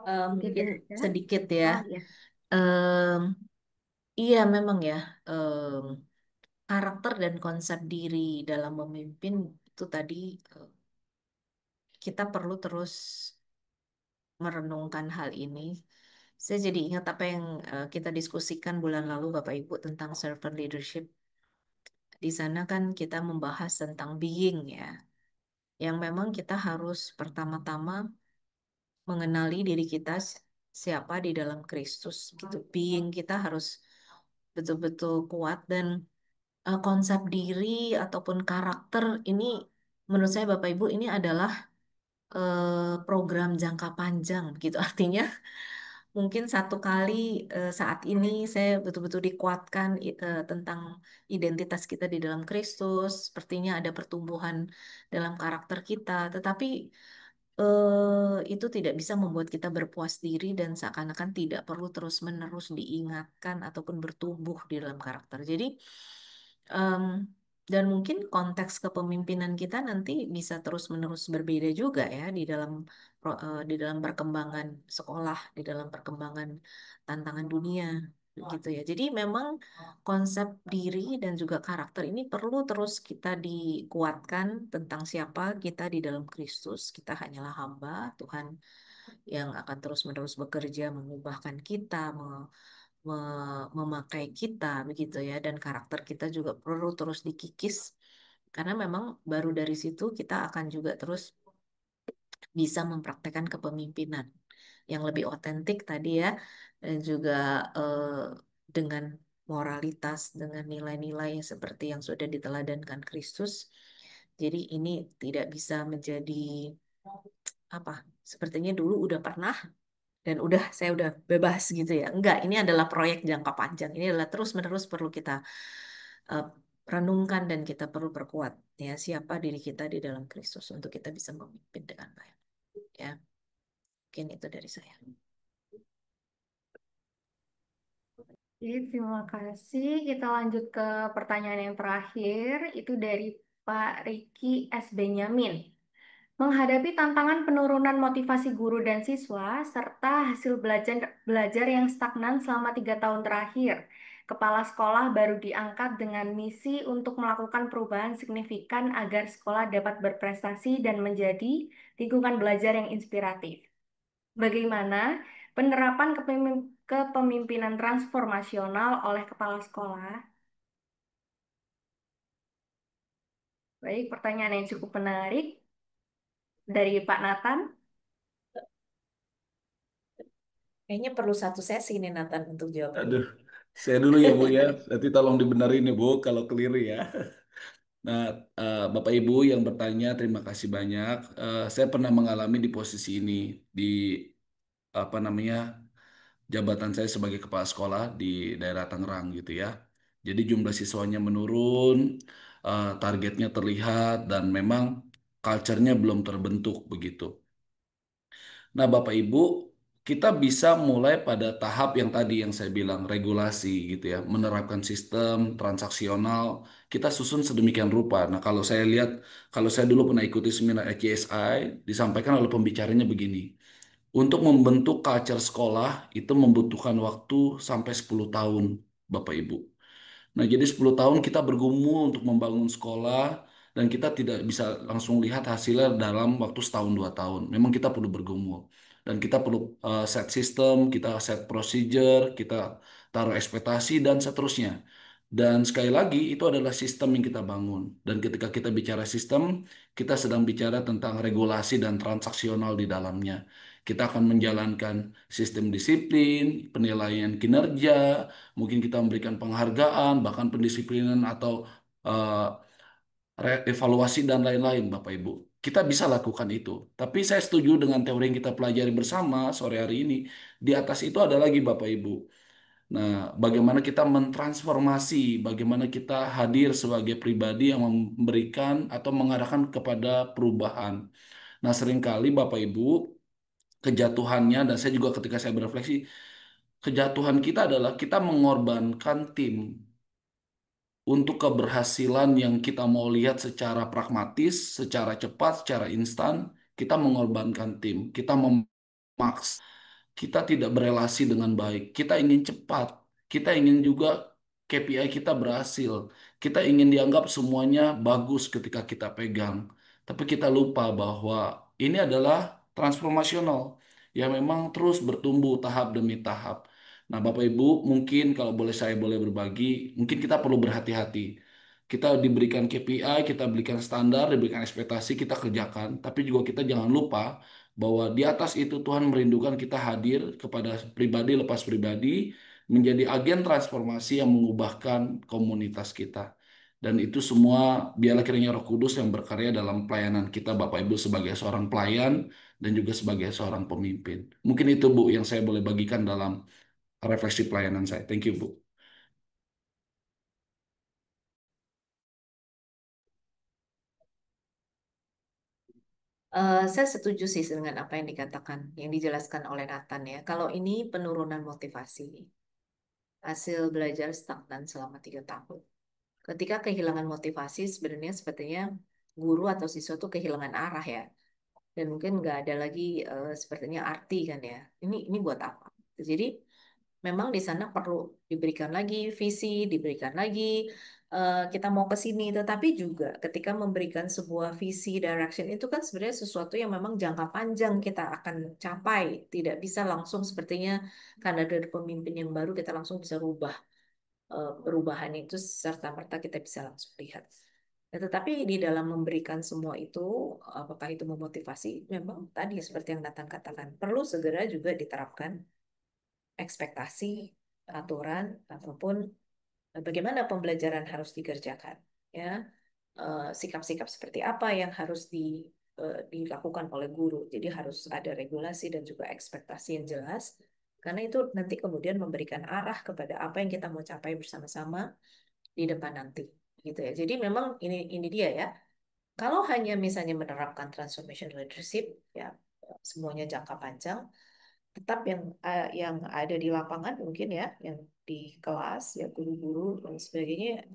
Mungkin Tidak ada. sedikit ya. Oh ya. Em, iya memang ya, karakter dan konsep diri dalam memimpin itu tadi eh, kita perlu terus merenungkan hal ini. Saya jadi ingat apa yang kita diskusikan bulan lalu Bapak Ibu tentang servant leadership. Di sana kan kita membahas tentang being ya, yang memang kita harus pertama-tama mengenali diri kita siapa di dalam Kristus gitu. Being kita harus betul-betul kuat dan konsep diri ataupun karakter ini menurut saya Bapak Ibu ini adalah program jangka panjang gitu. Artinya mungkin satu kali saat ini saya betul-betul dikuatkan tentang identitas kita di dalam Kristus, sepertinya ada pertumbuhan dalam karakter kita, tetapi itu tidak bisa membuat kita berpuas diri dan seakan-akan tidak perlu terus-menerus diingatkan ataupun bertumbuh di dalam karakter. Jadi em, dan mungkin konteks kepemimpinan kita nanti bisa terus-menerus berbeda juga ya di dalam perkembangan sekolah, di dalam perkembangan tantangan dunia gitu ya. Jadi memang konsep diri dan juga karakter ini perlu terus kita dikuatkan tentang siapa kita di dalam Kristus. Kita hanyalah hamba Tuhan yang akan terus-menerus bekerja mengubahkan kita, memakai kita begitu ya, dan karakter kita juga perlu terus dikikis karena memang baru dari situ kita akan juga terus bisa mempraktekkan kepemimpinan yang lebih otentik tadi ya, dan juga dengan moralitas, dengan nilai-nilai seperti yang sudah diteladankan Kristus. Jadi ini tidak bisa menjadi apa, sepertinya dulu udah pernah dan saya udah bebas gitu ya. Enggak, ini adalah proyek jangka panjang. Ini adalah terus-menerus perlu kita eh, renungkan dan kita perlu perkuat ya siapa diri kita di dalam Kristus untuk kita bisa memimpin dengan baik. Ya, mungkin itu dari saya. Oke, terima kasih. Kita lanjut ke pertanyaan yang terakhir. Itu dari Pak Riki S. Benyamin. Menghadapi tantangan penurunan motivasi guru dan siswa, serta hasil belajar, belajar yang stagnan selama 3 tahun terakhir, kepala sekolah baru diangkat dengan misi untuk melakukan perubahan signifikan agar sekolah dapat berprestasi dan menjadi lingkungan belajar yang inspiratif. Bagaimana penerapan kepemimpinan transformasional oleh kepala sekolah? Baik, pertanyaan yang cukup menarik dari Pak Nathan. Kayaknya perlu satu sesi nih Nathan untuk jawab ini. Aduh, saya dulu ya Bu ya. Nanti tolong dibenerin ya Bu kalau keliru ya. Nah, Bapak Ibu yang bertanya, terima kasih banyak. Saya pernah mengalami di posisi ini di apa namanya jabatan saya sebagai kepala sekolah di daerah Tangerang gitu ya. Jadi jumlah siswanya menurun, targetnya terlihat dan memang culture-nya belum terbentuk begitu. Nah, Bapak Ibu, kita bisa mulai pada tahap yang tadi yang saya bilang regulasi gitu ya, menerapkan sistem transaksional. Kita susun sedemikian rupa. Nah, kalau saya dulu pernah ikuti seminar HCSI, disampaikan oleh pembicaranya begini. Untuk membentuk culture sekolah itu membutuhkan waktu sampai 10 tahun, Bapak Ibu. Nah, jadi 10 tahun kita bergumul untuk membangun sekolah dan kita tidak bisa langsung lihat hasilnya dalam waktu setahun 2 tahun. Memang kita perlu bergumul dan kita perlu set sistem, kita set procedure, kita taruh ekspektasi dan seterusnya. Dan sekali lagi itu adalah sistem yang kita bangun. Dan ketika kita bicara sistem, kita sedang bicara tentang regulasi dan transaksional di dalamnya. Kita akan menjalankan sistem disiplin, penilaian kinerja, mungkin kita memberikan penghargaan, bahkan pendisiplinan atau eh, evaluasi dan lain-lain, Bapak Ibu. kita bisa lakukan itu. Tapi saya setuju dengan teori yang kita pelajari bersama sore hari ini. Di atas itu ada lagi Bapak Ibu. Nah, bagaimana kita mentransformasi, bagaimana kita hadir sebagai pribadi yang memberikan atau mengarahkan kepada perubahan. Nah, seringkali Bapak Ibu, kejatuhannya, dan saya juga ketika saya berefleksi, kejatuhan kita adalah kita mengorbankan tim untuk keberhasilan yang kita mau lihat secara pragmatis, secara cepat, secara instan, kita mengorbankan tim, kita memaks, kita tidak berelasi dengan baik. Kita ingin cepat, kita ingin juga KPI kita berhasil, kita ingin dianggap semuanya bagus ketika kita pegang. Tapi kita lupa bahwa ini adalah transformasional yang memang terus bertumbuh tahap demi tahap. Nah, Bapak Ibu, mungkin kalau boleh saya boleh berbagi, mungkin kita perlu berhati-hati. Kita diberikan KPI, kita berikan standar, diberikan ekspektasi, kita kerjakan. Tapi juga kita jangan lupa bahwa di atas itu Tuhan merindukan kita hadir kepada pribadi lepas pribadi, menjadi agen transformasi yang mengubahkan komunitas kita. Dan itu semua biarlah kiranya Roh Kudus yang berkarya dalam pelayanan kita Bapak Ibu sebagai seorang pelayan dan juga sebagai seorang pemimpin. Mungkin itu Bu yang saya boleh bagikan dalam refleksi pelayanan saya. Thank you, Bu. Saya setuju sih dengan apa yang dikatakan, yang dijelaskan oleh Nathan ya. Kalau ini penurunan motivasi, hasil belajar stagnan selama 3 tahun. Ketika kehilangan motivasi, sebenarnya sepertinya guru atau siswa tuh kehilangan arah ya. Dan mungkin nggak ada lagi sepertinya arti kan ya. Ini buat apa? Jadi memang di sana perlu diberikan lagi visi, diberikan lagi kita mau ke sini. Tetapi juga ketika memberikan sebuah visi, direction itu kan sebenarnya sesuatu yang memang jangka panjang kita akan capai. Tidak bisa langsung sepertinya karena dari pemimpin yang baru kita langsung bisa rubah perubahan itu serta-merta kita bisa langsung lihat. Nah, tetapi di dalam memberikan semua itu, apakah itu memotivasi? Memang tadi seperti yang Nathan katakan, perlu segera juga diterapkan ekspektasi, aturan, ataupun bagaimana pembelajaran harus dikerjakan. Ya, sikap-sikap seperti apa yang harus dilakukan oleh guru. Jadi harus ada regulasi dan juga ekspektasi yang jelas, karena itu nanti kemudian memberikan arah kepada apa yang kita mau capai bersama-sama di depan nanti. Gitu ya. Jadi memang ini dia ya. Kalau hanya misalnya menerapkan transformation leadership, ya semuanya jangka panjang, tetap yang ada di lapangan mungkin ya, yang di kelas ya guru-guru dan sebagainya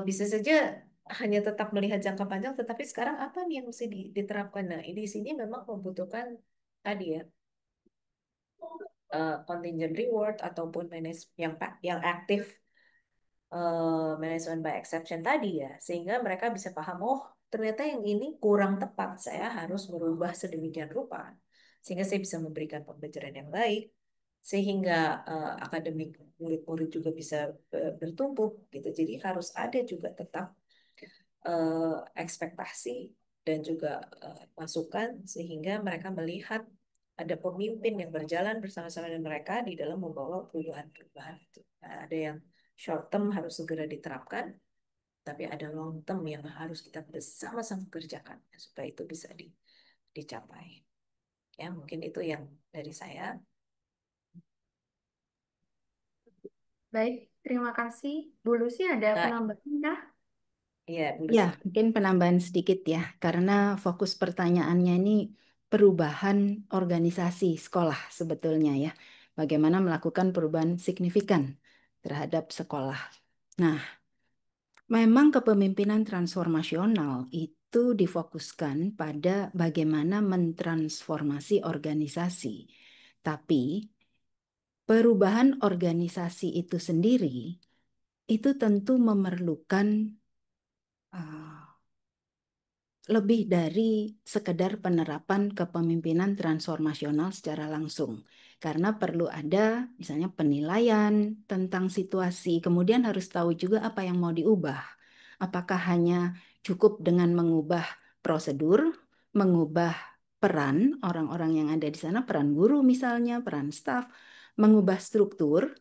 bisa saja hanya tetap melihat jangka panjang, tetapi sekarang apa nih yang mesti diterapkan? Nah, di sini memang membutuhkan tadi ya contingent reward ataupun manage yang aktif management by exception tadi ya, sehingga mereka bisa paham, oh ternyata yang ini kurang tepat, saya harus merubah sedemikian rupa, sehingga saya bisa memberikan pembelajaran yang baik, sehingga akademik murid-murid juga bisa bertumbuh gitu. Jadi harus ada juga tetap ekspektasi dan juga masukan, sehingga mereka melihat ada pemimpin yang berjalan bersama-sama dengan mereka di dalam membawa perubahan-perubahan itu. Nah, ada yang short term harus segera diterapkan, tapi ada long term yang harus kita bersama-sama kerjakan supaya itu bisa dicapai. Ya, mungkin itu yang dari saya. Baik, terima kasih. Bu Lucy ada Nah, penambahan kah? iya, Bu Ya, Lucy. mungkin penambahan sedikit ya, karena fokus pertanyaannya ini perubahan organisasi sekolah sebetulnya ya. Bagaimana melakukan perubahan signifikan terhadap sekolah. Nah, memang kepemimpinan transformasional itu difokuskan pada bagaimana mentransformasi organisasi. Tapi perubahan organisasi itu sendiri itu tentu memerlukan lebih dari sekedar penerapan kepemimpinan transformasional secara langsung. Karena perlu ada misalnya penilaian tentang situasi, kemudian harus tahu juga apa yang mau diubah. Apakah hanya cukup dengan mengubah prosedur, mengubah peran orang-orang yang ada di sana, peran guru misalnya, peran staf, mengubah struktur,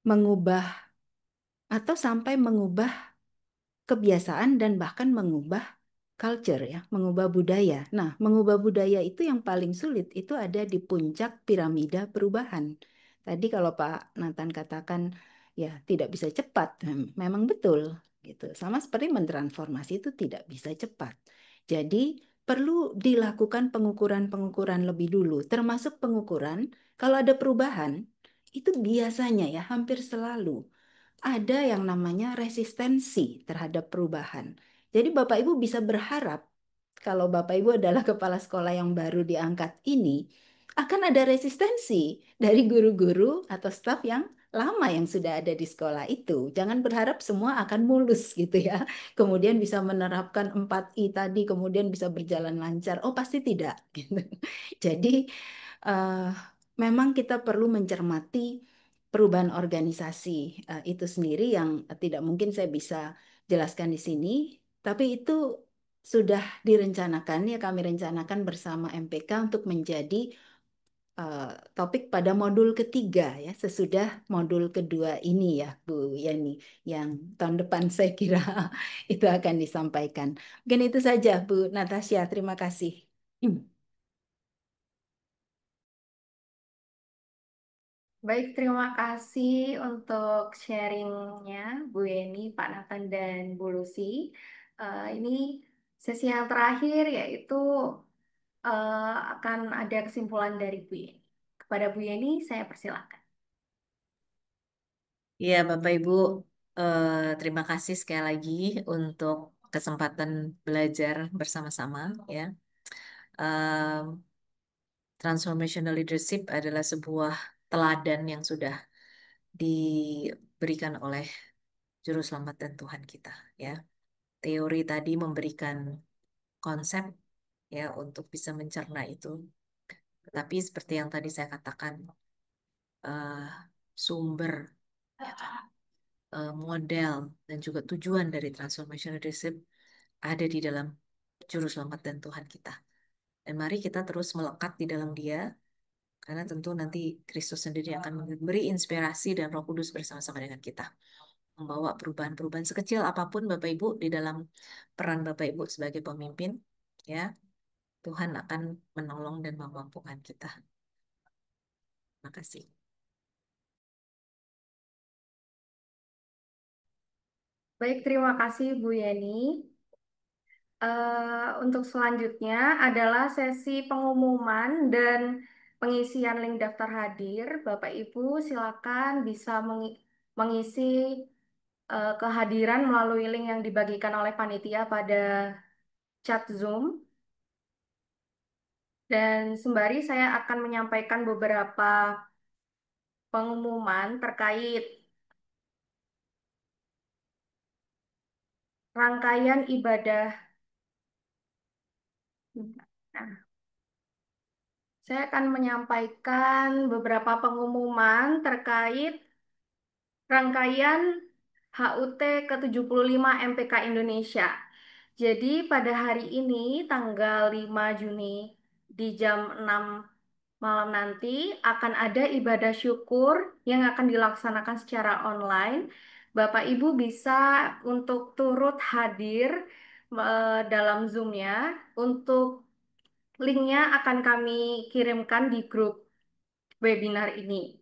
mengubah atau sampai mengubah kebiasaan dan bahkan mengubah culture ya, mengubah budaya. Nah, mengubah budaya itu yang paling sulit itu ada di puncak piramida perubahan. Tadi kalau Pak Nathan katakan ya tidak bisa cepat, memang betul gitu. Sama seperti mentransformasi itu tidak bisa cepat. Jadi perlu dilakukan pengukuran-pengukuran lebih dulu, termasuk pengukuran kalau ada perubahan itu biasanya ya hampir selalu ada yang namanya resistensi terhadap perubahan. Jadi Bapak Ibu bisa berharap kalau Bapak Ibu adalah kepala sekolah yang baru diangkat ini, akan ada resistensi dari guru-guru atau staf yang lama yang sudah ada di sekolah itu. Jangan berharap semua akan mulus gitu ya. Kemudian bisa menerapkan 4I tadi, kemudian bisa berjalan lancar. Oh, pasti tidak gitu. Jadi eh, memang kita perlu mencermati perubahan organisasi itu sendiri yang tidak mungkin saya bisa jelaskan di sini, tapi itu sudah direncanakan ya kami rencanakan bersama MPK untuk menjadi eh, topik pada modul ketiga ya sesudah modul kedua ini ya Bu Yani yang tahun depan saya kira itu akan disampaikan. Mungkin itu saja Bu Natasha, terima kasih. Baik, terima kasih untuk sharingnya Bu Yeni, Pak Nathan, dan Bu Lucy. Ini sesi yang terakhir yaitu akan ada kesimpulan dari Bu Yeni. Kepada Bu Yeni, saya persilakan. Iya, Bapak Ibu, terima kasih sekali lagi untuk kesempatan belajar bersama-sama ya. Em, Transformational leadership adalah sebuah teladan yang sudah diberikan oleh Juru Selamat dan Tuhan kita ya. Teori tadi memberikan konsep ya untuk bisa mencerna itu. Tetapi seperti yang tadi saya katakan, eh, sumber model dan juga tujuan dari transformation leadership ada di dalam Juru Selamat dan Tuhan kita. Dan mari kita terus melekat di dalam Dia, karena tentu nanti Kristus sendiri akan memberi inspirasi dan Roh Kudus bersama-sama dengan kita, membawa perubahan-perubahan sekecil apapun Bapak Ibu di dalam peran Bapak Ibu sebagai pemimpin, ya Tuhan akan menolong dan memampukan kita. Terima kasih. Baik, terima kasih Bu Yeni. Untuk selanjutnya adalah sesi pengumuman dan pengisian link daftar hadir. Bapak Ibu silakan bisa mengisi kehadiran melalui link yang dibagikan oleh panitia pada chat Zoom. Dan sembari saya akan menyampaikan beberapa pengumuman terkait rangkaian ibadah. Nah, saya akan menyampaikan beberapa pengumuman terkait rangkaian HUT ke-75 MPK Indonesia. Jadi pada hari ini tanggal 5 Juni di jam 6 malam nanti akan ada ibadah syukur yang akan dilaksanakan secara online. Bapak Ibu bisa untuk turut hadir dalam Zoom-nya. Untuk linknya akan kami kirimkan di grup webinar ini.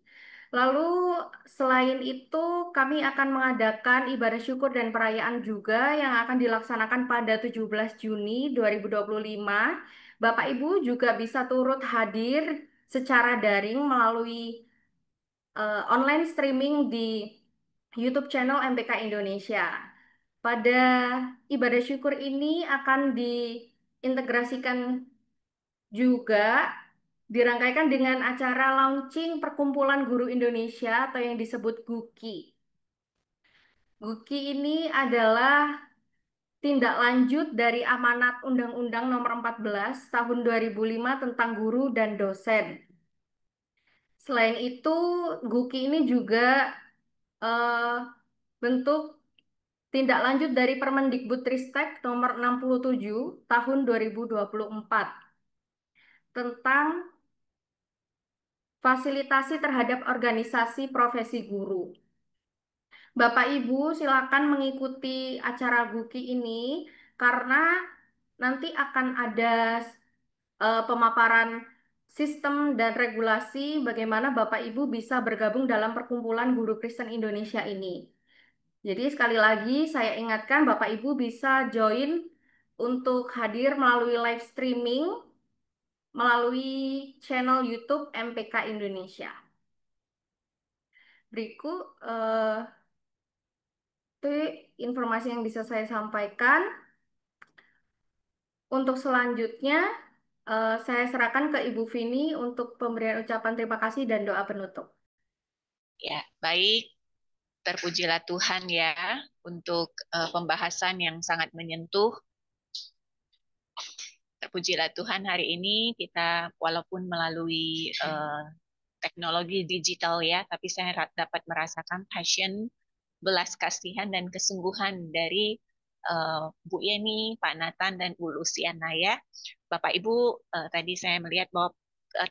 Lalu selain itu kami akan mengadakan ibadah syukur dan perayaan juga yang akan dilaksanakan pada 17 Juni 2025. Bapak Ibu juga bisa turut hadir secara daring melalui online streaming di YouTube channel MPK Indonesia. Pada ibadah syukur ini akan diintegrasikan juga dirangkaikan dengan acara launching Perkumpulan Guru Indonesia atau yang disebut GUKI. GUKI ini adalah tindak lanjut dari amanat Undang-Undang Nomor 14 Tahun 2005 tentang guru dan dosen. Selain itu, GUKI ini juga eh, bentuk tindak lanjut dari Permendikbudristek Nomor 67 Tahun 2024 tentang fasilitasi terhadap organisasi profesi guru. Bapak Ibu silakan mengikuti acara GUKI ini karena nanti akan ada pemaparan sistem dan regulasi bagaimana Bapak Ibu bisa bergabung dalam perkumpulan guru Kristen Indonesia ini. Jadi sekali lagi saya ingatkan Bapak Ibu bisa join untuk hadir melalui live streaming melalui channel YouTube MPK Indonesia. Berikut itu informasi yang bisa saya sampaikan. Untuk selanjutnya saya serahkan ke Ibu Vini untuk pemberian ucapan terima kasih dan doa penutup. Ya, baik. Terpujilah Tuhan ya untuk pembahasan yang sangat menyentuh. Terpujilah Tuhan hari ini kita walaupun melalui teknologi digital ya, tapi saya dapat merasakan passion, belas kasihan dan kesungguhan dari Bu Yeni, Pak Nathan dan Bu Luciana ya. Bapak Ibu, tadi saya melihat bahwa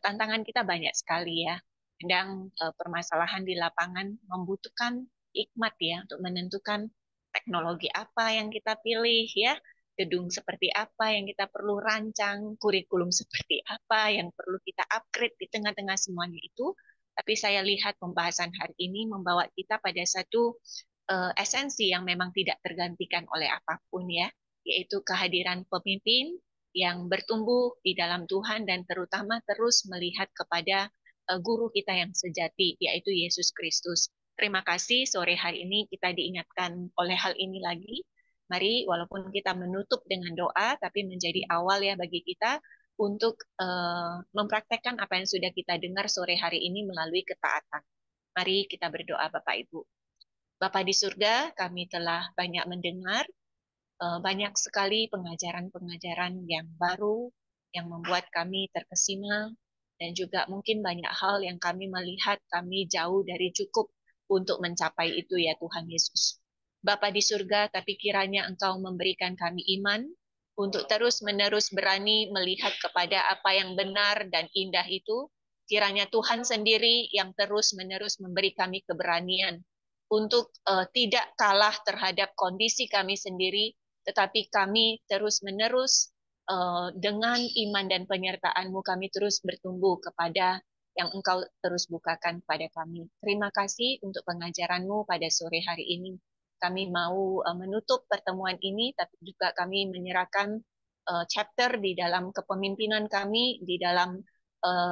tantangan kita banyak sekali ya. Kadang permasalahan di lapangan membutuhkan hikmat ya untuk menentukan teknologi apa yang kita pilih ya, gedung seperti apa yang kita perlu rancang, kurikulum seperti apa yang perlu kita upgrade di tengah-tengah semuanya itu. Tapi saya lihat pembahasan hari ini membawa kita pada satu esensi yang memang tidak tergantikan oleh apapun ya, yaitu kehadiran pemimpin yang bertumbuh di dalam Tuhan dan terutama terus melihat kepada guru kita yang sejati, yaitu Yesus Kristus. Terima kasih sore hari ini kita diingatkan oleh hal ini lagi. Mari walaupun kita menutup dengan doa, tapi menjadi awal ya bagi kita untuk mempraktekkan apa yang sudah kita dengar sore hari ini melalui ketaatan. Mari kita berdoa Bapak Ibu. Bapa di surga, kami telah banyak mendengar banyak sekali pengajaran-pengajaran yang baru yang membuat kami terkesima dan juga mungkin banyak hal yang kami melihat kami jauh dari cukup untuk mencapai itu ya Tuhan Yesus. Bapa di surga, tapi kiranya Engkau memberikan kami iman untuk terus-menerus berani melihat kepada apa yang benar dan indah itu. Kiranya Tuhan sendiri yang terus-menerus memberi kami keberanian untuk tidak kalah terhadap kondisi kami sendiri, tetapi kami terus-menerus dengan iman dan penyertaan-Mu kami terus bertumbuh kepada yang Engkau terus bukakan pada kami. Terima kasih untuk pengajaran-Mu pada sore hari ini. Kami mau menutup pertemuan ini, tapi juga kami menyerahkan chapter di dalam kepemimpinan kami, di dalam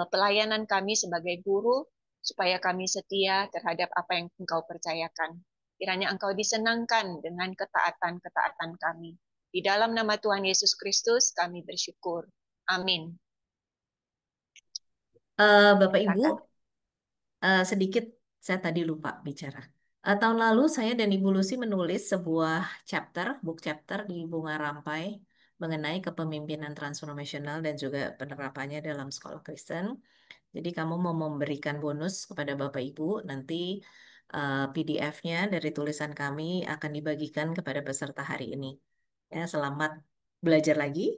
pelayanan kami sebagai guru, supaya kami setia terhadap apa yang Engkau percayakan. Kiranya Engkau disenangkan dengan ketaatan-ketaatan kami. Di dalam nama Tuhan Yesus Kristus kami bersyukur. Amin. Bapak Ibu, Silakan. sedikit saya tadi lupa bicara. Tahun lalu saya dan Ibu Lucy menulis sebuah book chapter di Bunga Rampai mengenai kepemimpinan transformasional dan juga penerapannya dalam sekolah Kristen. Jadi kamu mau memberikan bonus kepada Bapak Ibu, nanti PDF-nya dari tulisan kami akan dibagikan kepada peserta hari ini. Ya, selamat belajar lagi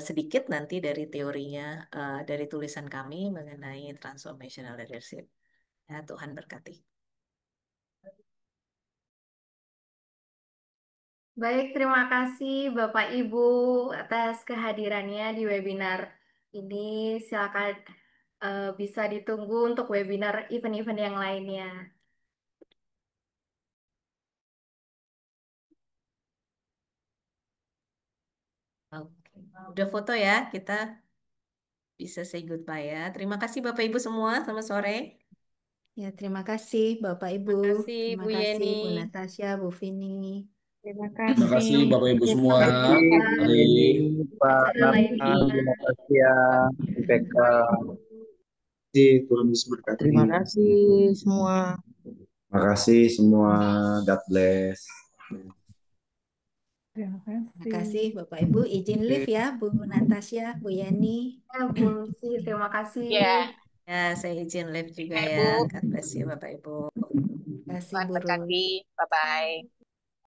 sedikit nanti dari teorinya, dari tulisan kami mengenai transformational leadership. Ya, Tuhan berkati. Baik, terima kasih Bapak Ibu atas kehadirannya di webinar ini. Silakan bisa ditunggu untuk webinar event-event yang lainnya. Oke. Udah foto ya, kita bisa say goodbye ya. Terima kasih Bapak Ibu semua, selamat sore. Ya, terima kasih Bapak Ibu. Terima kasih Terima Bu kasih Yeni. Bu Natasha, Bu Vini. Terima Terima kasih kasih. Bapak Ibu Terima semua. kasih. Mari. Ini Pak Acara Nathan, lainnya. terima kasih ya, IPK. Tuhan Yesus berkati. Terima kasih semua. Terima kasih semua. God bless. Terima Terima kasih kasih. Bapak Ibu. Izin live ya Bu Natasha, Bu Yani. Ya, Bu Lucy, terima kasih. Ya, Ya, saya izin live juga Ibu. ya. God bless you Bapak Ibu. Terima kasih Tuhan Bu Ruth. berkati. Bye-bye.